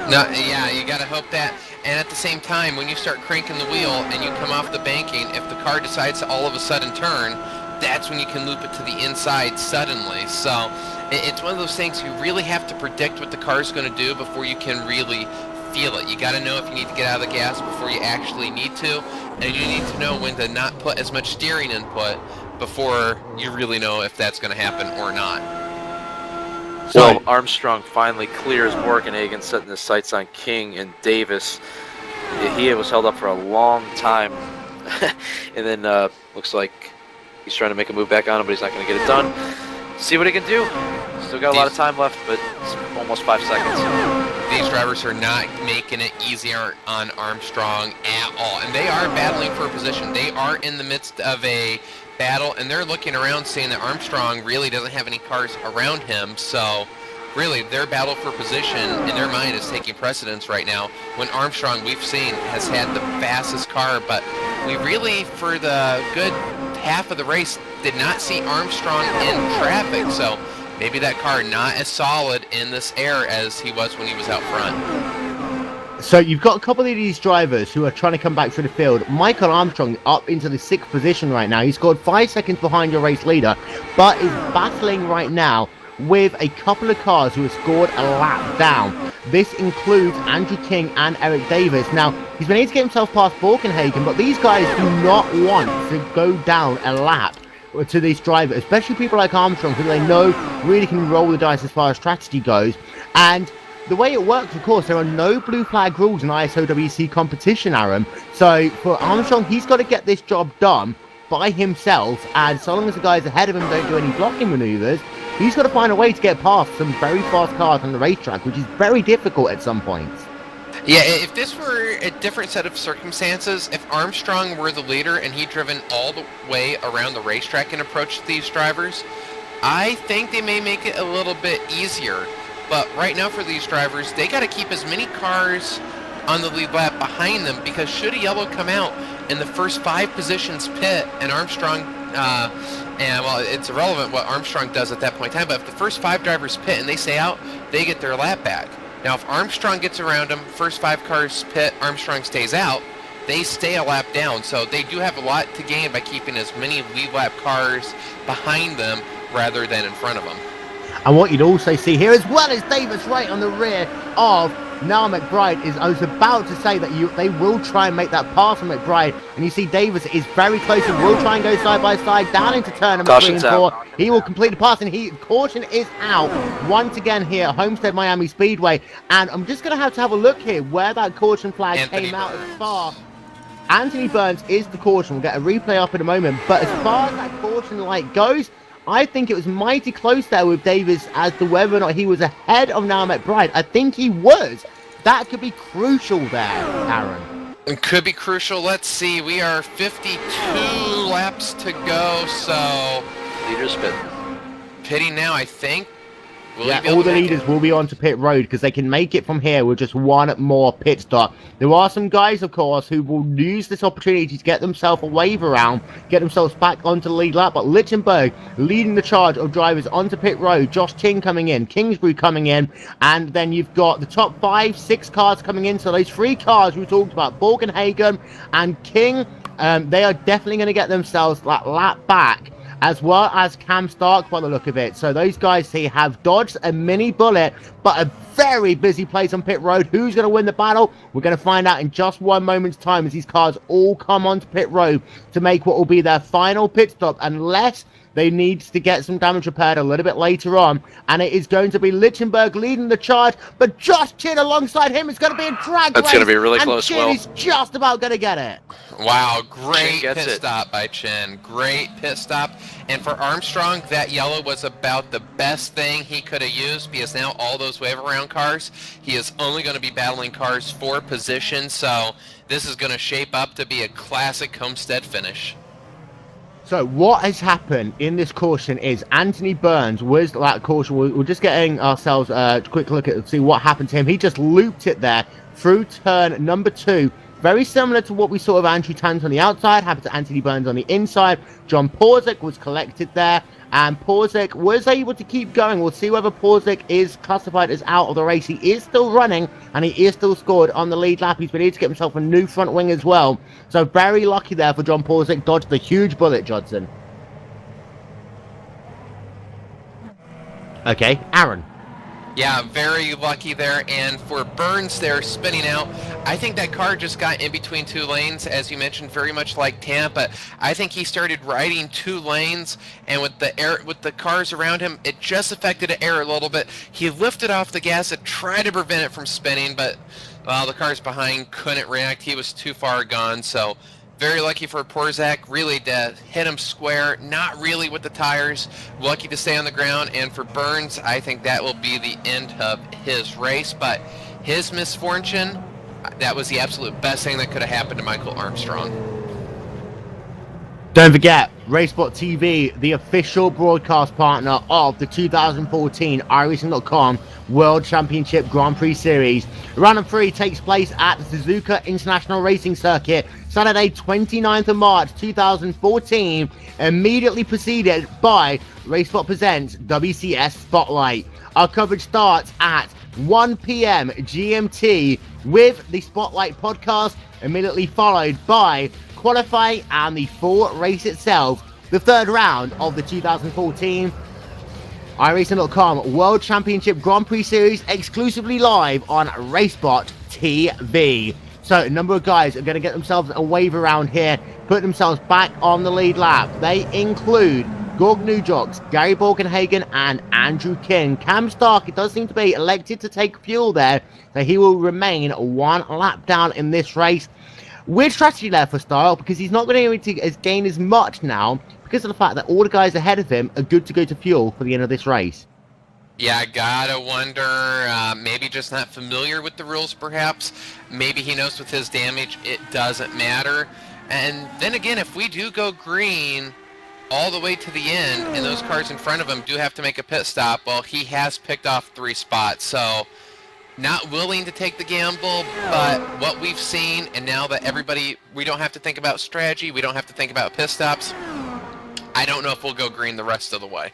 No, yeah, you got to hope that. And at the same time, when you start cranking the wheel and you come off the banking, if the car decides to all of a sudden turn, that's when you can loop it to the inside suddenly. So it's one of those things you really have to predict what the car is going to do before you can really feel it. You got to know if you need to get out of the gas before you actually need to, and you need to know when to not put as much steering input before you really know if that's going to happen or not. So Armstrong finally clears Borkenhagen, setting his sights on King and Davis. He was held up for a long time, and then looks like he's trying to make a move back on him, but he's not going to get it done. See what he can do. Still got a lot of time left, but it's almost 5 seconds. These drivers are not making it easier on Armstrong at all, and they are battling for a position. They are in the midst of a battle, and they're looking around saying that Armstrong really doesn't have any cars around him, so really their battle for position in their mind is taking precedence right now, when Armstrong, we've seen, has had the fastest car, but we really, for the good half of the race, did not see Armstrong in traffic, so maybe that car not as solid in this air as he was when he was out front. So you've got a couple of these drivers who are trying to come back through the field. Michael Armstrong up into the 6th position right now. He scored 5 seconds behind your race leader, but is battling right now with a couple of cars who have scored a lap down. This includes Andrew King and Eric Davis. Now, he's been able to get himself past Borkenhagen, but these guys do not want to go down a lap to this driver, especially people like Armstrong, who they know really can roll the dice as far as strategy goes. And the way it works, of course, there are no blue flag rules in ISOWC competition, Aaron. So for Armstrong, he's got to get this job done by himself, and so long as the guys ahead of him don't do any blocking maneuvers, he's got to find a way to get past some very fast cars on the racetrack, which is very difficult at some points. Yeah, if this were a different set of circumstances, if Armstrong were the leader and he'd driven all the way around the racetrack and approached these drivers, I think they may make it a little bit easier. But right now for these drivers, they got to keep as many cars on the lead lap behind them, because should a yellow come out and the first 5 positions pit and Armstrong, and well, it's irrelevant what Armstrong does at that point in time, but if the first 5 drivers pit and they stay out, they get their lap back. Now, if Armstrong gets around them, first 5 cars pit, Armstrong stays out, they stay a lap down. So they do have a lot to gain by keeping as many lead lap cars behind them rather than in front of them. And what you'd also see here, as well as Davis right on the rear of Now McBride, is I was about to say that they will try and make that pass on McBride, and you see Davis is very close and will try and go side by side down into turn number 3 and 4. He will complete the pass, and caution is out once again here at Homestead-Miami Speedway. And I'm just going to have a look here where that caution flag came out as far. Anthony Burns is the caution. We'll get a replay up in a moment, but as far as that caution light goes, I think it was mighty close there with Davis as to whether or not he was ahead of Now McBride. I think he was. That could be crucial there, Aaron. It could be crucial. Let's see. We are 52 laps to go, so leaders pit. Pitting now, I think. Yeah, all the leaders will be onto pit road because they can make it from here with just one more pit stop. There are some guys, of course, who will use this opportunity to get themselves a wave around, get themselves back onto the lead lap. But Lichtenberg leading the charge of drivers onto pit road. Josh King coming in, Kingsbury coming in, and then you've got the top 5, 6 cars coming in. So those 3 cars we talked about, Borgenhagen and King, they are definitely going to get themselves that lap back, as well as Cam Stark by the look of it. So those guys here have dodged a mini bullet, but a very busy place on pit road. Who's going to win the battle? We're going to find out in just one moment's time as these cars all come onto pit road to make what will be their final pit stop, unless they need to get some damage repaired a little bit later on. And it is going to be Lichtenberg leading the charge, but Josh Chin alongside him is going to be a drag race. That's going to be really close, Chin is just about going to get it. Wow, great pit stop by Chin. Great pit stop. And for Armstrong, that yellow was about the best thing he could have used, because now all those wave around cars, he is only going to be battling cars for position. So this is going to shape up to be a classic Homestead finish. So what has happened in this caution is Anthony Burns was that caution. We're just getting ourselves a quick look at see what happened to him. He just looped it there through turn number 2. Very similar to what we saw of Andrew Tant on the outside, happened to Anthony Burns on the inside. John Porzik was collected there, and Porzik was able to keep going. We'll see whether Porzik is classified as out of the race. He is still running, and he is still scored on the lead lap. He's been able to get himself a new front wing as well. So very lucky there for John Porzik. Dodged the huge bullet, Judson. Okay, Aaron. Yeah, very lucky there. And for Burns there spinning out, I think that car just got in between 2 lanes, as you mentioned, very much like Tampa. I think he started riding 2 lanes, and with the cars around him, it just affected the air a little bit. He lifted off the gas to try to prevent it from spinning, but the cars behind couldn't react. He was too far gone. So very lucky for Porzak, really to hit him square, not really with the tires, lucky to stay on the ground. And for Burns, I think that will be the end of his race, but his misfortune, that was the absolute best thing that could have happened to Michael Armstrong. Don't forget, RaceSpotTV, the official broadcast partner of the 2014 iRacing.com World Championship Grand Prix Series. Round of 3 takes place at the Suzuka International Racing Circuit, Saturday 29th of March 2014, immediately preceded by RaceSpot Presents WCS Spotlight. Our coverage starts at 1 p.m. GMT with the Spotlight podcast, immediately followed by qualifying and the full race itself, the 3rd round of the 2014 iRacing.com World Championship Grand Prix Series, exclusively live on RaceSpotTV. So a number of guys are going to get themselves a wave around here, put themselves back on the lead lap. They include Gorg Nujoks, Gary Borgenhagen, and Andrew King. Cam Stark, it does seem to be elected to take fuel there, so he will remain 1 lap down in this race. Weird strategy there for Style, because he's not going to gain as much now because of the fact that all the guys ahead of him are good to go to fuel for the end of this race. Yeah, I gotta wonder, maybe just not familiar with the rules perhaps. Maybe he knows with his damage it doesn't matter. And then again, if we do go green all the way to the end and those cars in front of him do have to make a pit stop, well, he has picked off 3 spots. So not willing to take the gamble, but what we've seen, and now that we don't have to think about strategy, we don't have to think about pit stops, I don't know if we'll go green the rest of the way.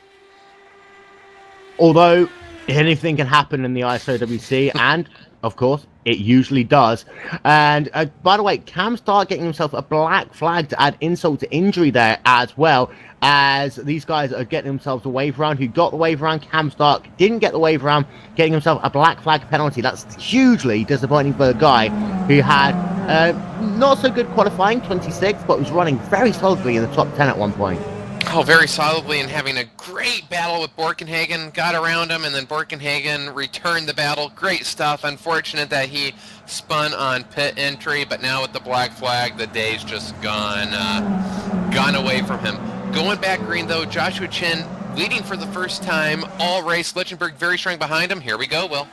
Although anything can happen in the ISOWC, and of course it usually does. And by the way, Cam Stark getting himself a black flag to add insult to injury there, as well as these guys are getting themselves a wave round. Who got the wave round? Cam Stark didn't get the wave round, getting himself a black flag penalty. That's hugely disappointing for a guy who had not so good qualifying, 26th, but was running very solidly in the top 10 at one point. Oh, very solidly, and having a great battle with Borkenhagen. Got around him, and then Borkenhagen returned the battle. Great stuff. Unfortunate that he spun on pit entry, but now with the black flag, the day's just gone away from him. Going back green, though, Joshua Chin leading for the first time all race. Lichtenberg very strong behind him. Here we go, Will.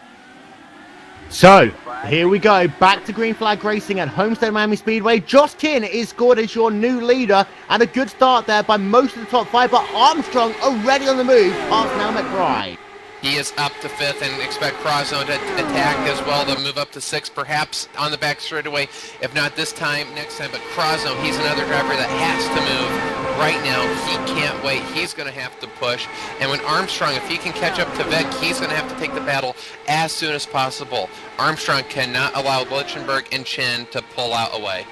So, here we go, back to green flag racing at Homestead-Miami Speedway. Josh Kin is scored as your new leader, and a good start there by most of the top 5, but Armstrong already on the move past Nell McBride. He is up to 5th, and expect Crosno to attack as well to move up to 6th, perhaps on the back straightaway. If not this time, next time. But Crosno, he's another driver that has to move right now. He can't wait. He's going to have to push. And when Armstrong, if he can catch up to Vic, he's going to have to take the battle as soon as possible. Armstrong cannot allow Lichtenberg and Chin to pull out away.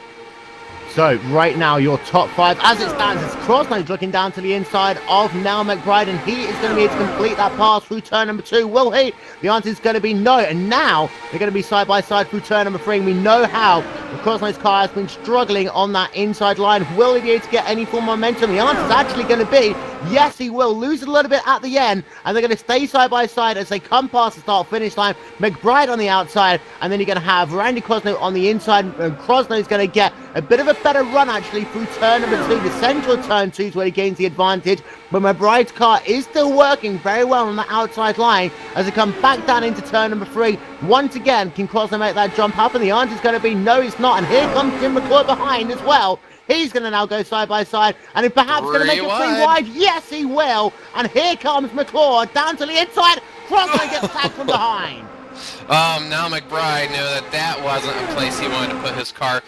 So, right now, your top 5, as it stands, is Crosno's looking down to the inside of Nell McBride, and he is going to be able to complete that pass through turn number 2. Will he? The answer is going to be no, and now they're going to be side by side through turn number 3, and we know how Crosno's car has been struggling on that inside line. Will he be able to get any form of momentum? The answer is actually going to be yes, he will. Lose a little bit at the end, and they're going to stay side by side as they come past the start-finish line. McBride on the outside, and then you're going to have Randy Crosno on the inside, and Crosno's going to get a bit of a better run actually through turn number 2. The central turn 2 is where he gains the advantage, but McBride's car is still working very well on the outside line as they come back down into turn number 3. Once again, can Crosno make that jump happen? The answer is going to be no, it's not, and here comes Jim McClure behind as well. He's going to now go side by side, and he's perhaps going to make it 3 wide. Yes, he will. And here comes McClure down to the inside. Crosno gets tagged from behind. Now McBride knew that that wasn't a place he wanted to put his car.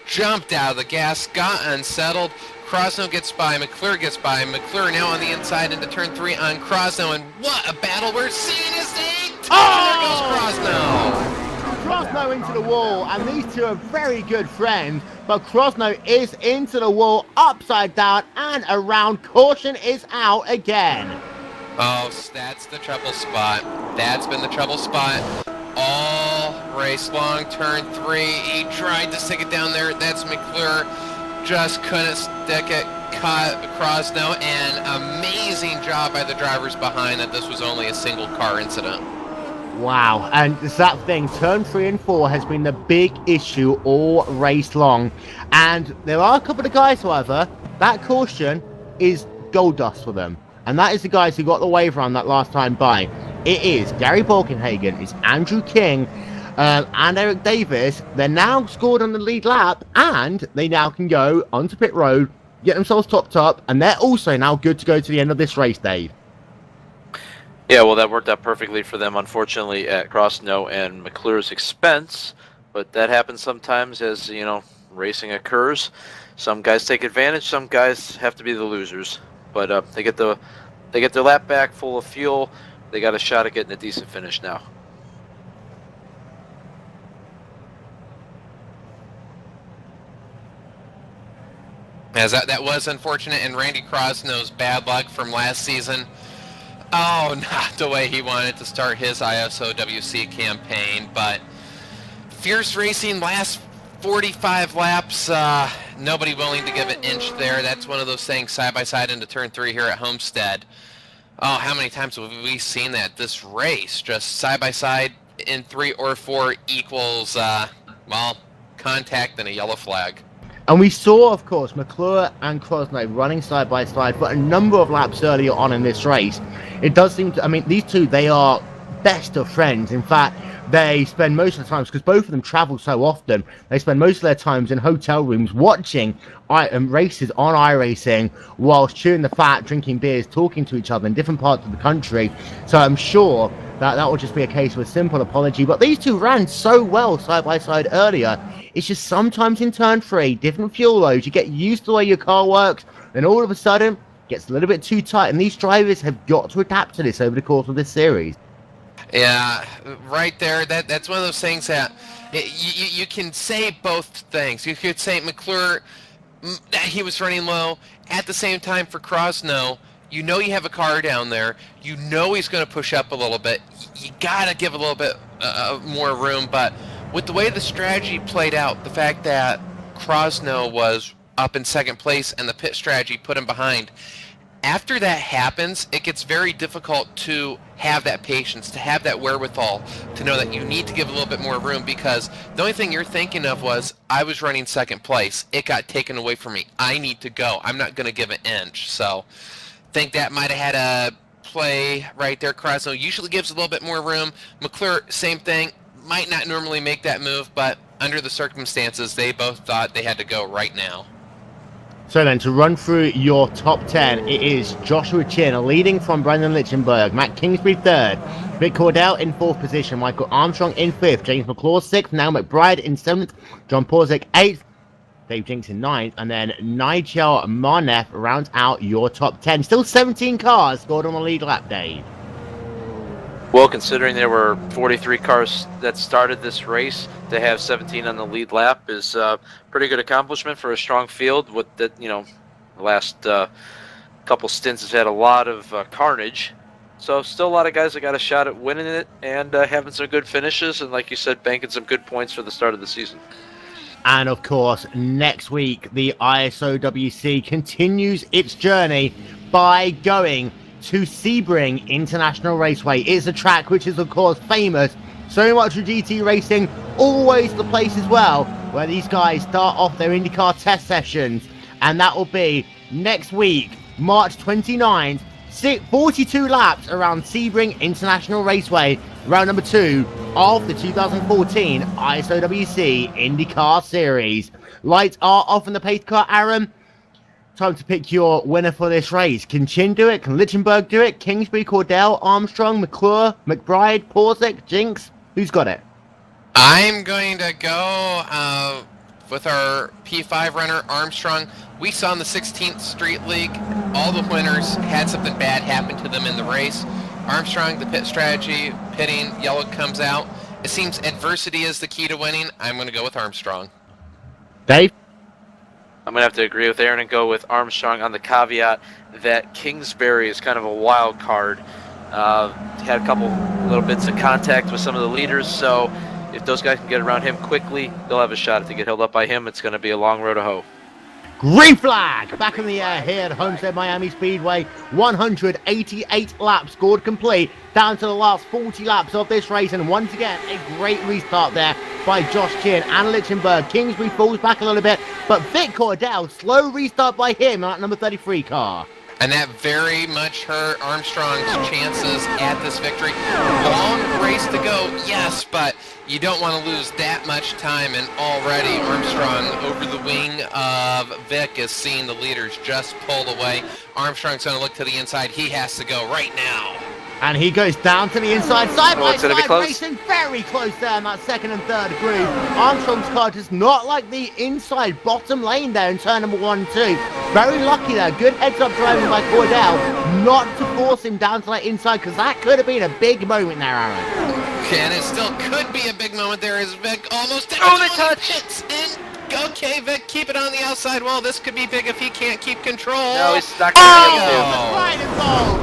Jumped out of the gas, got unsettled. Crosno gets by, McClure gets by. McClure now on the inside into turn 3 on Crosno, and what a battle we're seeing as they there goes Crosno. Crosno into the wall, and these two are very good friends, but Crosno is into the wall, upside down and around. Caution is out again. Oh, that's the trouble spot. That's been the trouble spot all race long. Turn 3, he tried to stick it down there. That's McClure, just couldn't stick it. Caught Crosno, and amazing job by the drivers behind that this was only a single car incident. Wow, and it's that thing, turn 3 and 4 has been the big issue all race long. And there are a couple of guys, however, that caution is gold dust for them. And that is the guys who got the waiver on that last time by. It is Gary Balkenhagen, it's Andrew King, and Eric Davis. They're now scored on the lead lap, and they now can go onto pit road, get themselves topped up, and they're also now good to go to the end of this race, Dave. Yeah, well, that worked out perfectly for them, unfortunately, at Crosno and McClure's expense. But that happens sometimes as, you know, racing occurs. Some guys take advantage, some guys have to be the losers. But they get their lap back full of fuel. They got a shot at getting a decent finish now. As that was unfortunate, and Randy Crosno's bad luck from last season. Oh, not the way he wanted to start his ISOWC campaign, but fierce racing, last 45 laps, nobody willing to give an inch there. That's one of those things, side by side into turn 3 here at Homestead. Oh, how many times have we seen that? This race, just side by side in 3 or 4 equals, well, contact and a yellow flag. And we saw, of course, McClure and Crosno running side by side for a number of laps earlier on in this race. It does seem to, I mean, these two, they are best of friends. In fact, they spend most of the times, because both of them travel so often, they spend most of their times in hotel rooms watching races on iRacing whilst chewing the fat, drinking beers, talking to each other in different parts of the country. So I'm sure that will just be a case of a simple apology. But these two ran so well side by side earlier. It's just sometimes in turn 3, different fuel loads, you get used to the way your car works, then all of a sudden, it gets a little bit too tight, and these drivers have got to adapt to this over the course of this series. Yeah, right there, that's one of those things that you can say both things. You could say McClure, that he was running low. At the same time, for Crosno, you know you have a car down there. You know he's going to push up a little bit. You got to give a little bit more room, but with the way the strategy played out, the fact that Crosno was up in second place and the pit strategy put him behind, after that happens, it gets very difficult to have that patience, to have that wherewithal, to know that you need to give a little bit more room, because the only thing you're thinking of was, I was running second place. It got taken away from me. I need to go. I'm not going to give an inch. So I think that might have had a play right there. Crosno usually gives a little bit more room. McClure, same thing. Might not normally make that move, but under the circumstances, they both thought they had to go right now. So then, to run through your top 10, it is Joshua Chin leading from Brendan Lichtenberg, Matt Kingsbury third, Vic Cordell in fourth position, Michael Armstrong in fifth, James McClure sixth, Now McBride in seventh, John Porzick eighth, Dave Jinks in ninth, and then Nigel Marneff rounds out your top 10. Still 17 cars scored on the lead lap, Dave. Well, considering there were 43 cars that started this race, to have 17 on the lead lap is a pretty good accomplishment for a strong field. With the last couple stints has had a lot of carnage, so still a lot of guys that got a shot at winning it and having some good finishes, and like you said, banking some good points for the start of the season. And of course, next week the ISOWC continues its journey by going to Sebring International Raceway. It's a track which is of course famous so much for GT racing, always the place as well where these guys start off their IndyCar test sessions, and that will be next week, March 29th, 42 laps around Sebring International Raceway, round number 2 of the 2014 ISOWC IndyCar Series. Lights are off in the pace car, Aaron. Time to pick your winner for this race. Can Chin do it? Can Lichtenberg do it? Kingsbury, Cordell, Armstrong, McClure, McBride, Porzick, Jinks? Who's got it? I'm going to go with our P5 runner, Armstrong. We saw in the 16th Street League, all the winners had something bad happen to them in the race. Armstrong, the pit strategy, pitting, yellow comes out. It seems adversity is the key to winning. I'm going to go with Armstrong. Dave? I'm going to have to agree with Aaron and go with Armstrong on the caveat that Kingsbury is kind of a wild card. Had a couple little bits of contact with some of the leaders, so if those guys can get around him quickly, they'll have a shot. If they get held up by him, it's going to be a long road to hoe. Green flag back in the air here at Homestead-Miami Speedway. 188 laps scored complete, down to the last 40 laps of this race, and once again a great restart there by Josh Chin and Lichtenberg. Kingsbury falls back a little bit, but Vic Cordell, slow restart by him at number 33 car. And that very much hurt Armstrong's chances at this victory. Long race to go, yes, but you don't want to lose that much time, and already Armstrong over the wing of Vic is seeing the leaders just pulled away. Armstrong's going to look to the inside. He has to go right now. And he goes down to the inside, side by it's gonna be side, close. racing very close there in that second and third groove. Armstrong's car does not like the inside bottom lane there in turn number 1 and 2. Very lucky there, good heads-up driving by Cordell, not to force him down to that inside, because that could have been a big moment there, Aaron. And it still could be a big moment there as Vic almost the touch! hits in. Okay, Vic, keep it on the outside wall. This could be big if he can't keep control. No, he's not going to be able to. Oh, right involved.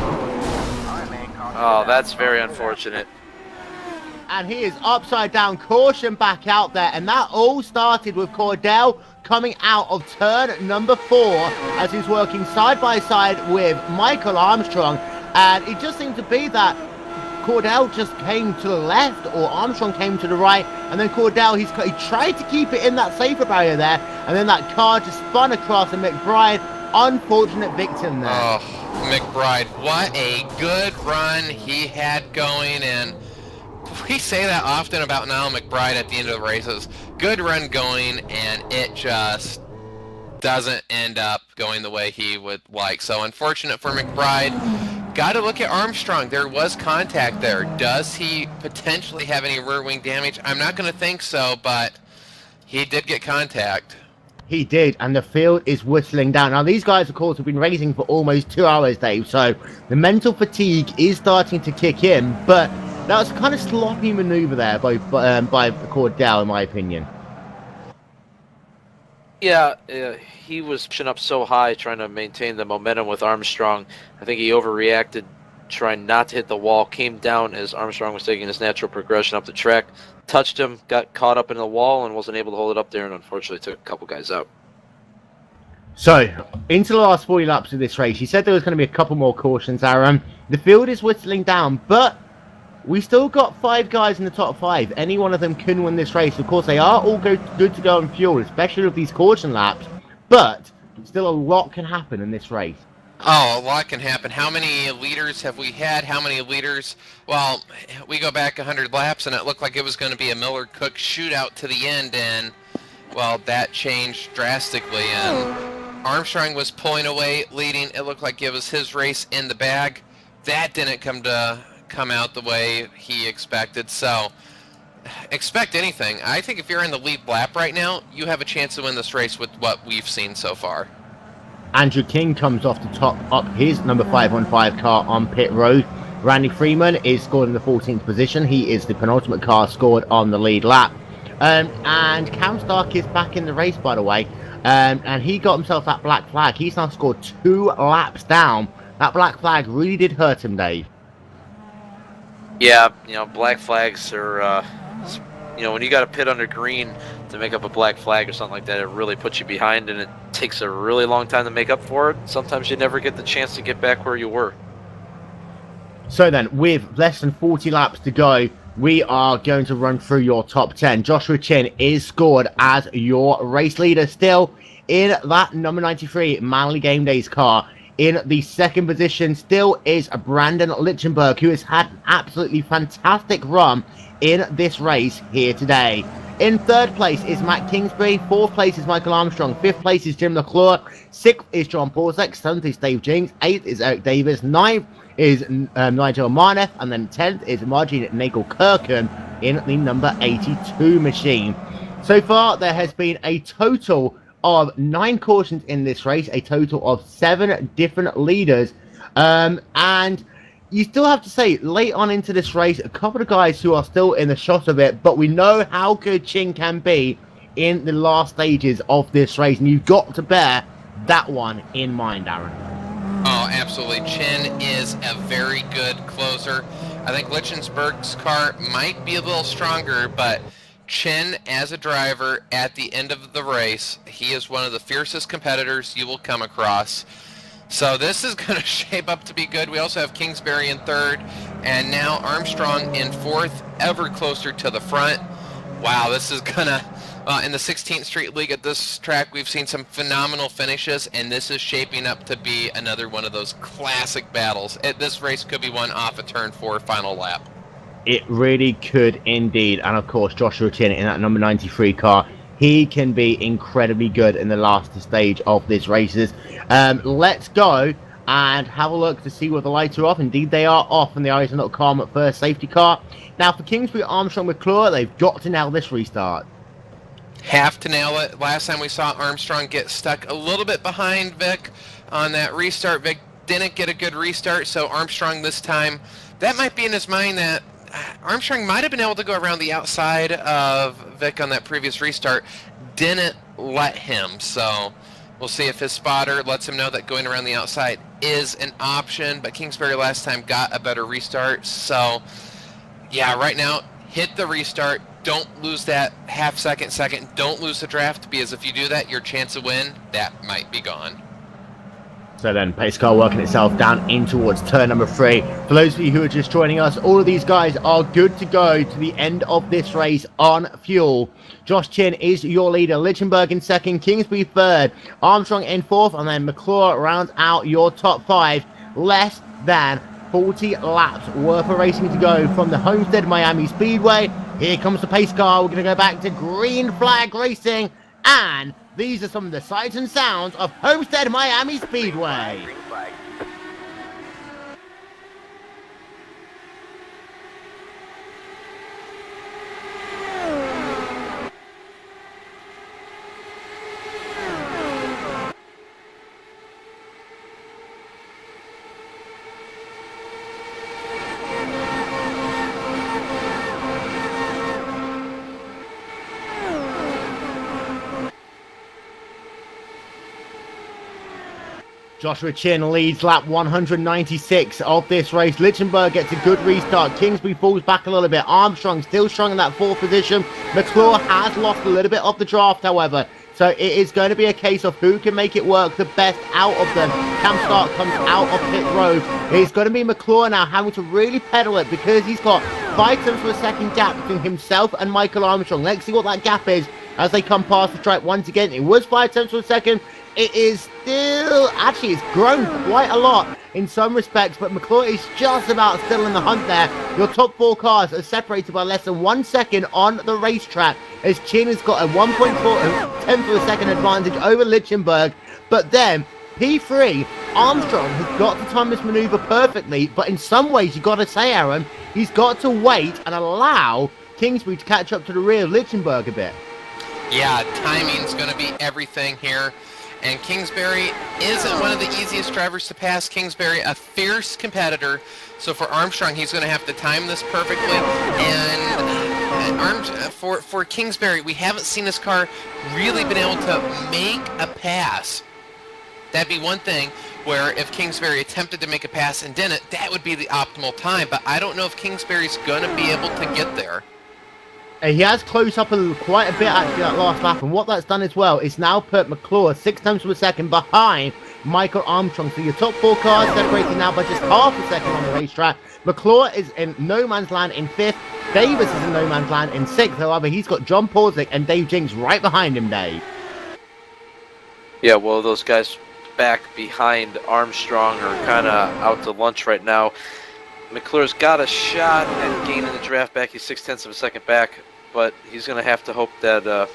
Oh, that's very unfortunate. And he is upside down, caution back out there, and that all started with Cordell coming out of turn number 4 as he's working side by side with Michael Armstrong, and it just seemed to be that Cordell just came to the left, or Armstrong came to the right, and then Cordell, he tried to keep it in that safer barrier there, and then that car just spun across, and McBride, unfortunate victim there. Oh, McBride, what a good run he had going, and we say that often about Niall McBride at the end of the races. Good run going, and it just doesn't end up going the way he would like. So unfortunate for McBride. Got to look at Armstrong. There was contact there. Does he potentially have any rear wing damage? I'm not going to think so, but he did get contact. He did, and the field is whistling down. Now, these guys, of course, have been racing for almost 2 hours, Dave, so the mental fatigue is starting to kick in, but that was kind of sloppy maneuver there by Cordell, in my opinion. Yeah, he was pushing up so high trying to maintain the momentum with Armstrong. I think he overreacted trying not to hit the wall, came down as Armstrong was taking his natural progression up the track, touched him, got caught up in the wall, and wasn't able to hold it up there, and unfortunately took a couple guys out. So, into the last 40 laps of this race, you said there was going to be a couple more cautions, Aaron. The field is whistling down, but we still got 5 guys in the top 5. Any one of them can win this race. Of course, they are all good to go on fuel, especially with these caution laps, but still a lot can happen in this race. Oh, a lot can happen. How many leaders have we had? How many leaders? Well, we go back 100 laps, and it looked like it was going to be a Miller-Cook shootout to the end, and, well, that changed drastically, and Armstrong was pulling away, leading. It looked like it was his race in the bag. That didn't come out the way he expected. So expect anything. I think if you're in the lead lap right now, you have a chance to win this race with what we've seen so far. Andrew King comes off the top up his number 515 car on pit road. Randy Freeman is scored in the 14th position. He is the penultimate car scored on the lead lap. And Cam Stark is back in the race, by the way. And he got himself that black flag. He's now scored 2 laps down. That black flag really did hurt him, Dave. Yeah, black flags are, when you got to pit under green to make up a black flag or something like that, it really puts you behind, and it takes a really long time to make up for it. Sometimes you never get the chance to get back where you were. So then, with less than 40 laps to go, we are going to run through your top 10. Joshua Chin is scored as your race leader, still in that number 93 Manly Game Days car. In the second position still is Brandon Lichtenberg, who has had an absolutely fantastic run in this race here today. In third place is Matt Kingsbury. Fourth place is Michael Armstrong. Fifth place is Jim McClure. Sixth is John Porzek. Seventh is Dave James. Eighth is Eric Davis. Ninth is Nigel Marneff. And then 10th is Margin Nagel-Kirken in the number 82 machine. So far, there has been a total of 9 cautions in this race, a total of 7 different leaders. And you still have to say, late on into this race, a couple of guys who are still in the shot of it, but we know how good Chin can be in the last stages of this race, and you've got to bear that one in mind, Aaron. Oh, absolutely. Chin is a very good closer. I think Lichtenberg's car might be a little stronger, but Chin, as a driver, at the end of the race, he is one of the fiercest competitors you will come across. So this is going to shape up to be good. We also have Kingsbury in third, and now Armstrong in fourth, ever closer to the front. Wow, this is going to, in the 16th Street League at this track, we've seen some phenomenal finishes, and this is shaping up to be another one of those classic battles. This race could be won off a turn 4 final lap. It really could indeed. And of course, Joshua Chin in that number 93 car, he can be incredibly good in the last stage of this races. Let's go and have a look to see where the lights are off. Indeed, they are off in the iRacing.com first safety car. Now, for Kingsbury, Armstrong, McClure, they've got to nail this restart. Have to nail it. Last time we saw Armstrong get stuck a little bit behind Vic on that restart. Vic didn't get a good restart, so Armstrong this time, that might be in his mind that Armstrong might have been able to go around the outside of Vic on that previous restart. Didn't let him, so we'll see if his spotter lets him know that going around the outside is an option. But Kingsbury last time got a better restart, so yeah, right now, hit the restart. Don't lose that half second. Don't lose the draft, because if you do that, your chance to win, that might be gone. So then, pace car working itself down in towards turn number 3. For those of you who are just joining us, all of these guys are good to go to the end of this race on fuel. Josh Chin is your leader. Lichtenberg in second. Kingsbury third. Armstrong in fourth. And then McClure rounds out your top 5. Less than 40 laps worth of racing to go from the Homestead-Miami Speedway. Here comes the pace car. We're going to go back to green flag racing. And these are some of the sights and sounds of Homestead-Miami Speedway. Joshua Chin leads lap 196 of this race. Lichtenberg gets a good restart. Kingsbury falls back a little bit. Armstrong still strong in that 4th position. McClure has lost a little bit of the draft, however. So it is going to be a case of who can make it work the best out of them. Cam Stark comes out of pit road. It's going to be McClure now having to really pedal it, because he's got 5 tenths of a second gap between himself and Michael Armstrong. Let's see what that gap is as they come past the track once again. It was 5 tenths of a second. It is still, actually, it's grown quite a lot in some respects, but McClure is just about still in the hunt there. Your top 4 cars are separated by less than 1 second on the racetrack. as Chin has got a 1.4 tenth of a second advantage over Lichtenberg. But then P3, Armstrong has got to time this maneuver perfectly, but in some ways, you've got to say, Aaron, he's got to wait and allow Kingsbury to catch up to the rear of Lichtenberg a bit. Yeah, timing's going to be everything here. And Kingsbury isn't one of the easiest drivers to pass. Kingsbury, a fierce competitor. So for Armstrong, he's going to have to time this perfectly. And for Kingsbury, we haven't seen this car really been able to make a pass. That'd be one thing where if Kingsbury attempted to make a pass and didn't, that would be the optimal time. But I don't know if Kingsbury's going to be able to get there. He has closed up quite a bit actually that last lap, and what that's done as well is now put McClure 6 tenths of a second behind Michael Armstrong. So your top 4 cars separated now by just half a second on the racetrack. McClure is in no man's land in 5th. Davis is in no man's land in 6th. However, he's got John Porzick and Dave Jinks right behind him, Dave. Yeah, well, those guys back behind Armstrong are kind of out to lunch right now. McClure's got a shot at gaining the draft back. He's 6 tenths of a second back, but he's going to have to hope that,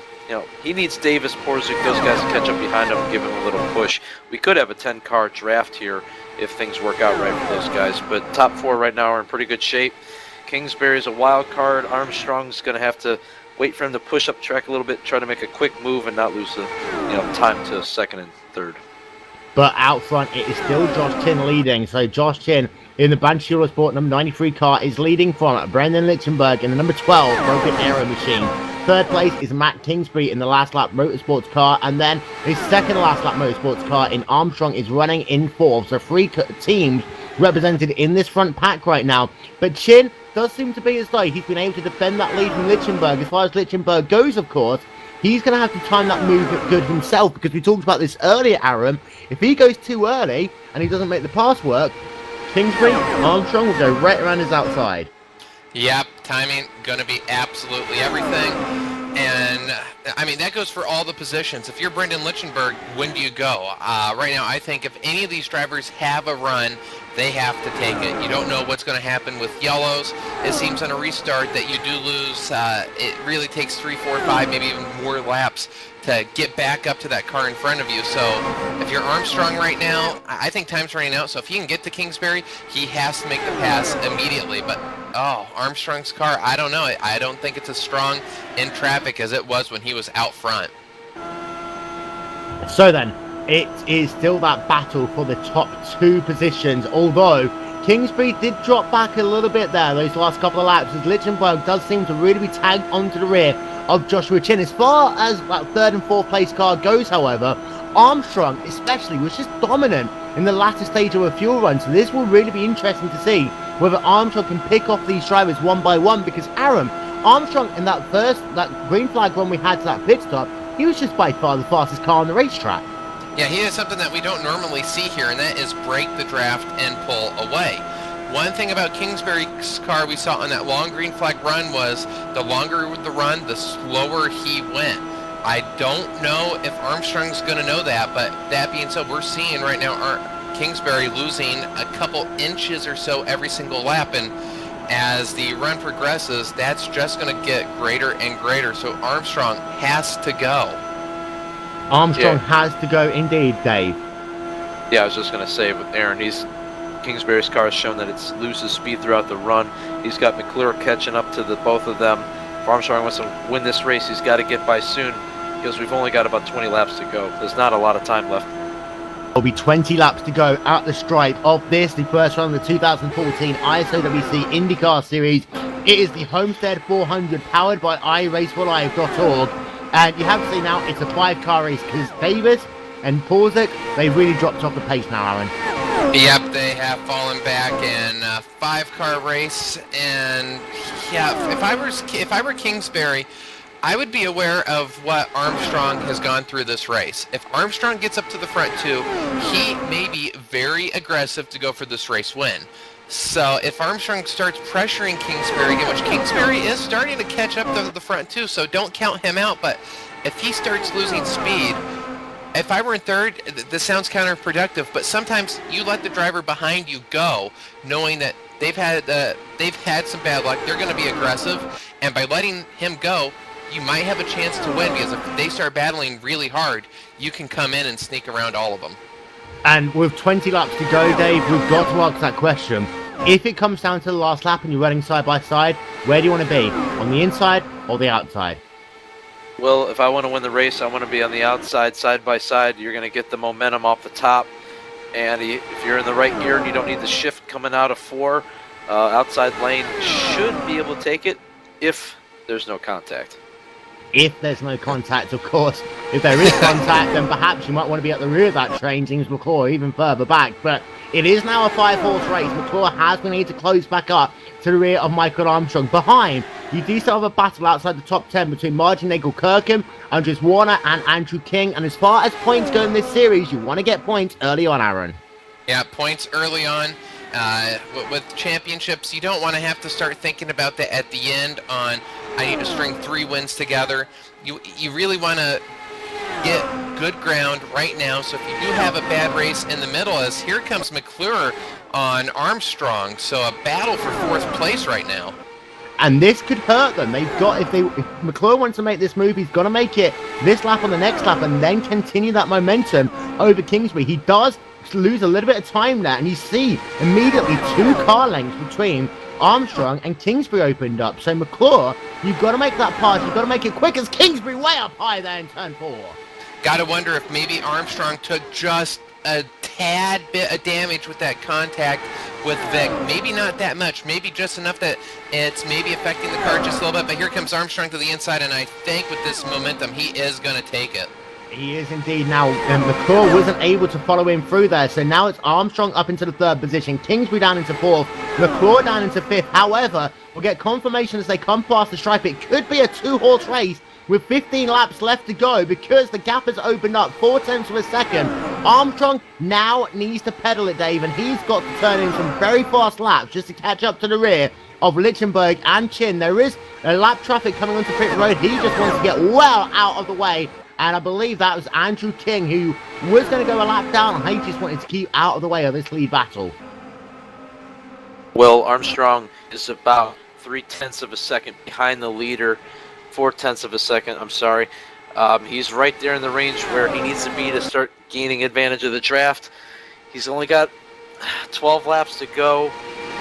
he needs Davis, Porzick, those guys to catch up behind him and give him a little push. We could have a 10-car draft here if things work out right for those guys, but top 4 right now are in pretty good shape. Kingsbury's a wild card. Armstrong's going to have to wait for him to push up track a little bit, try to make a quick move and not lose the time to 2nd and 3rd. But out front, it is still Josh Chin leading. So Josh Chin in the Banshee Sport number 93 car is leading from Brendan Lichtenberg in the number 12 Broken Arrow machine. 3rd place is Matt Kingsbury in the last lap motorsports car, and then his second last lap motorsports car in Armstrong is running in 4th. So 3 teams represented in this front pack right now. But Chin does seem to be as though he's been able to defend that lead from Lichtenberg. As far as Lichtenberg goes, of course, he's going to have to time that move good himself, because we talked about this earlier, Aaron. If he goes too early and he doesn't make the pass work, Kingsbury, Armstrong will go right around his outside. Yep, timing going to be absolutely everything. And, I mean, that goes for all the positions. If you're Brendan Lichtenberg, when do you go? Right now, I think if any of these drivers have a run, they have to take it. You don't know what's going to happen with yellows. It seems on a restart that you do lose. It really takes 3, 4, 5, maybe even more laps to get back up to that car in front of you. So if you're Armstrong right now, I think time's running out. So if he can get to Kingsbury, he has to make the pass immediately. But, Armstrong's car, I don't know. I don't think it's as strong in traffic as it was when he was out front. So then, it is still that battle for the top 2 positions, although Kingsbury did drop back a little bit there those last couple of laps, as Lichtenberg does seem to really be tagged onto the rear of Joshua Chin. As far as that 3rd and 4th place car goes, however, Armstrong especially was just dominant in the latter stage of a fuel run, so this will really be interesting to see whether Armstrong can pick off these drivers one by one, because Aaron, Armstrong in that green flag run we had to that pit stop, he was just by far the fastest car on the racetrack. Yeah, he has something that we don't normally see here, and that is break the draft and pull away. One thing about Kingsbury's car we saw on that long green flag run was the longer the run, the slower he went. I don't know if Armstrong's going to know that, but that being said, we're seeing right now Kingsbury losing a couple inches or so every single lap, and as the run progresses, that's just going to get greater and greater, so Armstrong has to go. Armstrong has to go indeed, Dave. Yeah, I was just going to say with Aaron, Kingsbury's car has shown that it loses speed throughout the run. He's got McClure catching up to both of them. If Armstrong wants to win this race, he's got to get by soon, because we've only got about 20 laps to go. There's not a lot of time left. There'll be 20 laps to go at the stripe of this, the first round of the 2014 ISOWC IndyCar Series. It is the Homestead 400 powered by iRacing.org. And you have to see now it's a 5-car race, because Davis and Porzick, they've really dropped off the pace now, Aaron. Yep, they have fallen back in a 5-car race. And yeah, if I were Kingsbury, I would be aware of what Armstrong has gone through this race. If Armstrong gets up to the front too, he may be very aggressive to go for this race win. So if Armstrong starts pressuring Kingsbury again, which Kingsbury is starting to catch up to the front too, so don't count him out, but if he starts losing speed, if I were in 3rd, this sounds counterproductive, but sometimes you let the driver behind you go, knowing that they've had some bad luck, they're going to be aggressive, and by letting him go, you might have a chance to win, because if they start battling really hard, you can come in and sneak around all of them. And with 20 laps to go, Dave, we've got to ask that question. If it comes down to the last lap and you're running side by side, where do you want to be? On the inside or the outside? Well, if I want to win the race, I want to be on the outside, side by side. You're going to get the momentum off the top. And if you're in the right gear and you don't need the shift coming out of 4, outside lane should be able to take it if there's no contact. If there's no contact, of course. If there is contact, then perhaps you might want to be at the rear of that train, James McClure, even further back. But it is now a 5-horse race. McClure has been able to close back up to the rear of Michael Armstrong. Behind, you do still have a battle outside the top 10 between Martin Nagel-Kirkham, Andres Warner, and Andrew King. And as far as points go in this series, you want to get points early on, Aaron. Yeah, points early on. With championships, you don't want to have to start thinking about that at the end on, I need to string 3 wins together. You really want to get good ground right now. So if you do have a bad race in the middle, as here comes McClure on Armstrong, so a battle for 4th place right now. And this could hurt them. They've got, if McClure wants to make this move, he's got to make it this lap on the next lap and then continue that momentum over Kingsbury. He does lose a little bit of time there, and you see immediately 2 car lengths between Armstrong and Kingsbury opened up. So McClure, you've got to make that pass. You've got to make it quick as Kingsbury way up high there in turn 4. Gotta wonder if maybe Armstrong took just a tad bit of damage with that contact with Vic. Maybe not that much, maybe just enough that it's maybe affecting the car just a little bit, but here comes Armstrong to the inside, and I think with this momentum, he is going to take it. He is indeed now, and McClure wasn't able to follow him through there, so now it's Armstrong up into the 3rd position, Kingsbury down into 4th, McClure down into 5th. However, we'll get confirmation as they come past the stripe. It could be a 2-horse race with 15 laps left to go because the gap has opened up 4/10 of a second. Armstrong now needs to pedal it, Dave, and he's got to turn in some very fast laps just to catch up to the rear of Lichtenberg and Chin. There is a lap traffic coming onto pit road. He just wants to get well out of the way. And I believe that was Andrew King, who was going to go a lap down. And he just wanted to keep out of the way of this lead battle. Well, Armstrong is about 0.3 of a second behind the leader. 0.4 of a second, I'm sorry. He's right there in the range where he needs to be to start gaining advantage of the draft. He's only got 12 laps to go.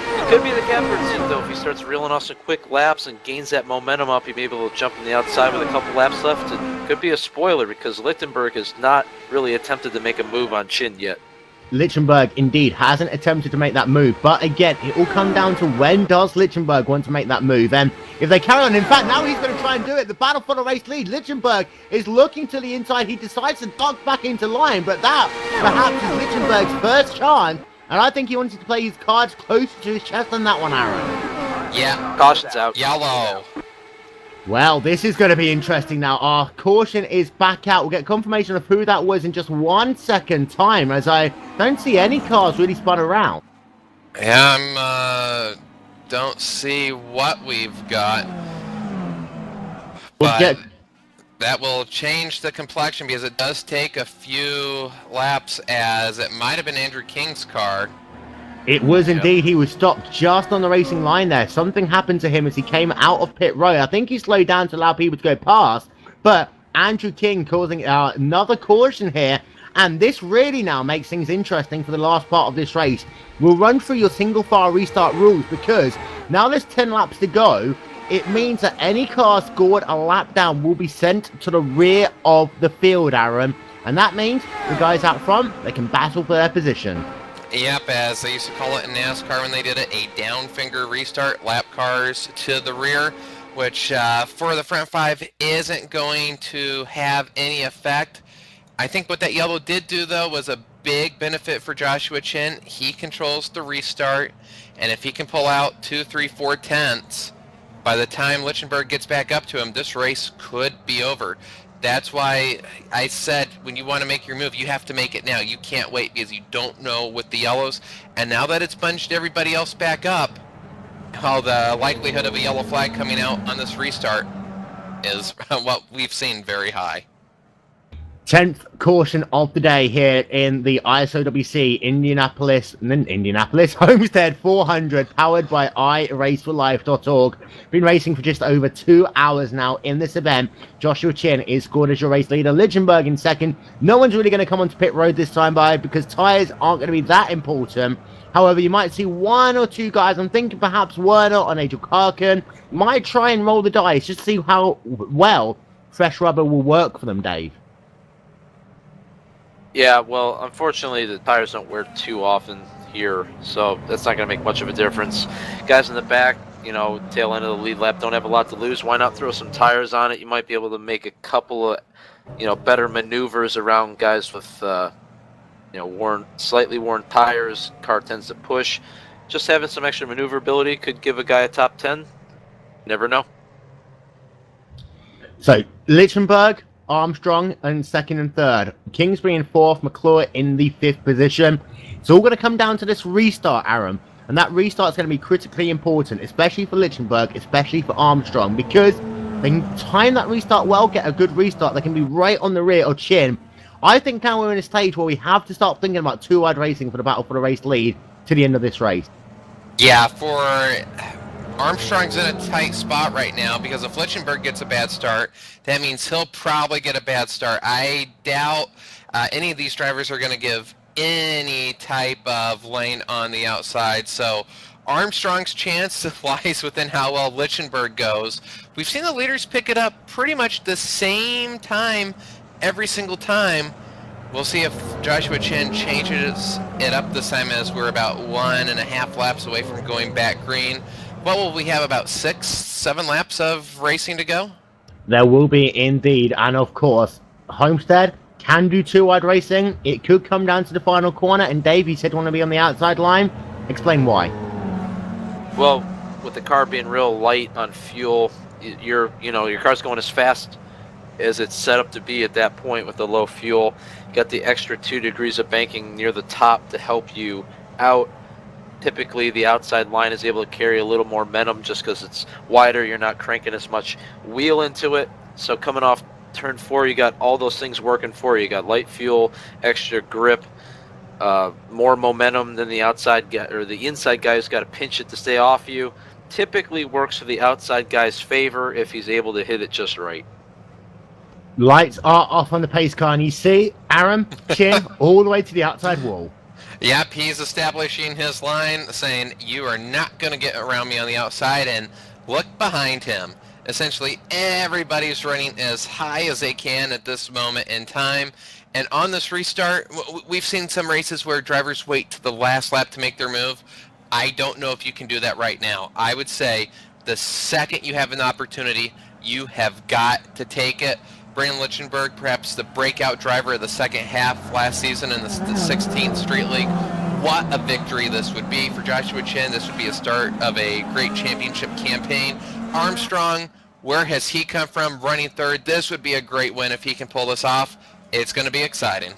It could be the catbird seat, though. If he starts reeling off some quick laps and gains that momentum up, he may be able to jump on the outside with a couple laps left. It could be a spoiler because Lichtenberg has not really attempted to make a move on Chin yet. Lichtenberg, indeed, hasn't attempted to make that move. But again, it all comes down to when does Lichtenberg want to make that move. And if they carry on, in fact, now he's going to try and do it. The battle for the race lead. Lichtenberg is looking to the inside. He decides to duck back into line. But that, perhaps, is Lichtenberg's first chance. And I think he wanted to play his cards closer to his chest than that one, Aaron. Yeah. Caution's out. Yellow. Well, this is going to be interesting now. Our caution is back out. We'll get confirmation of who that was in just 1 second time, as I don't see any cars really spun around. Yeah, don't see what we've got. We'll But that will change the complexion because it does take a few laps, as it might have been Andrew King's car. It was indeed. He was stopped just on the racing line there. Something happened to him as he came out of pit road. I think he slowed down to allow people to go past, but Andrew King causing another caution here, and this really now makes things interesting for the last part of this race. We'll run through your single file restart rules because now there's 10 laps to go. It means that any car scored a lap down will be sent to the rear of the field, Aaron, and that means the guys out front, they can battle for their position. Yep, as they used to call it in NASCAR when they did it, a down finger restart, lap cars to the rear, which for the front 5 isn't going to have any effect. I think what that yellow did do, though, was a big benefit for Joshua Chin. He controls the restart, and if he can pull out 2, 3, 4 tenths, by the time Lichtenberg gets back up to him, this race could be over. That's why I said when you want to make your move, you have to make it now. You can't wait because you don't know with the yellows. And now that it's bunched everybody else back up, how the likelihood of a yellow flag coming out on this restart is what we've seen very high. 10th caution of the day here in the ISOWC Indianapolis Homestead 400, powered by iRacingforlife.org. Been racing for just over 2 hours now in this event. Joshua Chin is scored as your race leader. Lichtenberg in second. No one's really going to come onto pit road this time by because tyres aren't going to be that important. However, you might see one or two guys. I'm thinking perhaps Werner or Nigel Karkin might try and roll the dice just to see how well fresh rubber will work for them, Dave. Yeah, well, unfortunately, the tires don't wear too often here, so that's not going to make much of a difference. Guys in the back, you know, tail end of the lead lap, don't have a lot to lose. Why not throw some tires on it? You might be able to make a couple of, you know, better maneuvers around guys with, you know, slightly worn tires. Car tends to push. Just having some extra maneuverability could give a guy a top 10. Never know. So, Lichtenberg, Armstrong in second and third. Kingsbury in fourth, McClure in the fifth position. It's all going to come down to this restart, Aaron. And that restart is going to be critically important, especially for Lichtenberg, especially for Armstrong, because they can time that restart well, get a good restart. They can be right on the rear or Chin. I think now we're in a stage where we have to start thinking about two-wide racing for the battle for the race lead to the end of this race. Yeah, for Armstrong's in a tight spot right now because if Lichtenberg gets a bad start, that means he'll probably get a bad start. I doubt any of these drivers are going to give any type of lane on the outside. So Armstrong's chance lies within how well Lichtenberg goes. We've seen the leaders pick it up pretty much the same time every single time. We'll see if Joshua Chin changes it up this time as we're about 1.5 laps away from going back green. What will we have, about 6-7 laps of racing to go? There will be indeed, and of course, Homestead can do two-wide racing. It could come down to the final corner, and Dave, you said you want to be on the outside line. Explain why. Well, with the car being real light on fuel, your car's going as fast as it's set up to be at that point with the low fuel. You got the extra 2 degrees of banking near the top to help you out. Typically, the outside line is able to carry a little more momentum just because it's wider. You're not cranking as much wheel into it. So coming off turn 4, you got all those things working for you. You got light fuel, extra grip, more momentum than the outside guy, or the inside guy who's got to pinch it to stay off you. Typically works for the outside guy's favor if he's able to hit it just right. Lights are off on the pace car, and you see Aaron Chin all the way to the outside wall. Yep, he's establishing his line, saying, you are not going to get around me on the outside, and look behind him. Essentially, everybody's running as high as they can at this moment in time. And on this restart, we've seen some races where drivers wait to the last lap to make their move. I don't know if you can do that right now. I would say the second you have an opportunity, you have got to take it. Brandon Lichtenberg, perhaps the breakout driver of the second half last season in the 16th Street League. What a victory this would be for Joshua Chin. This would be a start of a great championship campaign. Armstrong, where has he come from? Running third. This would be a great win if he can pull this off. It's going to be exciting.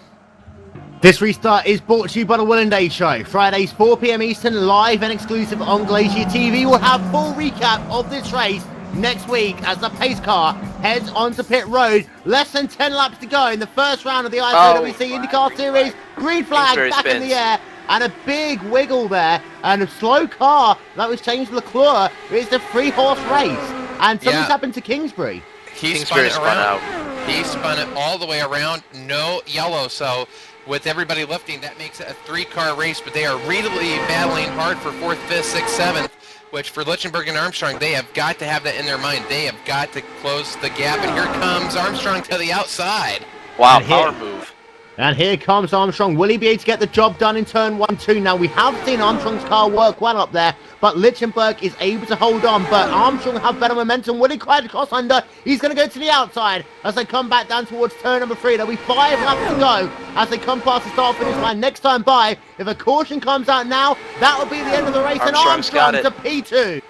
This restart is brought to you by the Will and Dave Show. Fridays 4 p.m. Eastern, live and exclusive on Glacier TV. We'll have full recap of this race next week as the pace car heads onto pit road. Less than 10 laps to go in the first round of the ISOWC IndyCar Series. Green flag back in the air and a big wiggle there and a slow car that was changed to Leclerc. It's a 3-horse race and something's happened to Kingsbury. He spun it around. He spun it all the way around. No yellow, so with everybody lifting, that makes it a 3-car race, but they are really battling hard for 4th, 5th, 6th, 7th. Which for Lichtenberg and Armstrong, they have got to have that in their mind. They have got to close the gap, and here comes Armstrong to the outside. Wow, power move. And here comes Armstrong. Will he be able to get the job done in turn 1-2? Now, we have seen Armstrong's car work well up there, but Lichtenberg is able to hold on. But Armstrong have better momentum. Will he cry the cross under? He's going to go to the outside as they come back down towards turn number 3. There'll be 5 laps to go as they come past the start-finish line. Next time by, if a caution comes out now, that will be the end of the race. And Armstrong to P2.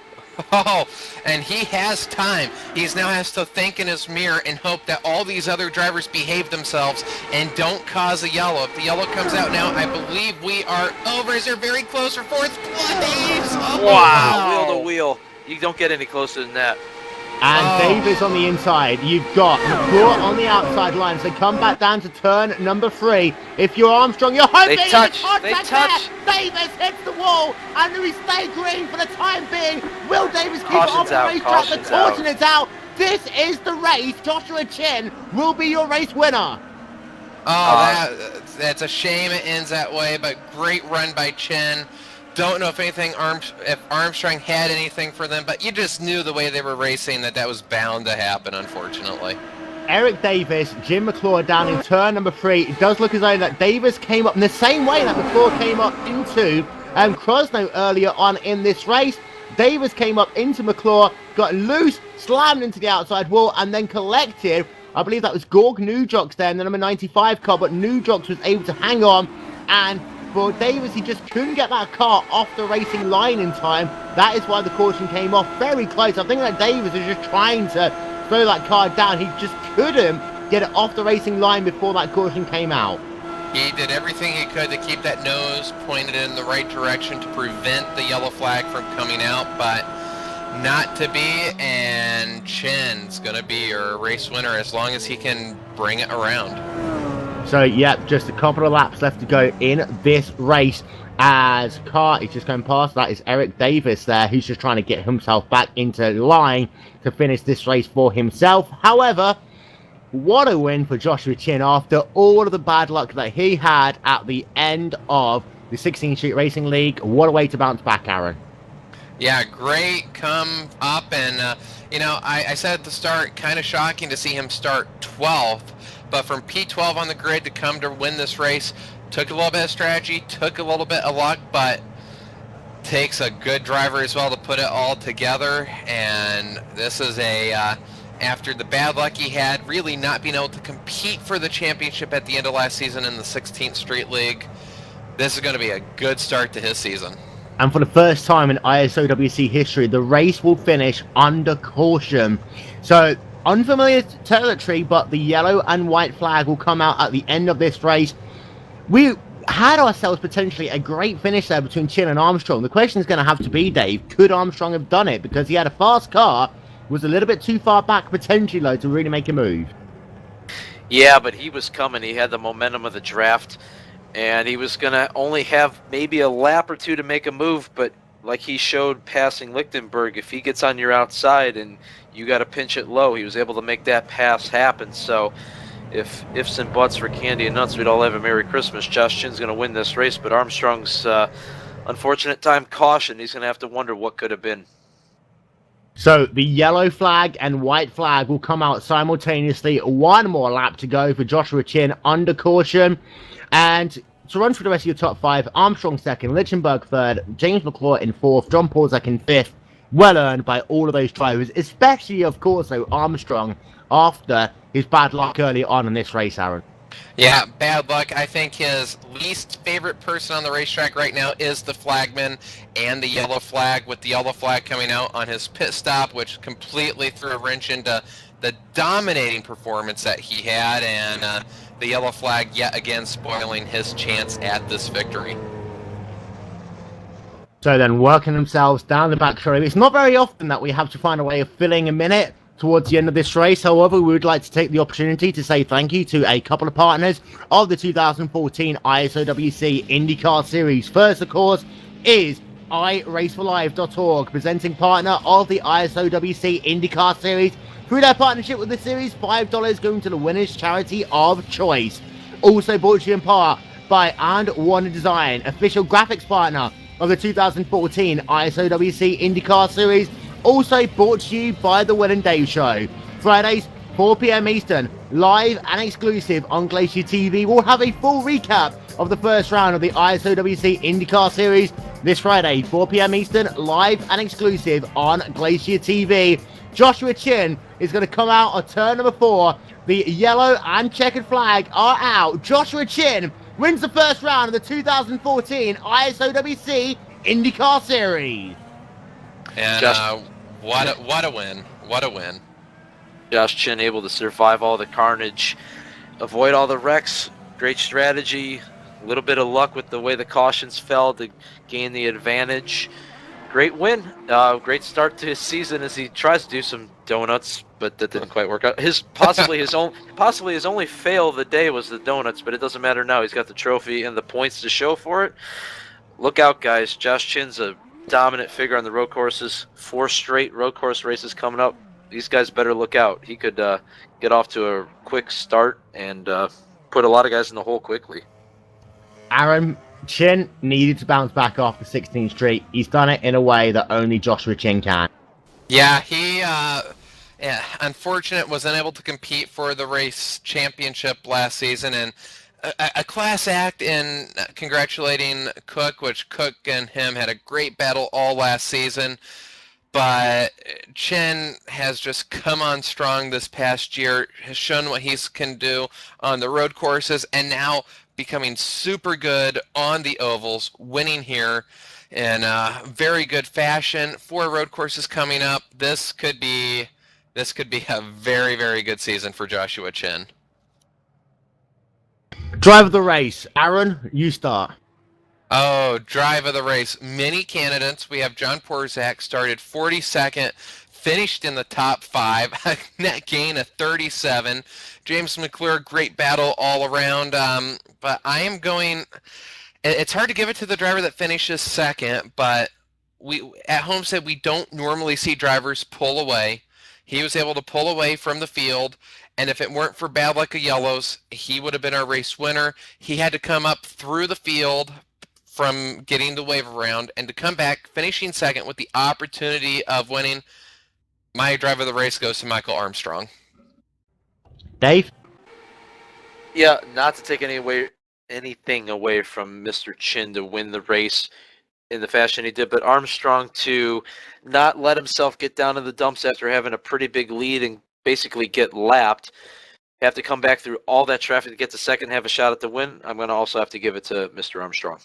Oh, and he has time. He now has to think in his mirror and hope that all these other drivers behave themselves and don't cause a yellow. If the yellow comes out now, I believe we are over. Is there very close for 4th place? Oh, wow, wheel to wheel. You don't get any closer than that. And Davis on the inside. You've got McClure on the outside line. So come back down to turn number 3. If you're Armstrong, you're hoping They touch. Davis hits the wall, and we stay green for the time being. Will Davis keep it off Caution's the out, racetrack? The caution's caution is out. This is the race. Joshua Chin will be your race winner. That's a shame it ends that way, but great run by Chen. Don't know if Armstrong had anything for them, but you just knew the way they were racing that was bound to happen, unfortunately. Eric Davis, Jim McClure down in turn number 3. It does look as though that Davis came up in the same way that McClure came up into Krosno earlier on in this race. Davis came up into McClure, got loose, slammed into the outside wall, and then collected. I believe that was Gorg Nujox there in the number 95 car, but Nujox was able to hang on, and for Davis, he just couldn't get that car off the racing line in time. That is why the caution came off very close. I think that Davis is just trying to throw that car down. He just couldn't get it off the racing line before that caution came out. He did everything he could to keep that nose pointed in the right direction to prevent the yellow flag from coming out, but not to be, and Chen's going to be your race winner as long as he can bring it around. So, yeah, just a couple of laps left to go in this race as car is just going past. That is Eric Davis there, who's just trying to get himself back into line to finish this race for himself. However, what a win for Joshua Chin after all of the bad luck that he had at the end of the 16th Street Racing League. What a way to bounce back, Aaron. Yeah, great come up, and I said at the start, kind of shocking to see him start 12th, but from P12 on the grid to come to win this race, took a little bit of strategy, took a little bit of luck, but takes a good driver as well to put it all together. And this is after the bad luck he had, really not being able to compete for the championship at the end of last season in the 16th Street League, this is going to be a good start to his season. And for the first time in ISOWC history, the race will finish under caution. So, unfamiliar territory, but the yellow and white flag will come out at the end of this race. We had ourselves potentially a great finish there between Chin and Armstrong. The question is going to have to be, Dave, could Armstrong have done it? Because he had a fast car, was a little bit too far back potentially, though, to really make a move. Yeah, but he was coming. He had the momentum of the draft, and he was going to only have maybe a lap or two to make a move, but like he showed passing Lichtenberg, if he gets on your outside and you got to pinch it low, he was able to make that pass happen. So if ifs and buts for candy and nuts, we'd all have a Merry Christmas. Josh Chin's going to win this race, but Armstrong's unfortunate time caution. He's going to have to wonder what could have been. So the yellow flag and white flag will come out simultaneously. One more lap to go for Joshua Chin under caution. And to run through the rest of your top 5, Armstrong 2nd, Lichtenberg 3rd, James McClure in 4th, John Paulzak in 5th. Well earned by all of those drivers, especially, of course, though, Armstrong after his bad luck early on in this race, Aaron. Yeah, bad luck. I think his least favorite person on the racetrack right now is the flagman and the yellow flag, with the yellow flag coming out on his pit stop, which completely threw a wrench into the dominating performance that he had, and the yellow flag yet again spoiling his chance at this victory. So then working themselves down the back straight. It's not very often that we have to find a way of filling a minute towards the end of this race. However, we would like to take the opportunity to say thank you to a couple of partners of the 2014 ISOWC IndyCar Series. First, of course, is iRaceForLife.org, presenting partner of the ISOWC IndyCar Series. Through their partnership with the series, $5 going to the winner's charity of choice. Also brought to you in part by And One Design, official graphics partner of the 2014 ISOWC IndyCar Series. Also brought to you by The Will and Dave Show. Fridays, 4 p.m. Eastern, live and exclusive on Glacier TV. We'll have a full recap of the first round of the ISOWC IndyCar Series this Friday, 4 p.m. Eastern, live and exclusive on Glacier TV. Joshua Chin is going to come out on turn number 4. The yellow and checkered flag are out. Joshua Chin wins the first round of the 2014 ISOWC IndyCar Series. And what a win. What a win. Josh Chin able to survive all the carnage, avoid all the wrecks. Great strategy. A little bit of luck with the way the cautions fell to gain the advantage. Great win. Great start to his season as he tries to do some donuts, but that didn't quite work out. Possibly his only fail of the day was the donuts, but it doesn't matter now. He's got the trophy and the points to show for it. Look out, guys. Josh Chin's a dominant figure on the road courses. 4 straight road course races coming up. These guys better look out. He could get off to a quick start and put a lot of guys in the hole quickly. Aaron, Chin needed to bounce back off the 16th Street. He's done it in a way that only Joshua Chin can. Yeah, he unfortunate was unable to compete for the race championship last season, and a class act in congratulating Cook, which Cook and him had a great battle all last season. But Chin has just come on strong this past year, has shown what he can do on the road courses, and now becoming super good on the ovals, winning here in very good fashion. 4 road courses coming up. This could be a very, very good season for Joshua Chin. Drive of the race. Aaron, you start. Oh, drive of the race. Many candidates. We have John Porzak started 42nd, finished in the top 5, a net gain of 37. James McClure, great battle all around. But I am going. It's hard to give it to the driver that finishes second, but we at Homestead we don't normally see drivers pull away. He was able to pull away from the field, and if it weren't for bad luck of yellows, he would have been our race winner. He had to come up through the field from getting the wave around and to come back finishing second with the opportunity of winning. My driver of the race goes to Michael Armstrong. Dave? Yeah, not to take anything away from Mr. Chin to win the race in the fashion he did, but Armstrong to not let himself get down in the dumps after having a pretty big lead and basically get lapped, have to come back through all that traffic to get to second, have a shot at the win. I'm going to also have to give it to Mr. Armstrong.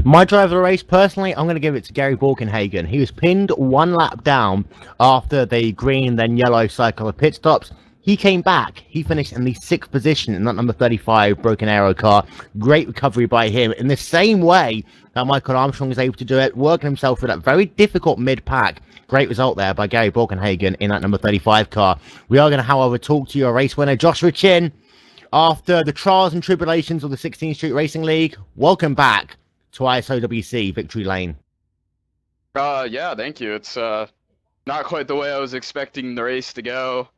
My driver of the race, personally, I'm going to give it to Gary Borkenhagen. He was pinned 1 lap down after the green, then yellow cycle of pit stops. He came back. He finished in the 6th position in that number 35 Broken Arrow car. Great recovery by him in the same way that Michael Armstrong was able to do it, working himself through that very difficult mid-pack. Great result there by Gary Borkenhagen in that number 35 car. We are going to, however, talk to your race winner, Joshua Chin. After the trials and tribulations of the 16th Street Racing League, welcome back to ISOWC Victory Lane. Yeah, thank you. It's not quite the way I was expecting the race to go.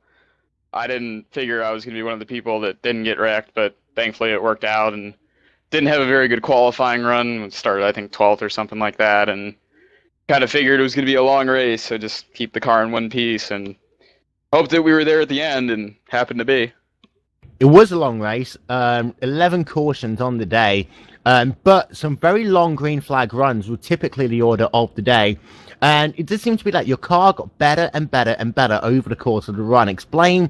I didn't figure I was going to be one of the people that didn't get wrecked, but thankfully it worked out, and didn't have a very good qualifying run. Started, I think, 12th or something like that, and kind of figured it was going to be a long race, so just keep the car in one piece, and hoped that we were there at the end, and happened to be. It was a long race, 11 cautions on the day, but some very long green flag runs were typically the order of the day. And it does seem to be that your car got better and better and better over the course of the run. Explain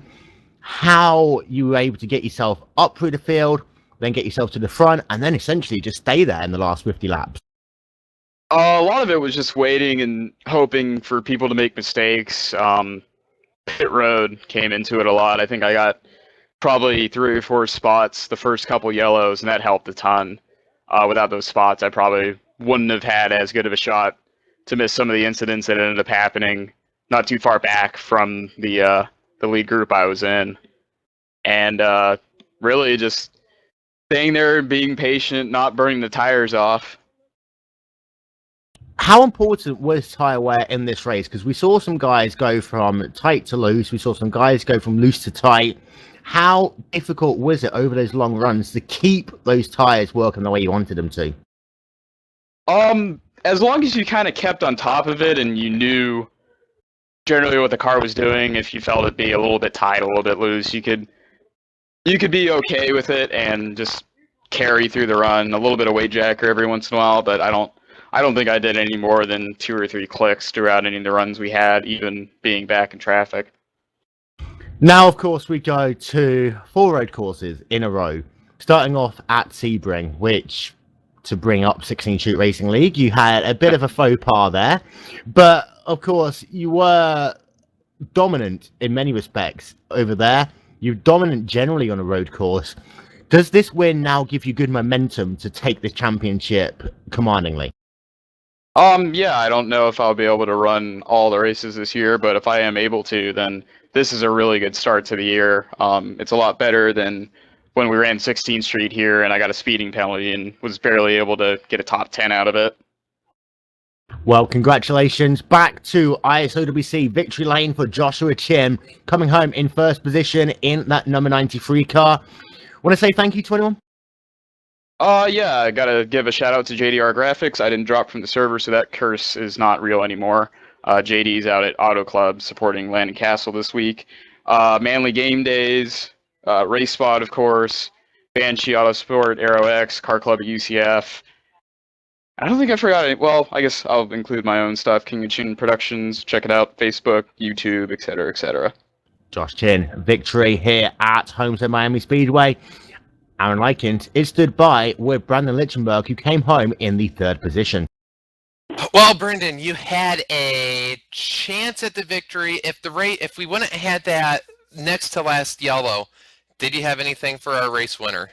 how you were able to get yourself up through the field, then get yourself to the front, and then essentially just stay there in the last 50 laps. A lot of it was just waiting and hoping for people to make mistakes. Pit road came into it a lot. I think I got probably 3 or 4 spots the first couple yellows, and that helped a ton. Without those spots, I probably wouldn't have had as good of a shot to miss some of the incidents that ended up happening not too far back from the lead group I was in. And really just staying there, being patient, not burning the tires off. How important was tire wear in this race? Because we saw some guys go from tight to loose. We saw some guys go from loose to tight. How difficult was it over those long runs to keep those tires working the way you wanted them to? As long as you kind of kept on top of it and you knew generally what the car was doing, if you felt it be a little bit tight, a little bit loose, you could be okay with it and just carry through the run. A little bit of weight jacker every once in a while, but I don't think I did any more than 2 or 3 clicks throughout any of the runs we had, even being back in traffic. Now, of course, we go to 4 road courses in a row, starting off at Sebring, which, to bring up 16 Street Racing League, you had a bit of a faux pas there, but of course you were dominant in many respects over there. You're dominant generally on a road course. Does this win now give you good momentum to take the championship commandingly? Yeah, I don't know if I'll be able to run all the races this year, but if I am able to, then this is a really good start to the year. It's a lot better than when we ran 16th Street here and I got a speeding penalty and was barely able to get a top 10 out of it. Well, congratulations back to ISOWC victory lane for Joshua Chin, coming home in first position in that number 93 car. Want to say thank you to anyone? Yeah, I gotta give a shout out to JDR Graphics. I didn't drop from the server, so that curse is not real anymore. JD's out at Auto Club supporting Landon Castle this week. Manly Game Days, RaceSpot, of course, Banshee Autosport, Aero X, Car Club at UCF. I don't think I forgot any. Well, I guess I'll include my own stuff. King of Tune Productions. Check it out. Facebook, YouTube, etc., etc. Josh Chin, victory here at Homestead-Miami Speedway. Aaron Likens is stood by with Brandon Lichtenberg, who came home in the third position. Well, Brendan, you had a chance at the victory. If we wouldn't have had that next to last yellow, did you have anything for our race winner?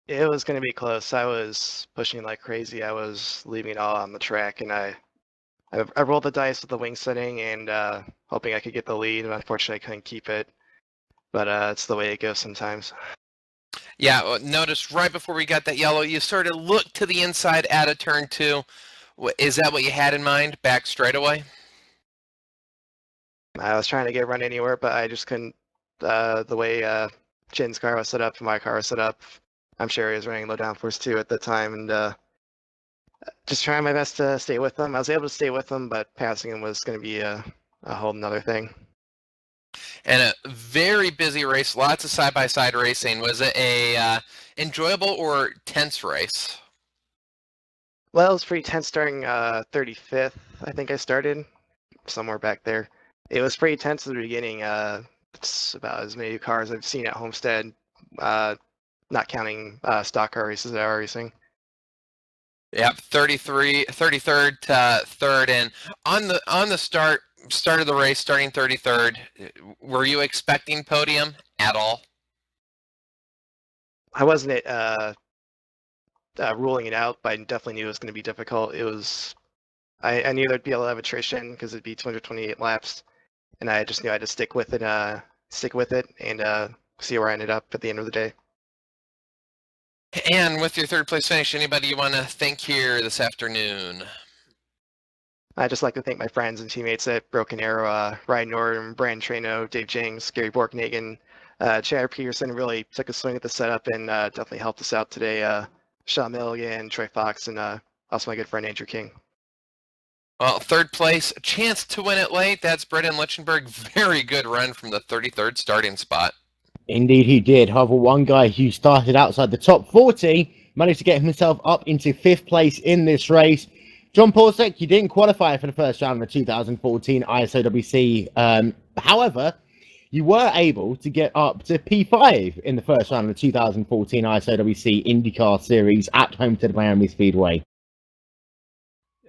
It was going to be close. I was pushing like crazy. I was leaving it all on the track, and I rolled the dice with the wing setting and hoping I could get the lead, and unfortunately I couldn't keep it. But it's the way it goes sometimes. Yeah, notice right before we got that yellow, you sort of looked to the inside out of turn 2. Is that what you had in mind, back straightaway? I was trying to get run anywhere, but I just couldn't. The way Chin's car was set up, my car was set up. I'm sure he was running low downforce too at the time, and just trying my best to stay with him. I was able to stay with him, but passing him was going to be a whole nother thing. And a very busy race, lots of side-by-side racing. Was it a enjoyable or tense race? Well, it was pretty tense starting 35th. I think I started somewhere back there. It was pretty tense at the beginning. It's about as many cars I've seen at Homestead, not counting stock car races at iRacing. Yep, 33rd to 3rd, and on the start of the race, starting 33rd, were you expecting podium at all? I wasn't ruling it out, but I definitely knew it was going to be difficult. It was, I knew there'd be a lot of attrition because it'd be 228 laps, and I just knew I had to stick with it, and see where I ended up at the end of the day. And with your third place finish, anybody you want to thank here this afternoon? I'd just like to thank my friends and teammates at Broken Arrow, Ryan Norton, Brand Trano, Dave James, Gary Borknagan, Chad Peterson really took a swing at the setup and definitely helped us out today. Sean Milligan, Troy Fox, and also my good friend Andrew King. Well, third place, a chance to win it late. That's Brendan Lichtenberg. Very good run from the 33rd starting spot. Indeed, he did. However, one guy who started outside the top 40 managed to get himself up into 5th place in this race. John Porsek, you didn't qualify for the first round of the 2014 ISOWC. However, you were able to get up to P5 in the first round of the 2014 ISOWC IndyCar Series at Homestead-Miami Speedway.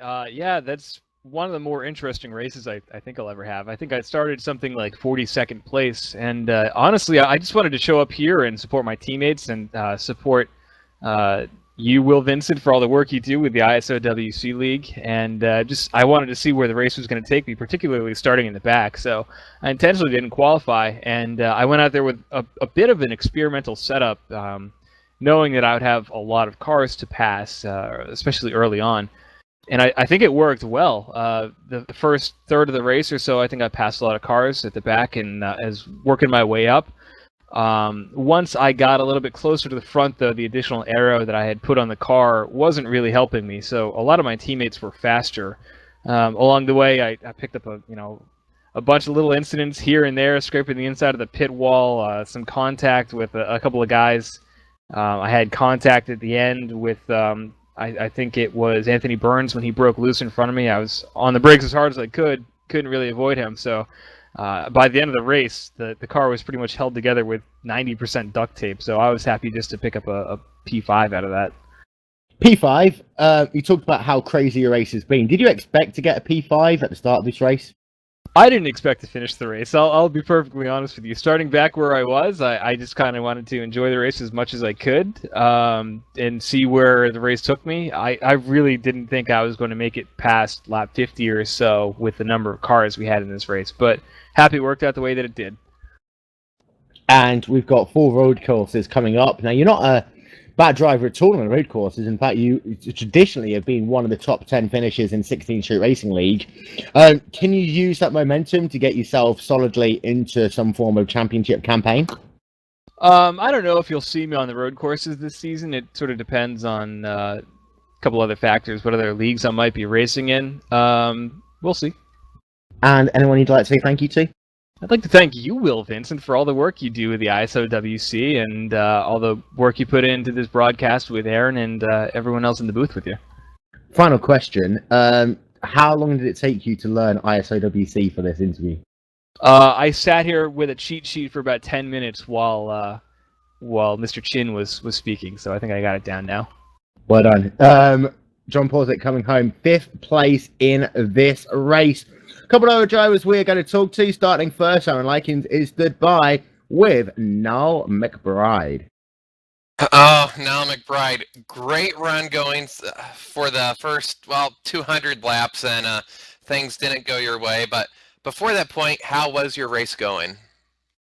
Yeah, that's one of the more interesting races I think I'll ever have. I think I started something like 42nd place, and honestly, I just wanted to show up here and support my teammates and support you, Will Vincent, for all the work you do with the ISOWC League, and I wanted to see where the race was going to take me, particularly starting in the back. So I intentionally didn't qualify, and I went out there with a bit of an experimental setup, knowing that I would have a lot of cars to pass, especially early on. And I think it worked well. The first third of the race or so, I think I passed a lot of cars at the back, and as working my way up. Once I got a little bit closer to the front, though, the additional aero that I had put on the car wasn't really helping me. So a lot of my teammates were faster. Along the way, I picked up a bunch of little incidents here and there, scraping the inside of the pit wall, some contact with a couple of guys. I had contact at the end with I think it was Anthony Burns when he broke loose in front of me. I was on the brakes as hard as I couldn't really avoid him. So by the end of the race, the car was pretty much held together with 90% duct tape. So I was happy just to pick up a P5 out of that. P5, you talked about how crazy your race has been. Did you expect to get a P5 at the start of this race? I didn't expect to finish the race. I'll be perfectly honest with you. Starting back where I was, I just kind of wanted to enjoy the race as much as I could and see where the race took me. I really didn't think I was going to make it past lap 50 or so with the number of cars we had in this race, but happy it worked out the way that it did. And we've got 4 road courses coming up. Now, you're not a bad driver at all on the road courses. In fact, you traditionally have been one of the top 10 finishers in 16 Street Racing League. Can you use that momentum to get yourself solidly into some form of championship campaign? I don't know if you'll see me on the road courses this season. It sort of depends on a couple other factors, what other leagues I might be racing in. We'll see. And anyone you'd like to say thank you to? I'd like to thank you, Will Vincent, for all the work you do with the ISOWC and all the work you put into this broadcast with Aaron and everyone else in the booth with you. Final question. How long did it take you to learn ISOWC for this interview? I sat here with a cheat sheet for about 10 minutes while Mr. Chin was speaking, so I think I got it down now. Well done. John Porzick coming home 5th place in this race. A couple of other drivers we're going to talk to. Starting first, Aaron Likens is stood by with Noel McBride. Oh, Noel McBride. Great run going for the first, 200 laps, and things didn't go your way. But before that point, how was your race going?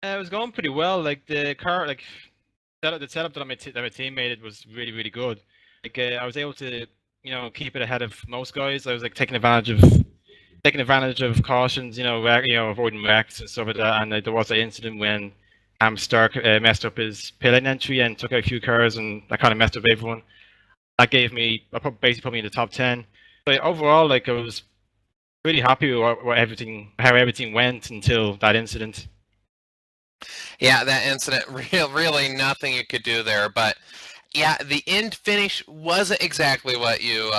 It was going pretty well. Like the car, the setup that my team made, it was really, really good. Like I was able to, keep it ahead of most guys. I was like taking advantage of cautions, avoiding wrecks and stuff like that. And there was an incident when Stark messed up his pit entry and took out a few cars, and that kind of messed up everyone. That basically put me in the top 10. But overall, I was pretty happy with how everything went until that incident. Yeah, that incident, really nothing you could do there. But yeah, the end finish wasn't exactly what you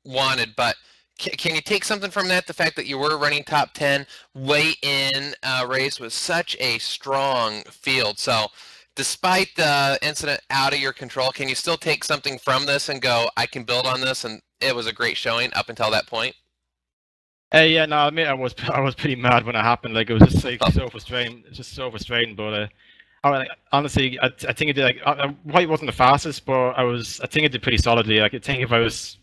wanted, but can you take something from that? The fact that you were running top 10 late in race was such a strong field. So despite the incident out of your control, can you still take something from this and go, I can build on this, and it was a great showing up until that point? Yeah, no, I admit I was pretty mad when it happened. Like, it was just so frustrating. It's just so frustrating. But honestly, I think it did. Like, I probably wasn't the fastest, but I think it did pretty solidly. Like, I think if I was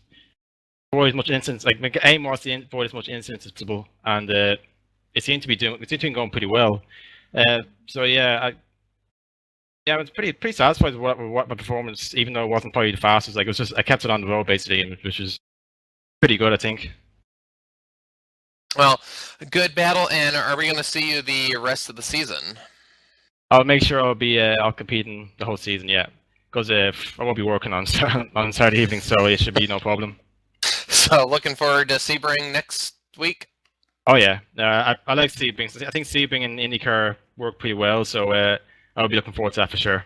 avoid as much incidents, like my aim was to avoid as much incidents as possible, and it seemed to be going pretty well. So yeah, I was pretty satisfied with what my performance, even though it wasn't probably the fastest. Like, it was just I kept it on the road basically, which is pretty good, I think. Well, good battle, and are we going to see you the rest of the season? I'll make sure I'll compete in the whole season, yeah, because I won't be working on Saturday evening, so it should be no problem. So looking forward to Sebring next week? Oh yeah, I like Sebring. I think Sebring and IndyCar work pretty well, so I'll be looking forward to that for sure.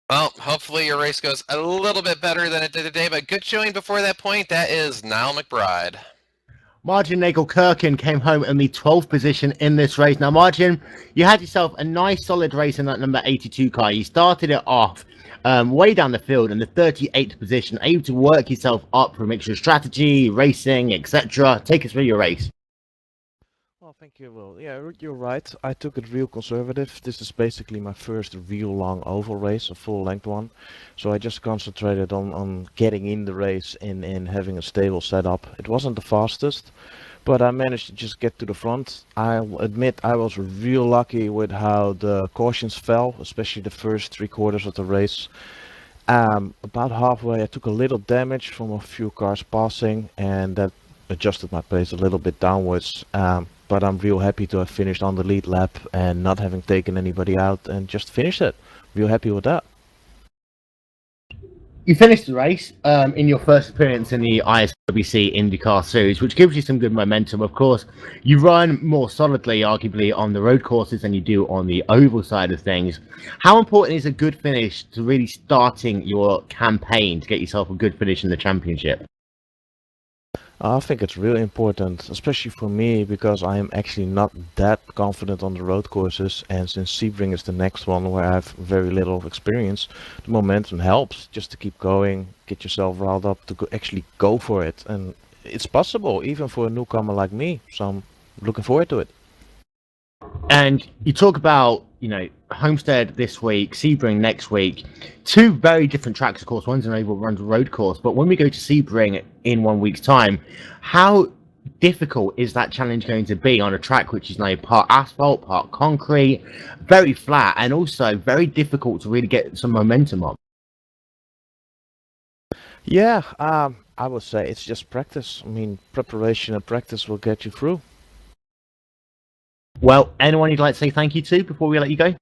Well, hopefully your race goes a little bit better than it did today, but good showing before that point. That is Noel McBride. Martin Nagel-Kirkin came home in the 12th position in this race. Now, Martin, you had yourself a nice solid race in that number 82 car. You started it off way down the field in the 38th position, able to work yourself up for a mixture of strategy, racing, etc. Take us through your race. Well, thank you, Will. Yeah, you're right. I took it real conservative. This is basically my first real long oval race, a full length one. So I just concentrated on getting in the race and having a stable setup. It wasn't the fastest, but I managed to just get to the front. I'll admit I was real lucky with how the cautions fell, especially the first 3/4 of the race. About halfway I took a little damage from a few cars passing, and that adjusted my pace a little bit downwards. But I'm real happy to have finished on the lead lap and not having taken anybody out and just finished it. Real happy with that. You finished the race in your first appearance in the ISOWC IndyCar Series, which gives you some good momentum. Of course, you run more solidly, arguably, on the road courses than you do on the oval side of things. How important is a good finish to really starting your campaign to get yourself a good finish in the championship? I think it's really important, especially for me, because I am actually not that confident on the road courses, and since Sebring is the next one where I have very little experience, the momentum helps just to keep going, get yourself riled up to actually go for it. And it's possible, even for a newcomer like me, so I'm looking forward to it. And you talk about, Homestead this week, Sebring next week. Two very different tracks, of course. One's an oval, one's a road course. But when we go to Sebring in 1 week's time, how difficult is that challenge going to be on a track which is now part asphalt, part concrete, very flat, and also very difficult to really get some momentum on? Yeah, I would say it's just practice. I mean, preparation and practice will get you through. Well, anyone you'd like to say thank you to before we let you go?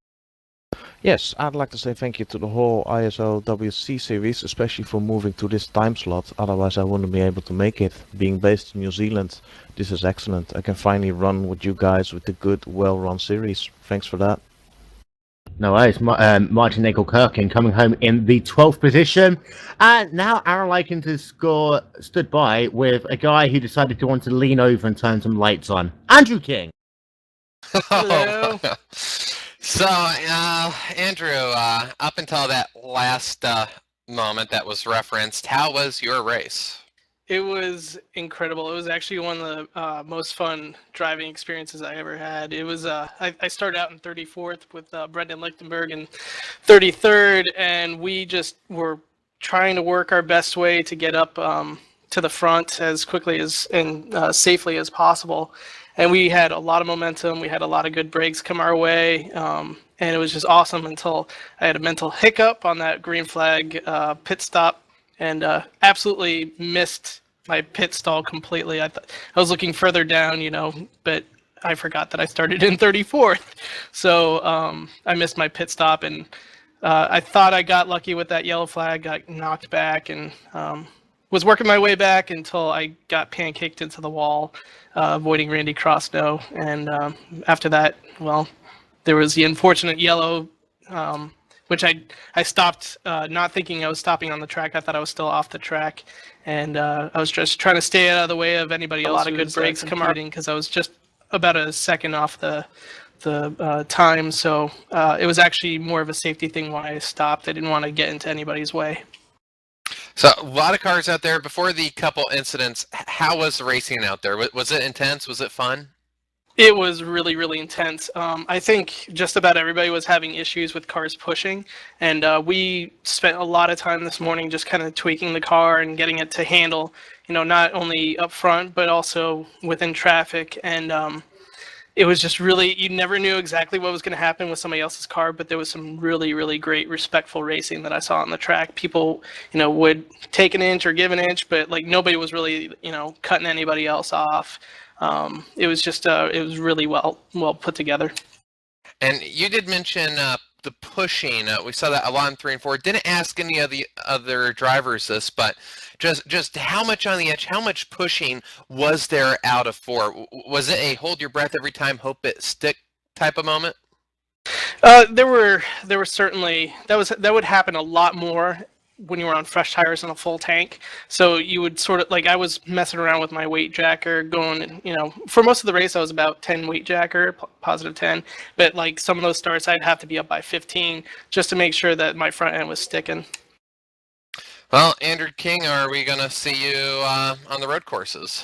Yes, I'd like to say thank you to the whole ISOWC series, especially for moving to this time slot. Otherwise, I wouldn't be able to make it. Being based in New Zealand, this is excellent. I can finally run with you guys with the good, well-run series. Thanks for that. No worries. Martin Nagel-Kirkin coming home in the 12th position. And now Aaron Likens has stood by with a guy who decided to want to lean over and turn some lights on. Andrew King. Hello. So, Andrew, up until that last moment that was referenced, how was your race? It was incredible. It was actually one of the most fun driving experiences I ever had. It was I started out in 34th with Brendan Lichtenberg in 33rd, and we just were trying to work our best way to get up to the front as quickly as and safely as possible. And we had a lot of momentum. We had a lot of good breaks come our way, and it was just awesome until I had a mental hiccup on that green flag pit stop, and absolutely missed my pit stall completely. I was looking further down, but I forgot that I started in 34th, so I missed my pit stop, and I thought I got lucky with that yellow flag, got knocked back, and was working my way back until I got pancaked into the wall, avoiding Randy Crossnow, and after that, well, there was the unfortunate yellow, which I stopped, not thinking I was stopping on the track. I thought I was still off the track, and I was just trying to stay out of the way of anybody else. A lot of good breaks competing because I was just about a second off the time, so it was actually more of a safety thing why I stopped. I didn't want to get into anybody's way. So a lot of cars out there. Before the couple incidents, how was the racing out there? Was it intense? Was it fun? It was really, really intense. I think just about everybody was having issues with cars pushing, and we spent a lot of time this morning just kind of tweaking the car and getting it to handle, not only up front, but also within traffic. And it was just really, you never knew exactly what was going to happen with somebody else's car, but there was some really, really great respectful racing that I saw on the track. People, would take an inch or give an inch, but nobody was really, cutting anybody else off. It was just, it was really well put together. And you did mention the pushing. We saw that a lot in 3 and 4. Didn't ask any of the other drivers this, but just how much on the edge, how much pushing was there out of 4? Was it a hold your breath every time, hope it stick type of moment? There were certainly, that would happen a lot more when you were on fresh tires and a full tank. So you would sort of, I was messing around with my weight jacker going, for most of the race I was about 10 weight jacker, positive 10, but some of those starts I'd have to be up by 15 just to make sure that my front end was sticking. Well, Andrew King, are we going to see you on the road courses?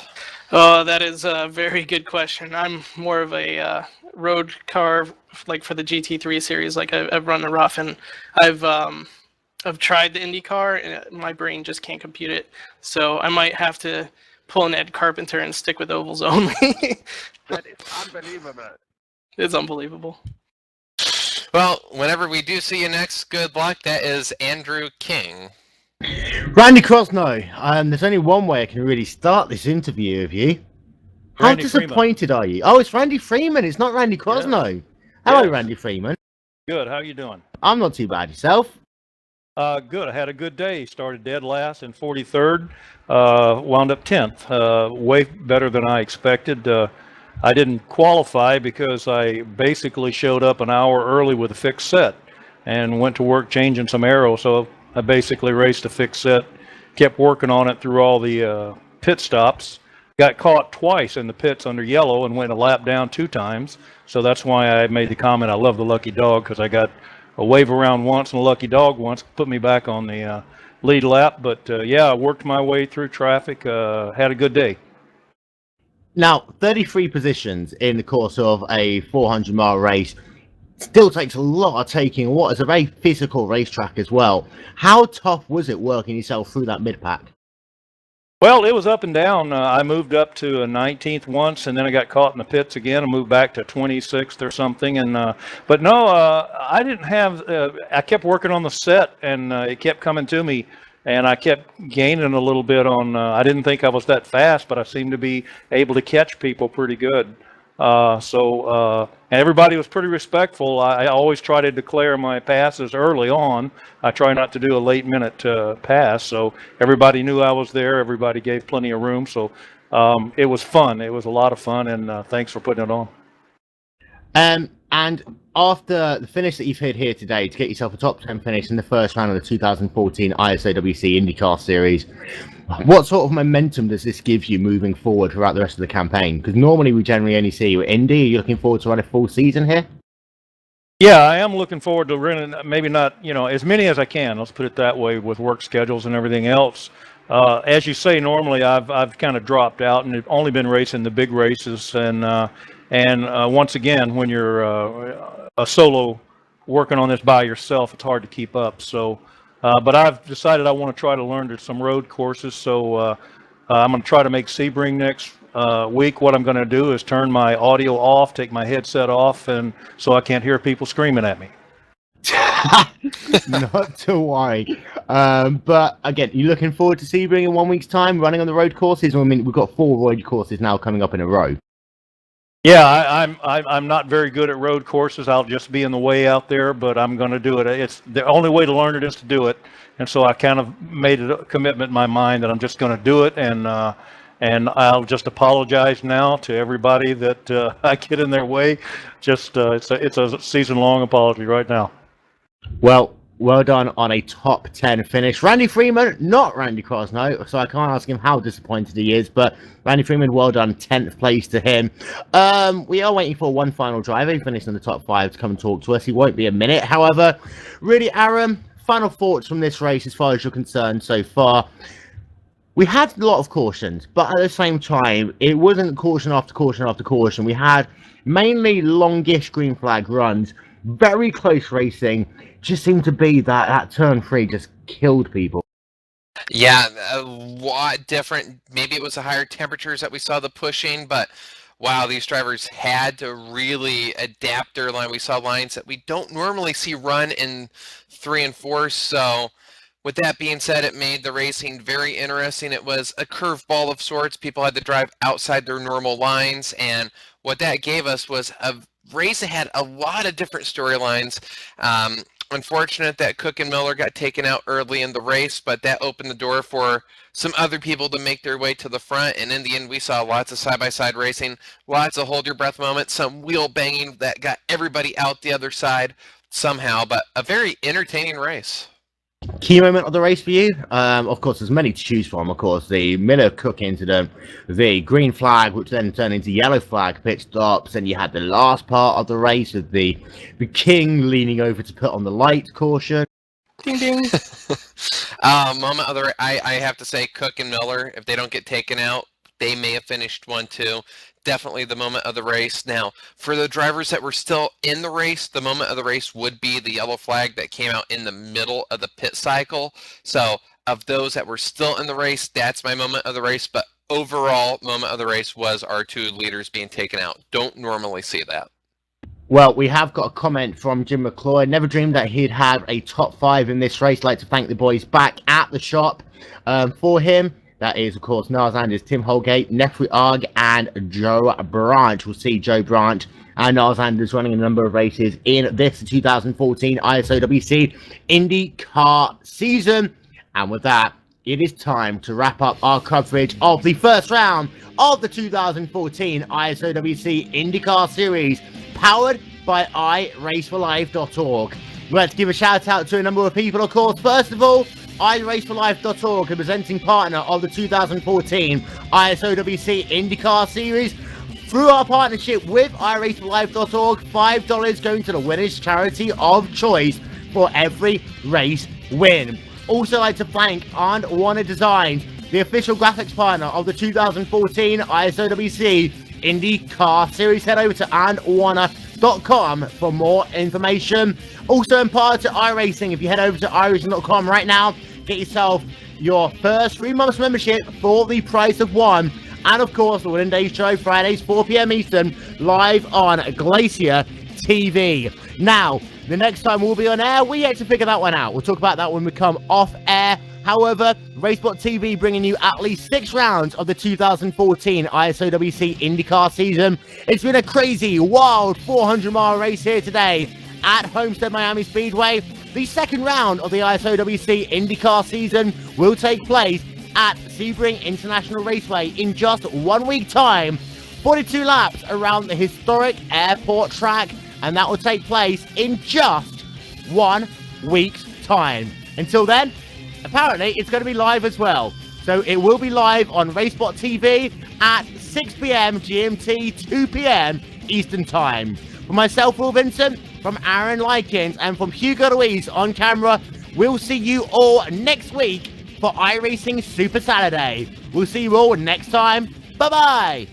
Oh, that is a very good question. I'm more of a road car, for the GT3 series. I've run the rough, and I've tried the IndyCar, and my brain just can't compute it. So I might have to pull an Ed Carpenter and stick with ovals only. That is unbelievable. It's unbelievable. Well, whenever we do see you next, good luck. That is Andrew King. Randy Crosnow, there's only one way I can really start this interview with you. How Randy disappointed are you? Oh, it's Randy Freeman. It's not Randy Crosnow. Yeah. Hello, Yes. Randy Freeman. Good. How you doing? I'm not too bad. Yourself? Good. I had a good day. Started dead last in 43rd. Wound up 10th. Way better than I expected. I didn't qualify because I basically showed up an hour early with a fixed set and went to work changing some aero. So I basically raced a fixed set, kept working on it through all the pit stops. Got caught twice in the pits under yellow and went a lap down 2 times. So that's why I made the comment, I love the lucky dog, because I got a wave around once and a lucky dog once, put me back on the lead lap. But yeah, I worked my way through traffic, had a good day. Now, 33 positions in the course of a 400-mile race still takes a lot of taking what is a very physical racetrack as well. How tough was it working yourself through that mid-pack? Well, it was up and down. I moved up to a 19th once, and then I got caught in the pits again. I moved back to 26th or something. And but no, I didn't have. I kept working on the set, and it kept coming to me, and I kept gaining a little bit on. I didn't think I was that fast, but I seemed to be able to catch people pretty good. And everybody was pretty respectful. I always try to declare my passes early on. I try not to do a late minute pass, so everybody knew I was there. Everybody gave plenty of room, so it was fun. It was a lot of fun, and thanks for putting it on. And after the finish that you've hit here today to get yourself a top 10 finish in the first round of the 2014 ISOWC IndyCar Series, what sort of momentum does this give you moving forward throughout the rest of the campaign? Because normally we generally only see you at Indy. Are you looking forward to run a full season here? Yeah, I am looking forward to running, maybe not, as many as I can. Let's put it that way with work schedules and everything else. As you say, normally I've kind of dropped out and only been racing the big races. And once again, when you're a solo working on this by yourself, it's hard to keep up. So. But I've decided I want to try to learn some road courses, so I'm going to try to make Sebring next week. What I'm going to do is turn my audio off, take my headset off, and so I can't hear people screaming at me. Not to worry. But again, you looking forward to Sebring in 1 week's time, running on the road courses? I mean, we've got 4 road courses now coming up in a row. Yeah, I'm not very good at road courses. I'll just be in the way out there, but I'm going to do it. It's the only way to learn it is to do it, and so I kind of made a commitment in my mind that I'm just going to do it, and I'll just apologize now to everybody that I get in their way. Just it's a season-long apology right now. Well done on a top 10 finish. Randy Freeman, not Randy Crosno, so I can't ask him how disappointed he is, but Randy Freeman, well done, 10th place to him. We are waiting for one final driver. He finished in the top 5 to come and talk to us. He won't be a minute. However, really, Aaron, final thoughts from this race as far as you're concerned so far. We had a lot of cautions, but at the same time, it wasn't caution after caution after caution. We had mainly longish green flag runs, very close racing. Just seemed to be that turn 3 just killed people. Yeah, a lot different. Maybe it was the higher temperatures that we saw the pushing, but wow, these drivers had to really adapt their line. We saw lines that we don't normally see run in 3 and 4. So with that being said, it made the racing very interesting. It was a curveball of sorts. People had to drive outside their normal lines, and what that gave us was a race that had a lot of different storylines. Unfortunate that Cook and Miller got taken out early in the race, but that opened the door for some other people to make their way to the front. And in the end, we saw lots of side-by-side racing, lots of hold-your-breath moments, some wheel banging that got everybody out the other side somehow, but a very entertaining race. Key moment of the race for you? Of course, there's many to choose from. Of course, the Miller-Cook incident, the green flag, which then turned into yellow flag pit stops, and you had the last part of the race with the King leaning over to put on the light caution. Ding ding. Moment of the I have to say, Cook and Miller, if they don't get taken out, they may have finished 1-2. Definitely the moment of the race. Now, for the drivers that were still in the race, the moment of the race would be the yellow flag that came out in the middle of the pit cycle. So of those that were still in the race, that's my moment of the race. But overall, moment of the race was our 2 leaders being taken out. Don't normally see that. Well, we have got a comment from Jim McCloy. Never dreamed that he'd have a top 5 in this race. I'd like to thank the boys back at the shop for him. That is, of course, Niles Anders, Tim Holgate, Nefri Arg, and Joe Branch. We'll see Joe Branch and Niles Anders running a number of races in this 2014 ISOWC IndyCar season. And with that, it is time to wrap up our coverage of the first round of the 2014 ISOWC IndyCar Series, powered by iRacingforlife.org. Let's give a shout out to a number of people, of course. First of all, iRacingforlife.org, a presenting partner of the 2014 ISOWC IndyCar Series. Through our partnership with iRacingforlife.org, $5 going to the winner's charity of choice for every race win. Also like to thank And Warner Designs the official graphics partner of the 2014 ISOWC IndyCar Series. Head over to andwarner.com for more information. Also imparted to iRacing. If you head over to iRacing.com right now, get yourself your first 3 months membership for the price of one. And of course, the Winning Days show, Fridays, 4 p.m. Eastern, live on Glacier TV. Now, the next time we'll be on air, we yet to figure that one out. We'll talk about that when we come off air. However, RaceSpotTV bringing you at least 6 rounds of the 2014 ISOWC IndyCar season. It's been a crazy, wild 400-mile race here today at Homestead-Miami Speedway. The second round of the ISOWC IndyCar season will take place at Sebring International Raceway in just 1 week time. 42 laps around the historic airport track, and that will take place in just 1 week's time. Until then, apparently it's going to be live as well. So it will be live on RaceSpotTV at 6 p.m. GMT, 2 p.m. Eastern Time. For myself, Will Vincent, from Aaron Likens, and from Hugo Luis on camera, we'll see you all next week for iRacing Super Saturday. We'll see you all next time. Bye-bye.